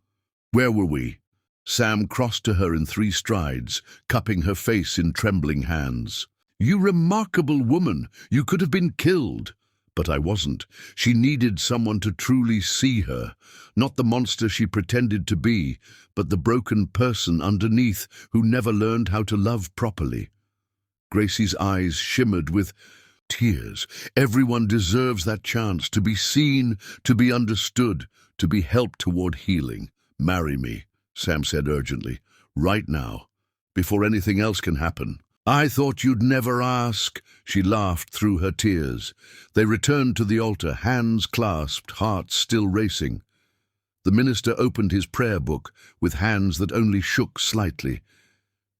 "Where were we?" Sam crossed to her in 3 strides, cupping her face in trembling hands. "You remarkable woman! You could have been killed." But I wasn't. She needed someone to truly see her, not the monster she pretended to be, but the broken person underneath who never learned how to love properly. Gracie's eyes shimmered with tears. "Everyone deserves that chance to be seen, to be understood, to be helped toward healing. Marry me," Sam said urgently, "right now, before anything else can happen." "I thought you'd never ask," she laughed through her tears. They returned to the altar, hands clasped, hearts still racing. The minister opened his prayer book with hands that only shook slightly.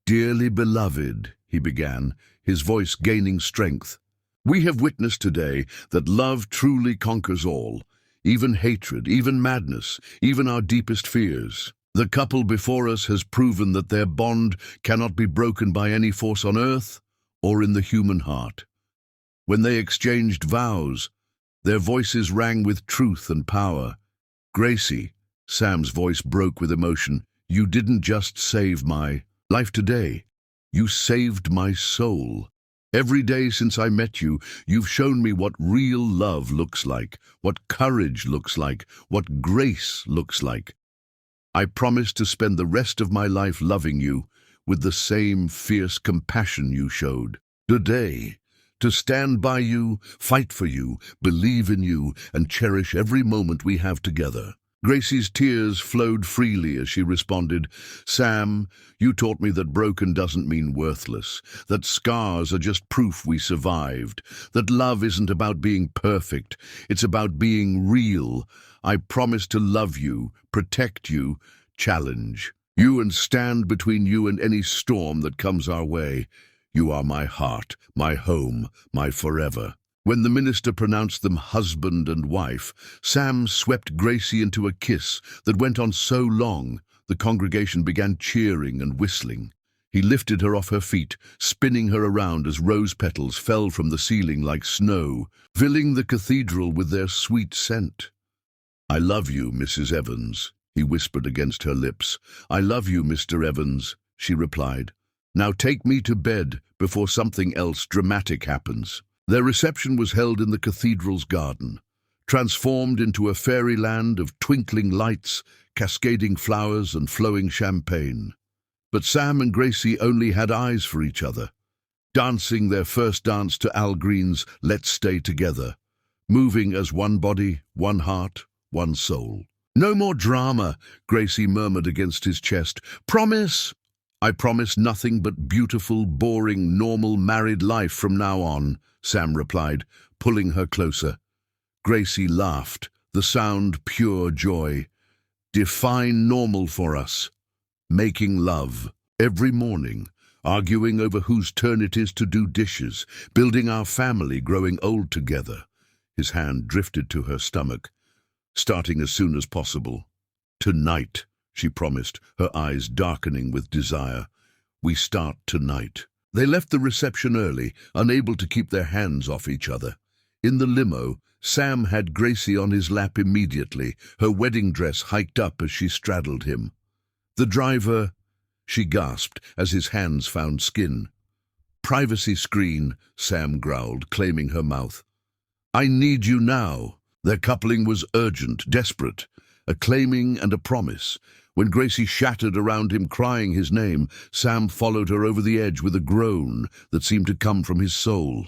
"Dearly beloved," he began, his voice gaining strength, "we have witnessed today that love truly conquers all, even hatred, even madness, even our deepest fears. The couple before us has proven that their bond cannot be broken by any force on earth or in the human heart. When they exchanged vows, their voices rang with truth and power. Gracie," Sam's voice broke with emotion, "you didn't just save my life today. You saved my soul. Every day since I met you, you've shown me what real love looks like, what courage looks like, what grace looks like. I promise to spend the rest of my life loving you with the same fierce compassion you showed today, to stand by you, fight for you, believe in you, and cherish every moment we have together." Gracie's tears flowed freely as she responded, "Sam, you taught me that broken doesn't mean worthless, that scars are just proof we survived, that love isn't about being perfect, it's about being real. I promise to love you, protect you, challenge you, and stand between you and any storm that comes our way. You are my heart, my home, my forever." When the minister pronounced them husband and wife, Sam swept Gracie into a kiss that went on so long, the congregation began cheering and whistling. He lifted her off her feet, spinning her around as rose petals fell from the ceiling like snow, filling the cathedral with their sweet scent. "I love you, Mrs. Evans," he whispered against her lips. "I love you, Mr. Evans," she replied. "Now take me to bed before something else dramatic happens." Their reception was held in the cathedral's garden, transformed into a fairyland of twinkling lights, cascading flowers, and flowing champagne. But Sam and Gracie only had eyes for each other, dancing their first dance to Al Green's "Let's Stay Together," moving as one body, one heart, one soul. "No more drama," Gracie murmured against his chest. "Promise?" "I promise nothing but beautiful, boring, normal married life from now on," Sam replied, pulling her closer. Gracie laughed, the sound pure joy. "Define normal for us. Making love every morning, arguing over whose turn it is to do dishes, building our family, growing old together." His hand drifted to her stomach. "Starting as soon as possible. Tonight," she promised, her eyes darkening with desire. "We start tonight." They left the reception early, unable to keep their hands off each other. In the limo, Sam had Gracie on his lap immediately, her wedding dress hiked up as she straddled him. "The driver," she gasped as his hands found skin. "Privacy screen," Sam growled, claiming her mouth. "I need you now." Their coupling was urgent, desperate, a claiming and a promise. When Gracie shattered around him, crying his name, Sam followed her over the edge with a groan that seemed to come from his soul.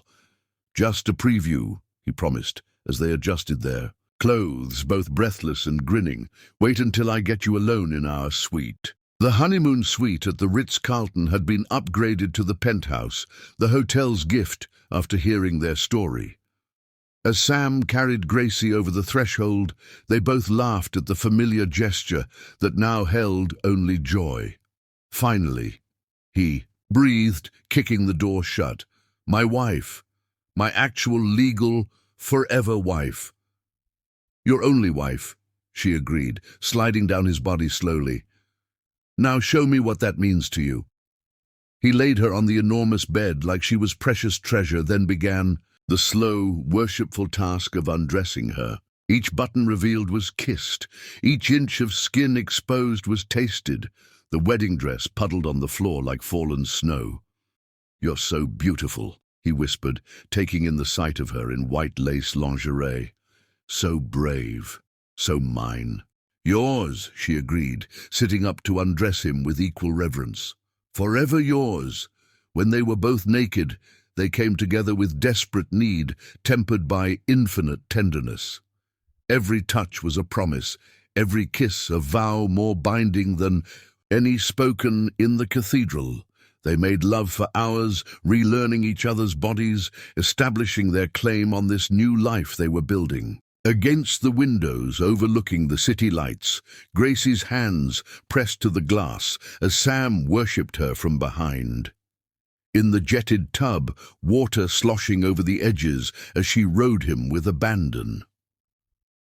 "Just a preview," he promised, as they adjusted their clothes, both breathless and grinning. "Wait until I get you alone in our suite." The honeymoon suite at the Ritz-Carlton had been upgraded to the penthouse, the hotel's gift after hearing their story. As Sam carried Gracie over the threshold, they both laughed at the familiar gesture that now held only joy. "Finally," he breathed, kicking the door shut. "My wife. My actual, legal, forever wife." Your only wife, she agreed, sliding down his body slowly. Now show me what that means to you. He laid her on the enormous bed like she was precious treasure, then began the slow, worshipful task of undressing her. Each button revealed was kissed, each inch of skin exposed was tasted, the wedding dress puddled on the floor like fallen snow. "You're so beautiful," he whispered, taking in the sight of her in white lace lingerie. "So brave, so mine." "Yours," she agreed, sitting up to undress him with equal reverence. "Forever yours." When they were both naked, they came together with desperate need, tempered by infinite tenderness. Every touch was a promise, every kiss a vow more binding than any spoken in the cathedral. They made love for hours, relearning each other's bodies, establishing their claim on this new life they were building. Against the windows overlooking the city lights, Gracie's hands pressed to the glass as Sam worshipped her from behind. In the jetted tub, water sloshing over the edges as she rode him with abandon.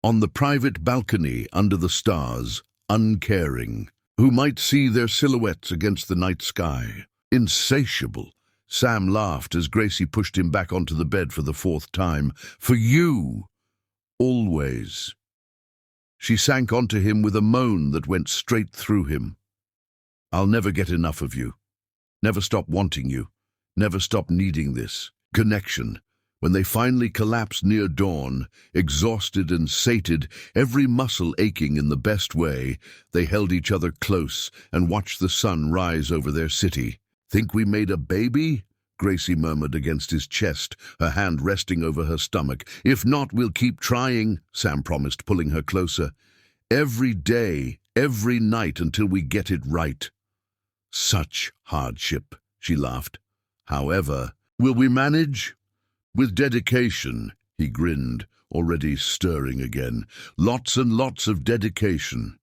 On the private balcony under the stars, uncaring, who might see their silhouettes against the night sky. Insatiable, Sam laughed as Gracie pushed him back onto the bed for the fourth time. "For you, always." She sank onto him with a moan that went straight through him. "I'll never get enough of you. Never stop wanting you. Never stop needing this connection." When they finally collapsed near dawn, exhausted and sated, every muscle aching in the best way, they held each other close and watched the sun rise over their city. "Think we made a baby?" Gracie murmured against his chest, her hand resting over her stomach. "If not, we'll keep trying," Sam promised, pulling her closer. "Every day, every night until we get it right." "Such hardship," she laughed. "However, will we manage?" "With dedication," he grinned, already stirring again. "Lots and lots of dedication."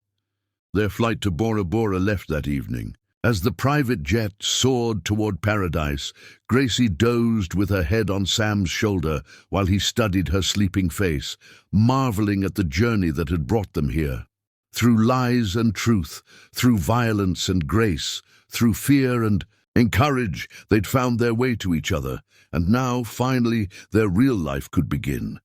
Their flight to Bora Bora left that evening. As the private jet soared toward paradise, Gracie dozed with her head on Sam's shoulder while he studied her sleeping face, marveling at the journey that had brought them here. Through lies and truth, through violence and grace, through fear and courage, they'd found their way to each other, and now, finally, their real life could begin.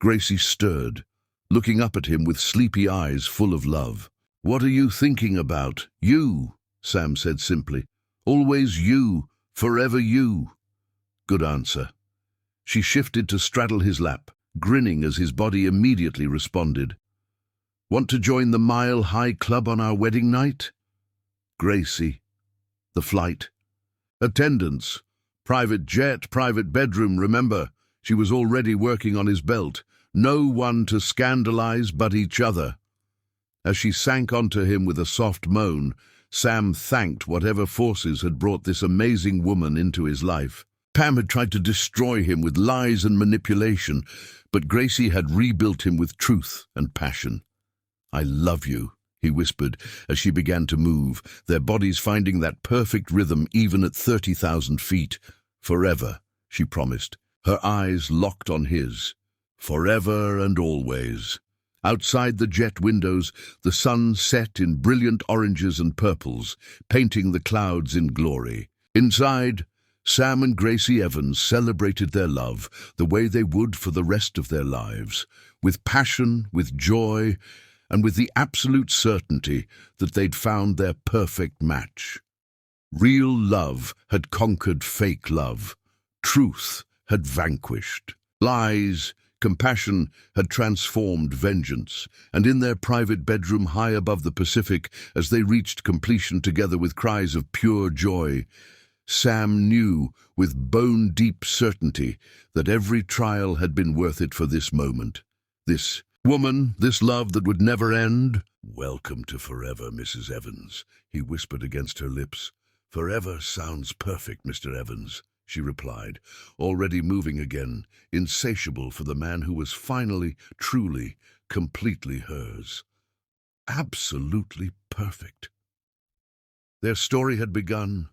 Gracie stirred, looking up at him with sleepy eyes full of love. "What are you thinking about?" "You," Sam said simply. "Always you, forever you." "Good answer." She shifted to straddle his lap, grinning as his body immediately responded. "Want to join the Mile High Club on our wedding night?" "Gracie." "The flight?" "Attendance. Private jet, private bedroom, remember?" She was already working on his belt. "No one to scandalize but each other." As she sank onto him with a soft moan, Sam thanked whatever forces had brought this amazing woman into his life. Pam had tried to destroy him with lies and manipulation, but Gracie had rebuilt him with truth and passion. "I love you," he whispered as she began to move, their bodies finding that perfect rhythm even at 30,000 feet. "Forever," she promised, her eyes locked on his. "Forever and always." Outside the jet windows, the sun set in brilliant oranges and purples, painting the clouds in glory. Inside, Sam and Gracie Evans celebrated their love the way they would for the rest of their lives, with passion, with joy, and with the absolute certainty that they'd found their perfect match. Real love had conquered fake love. Truth had vanquished. Lies, compassion had transformed vengeance, and in their private bedroom high above the Pacific, as they reached completion together with cries of pure joy, Sam knew with bone-deep certainty that every trial had been worth it for this moment. This woman, this love that would never end. "Welcome to forever, Mrs. Evans," he whispered against her lips. "Forever sounds perfect, Mr. Evans," she replied, already moving again, insatiable for the man who was finally, truly, completely hers. Absolutely perfect. Their story had begun,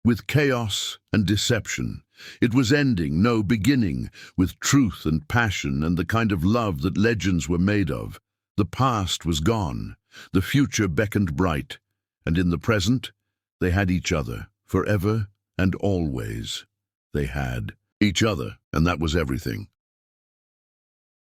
with chaos and deception. It was ending, no, beginning, with truth and passion and the kind of love that legends were made of. The past was gone, the future beckoned bright, and in the present, they had each other, forever and always. They had each other, and that was everything.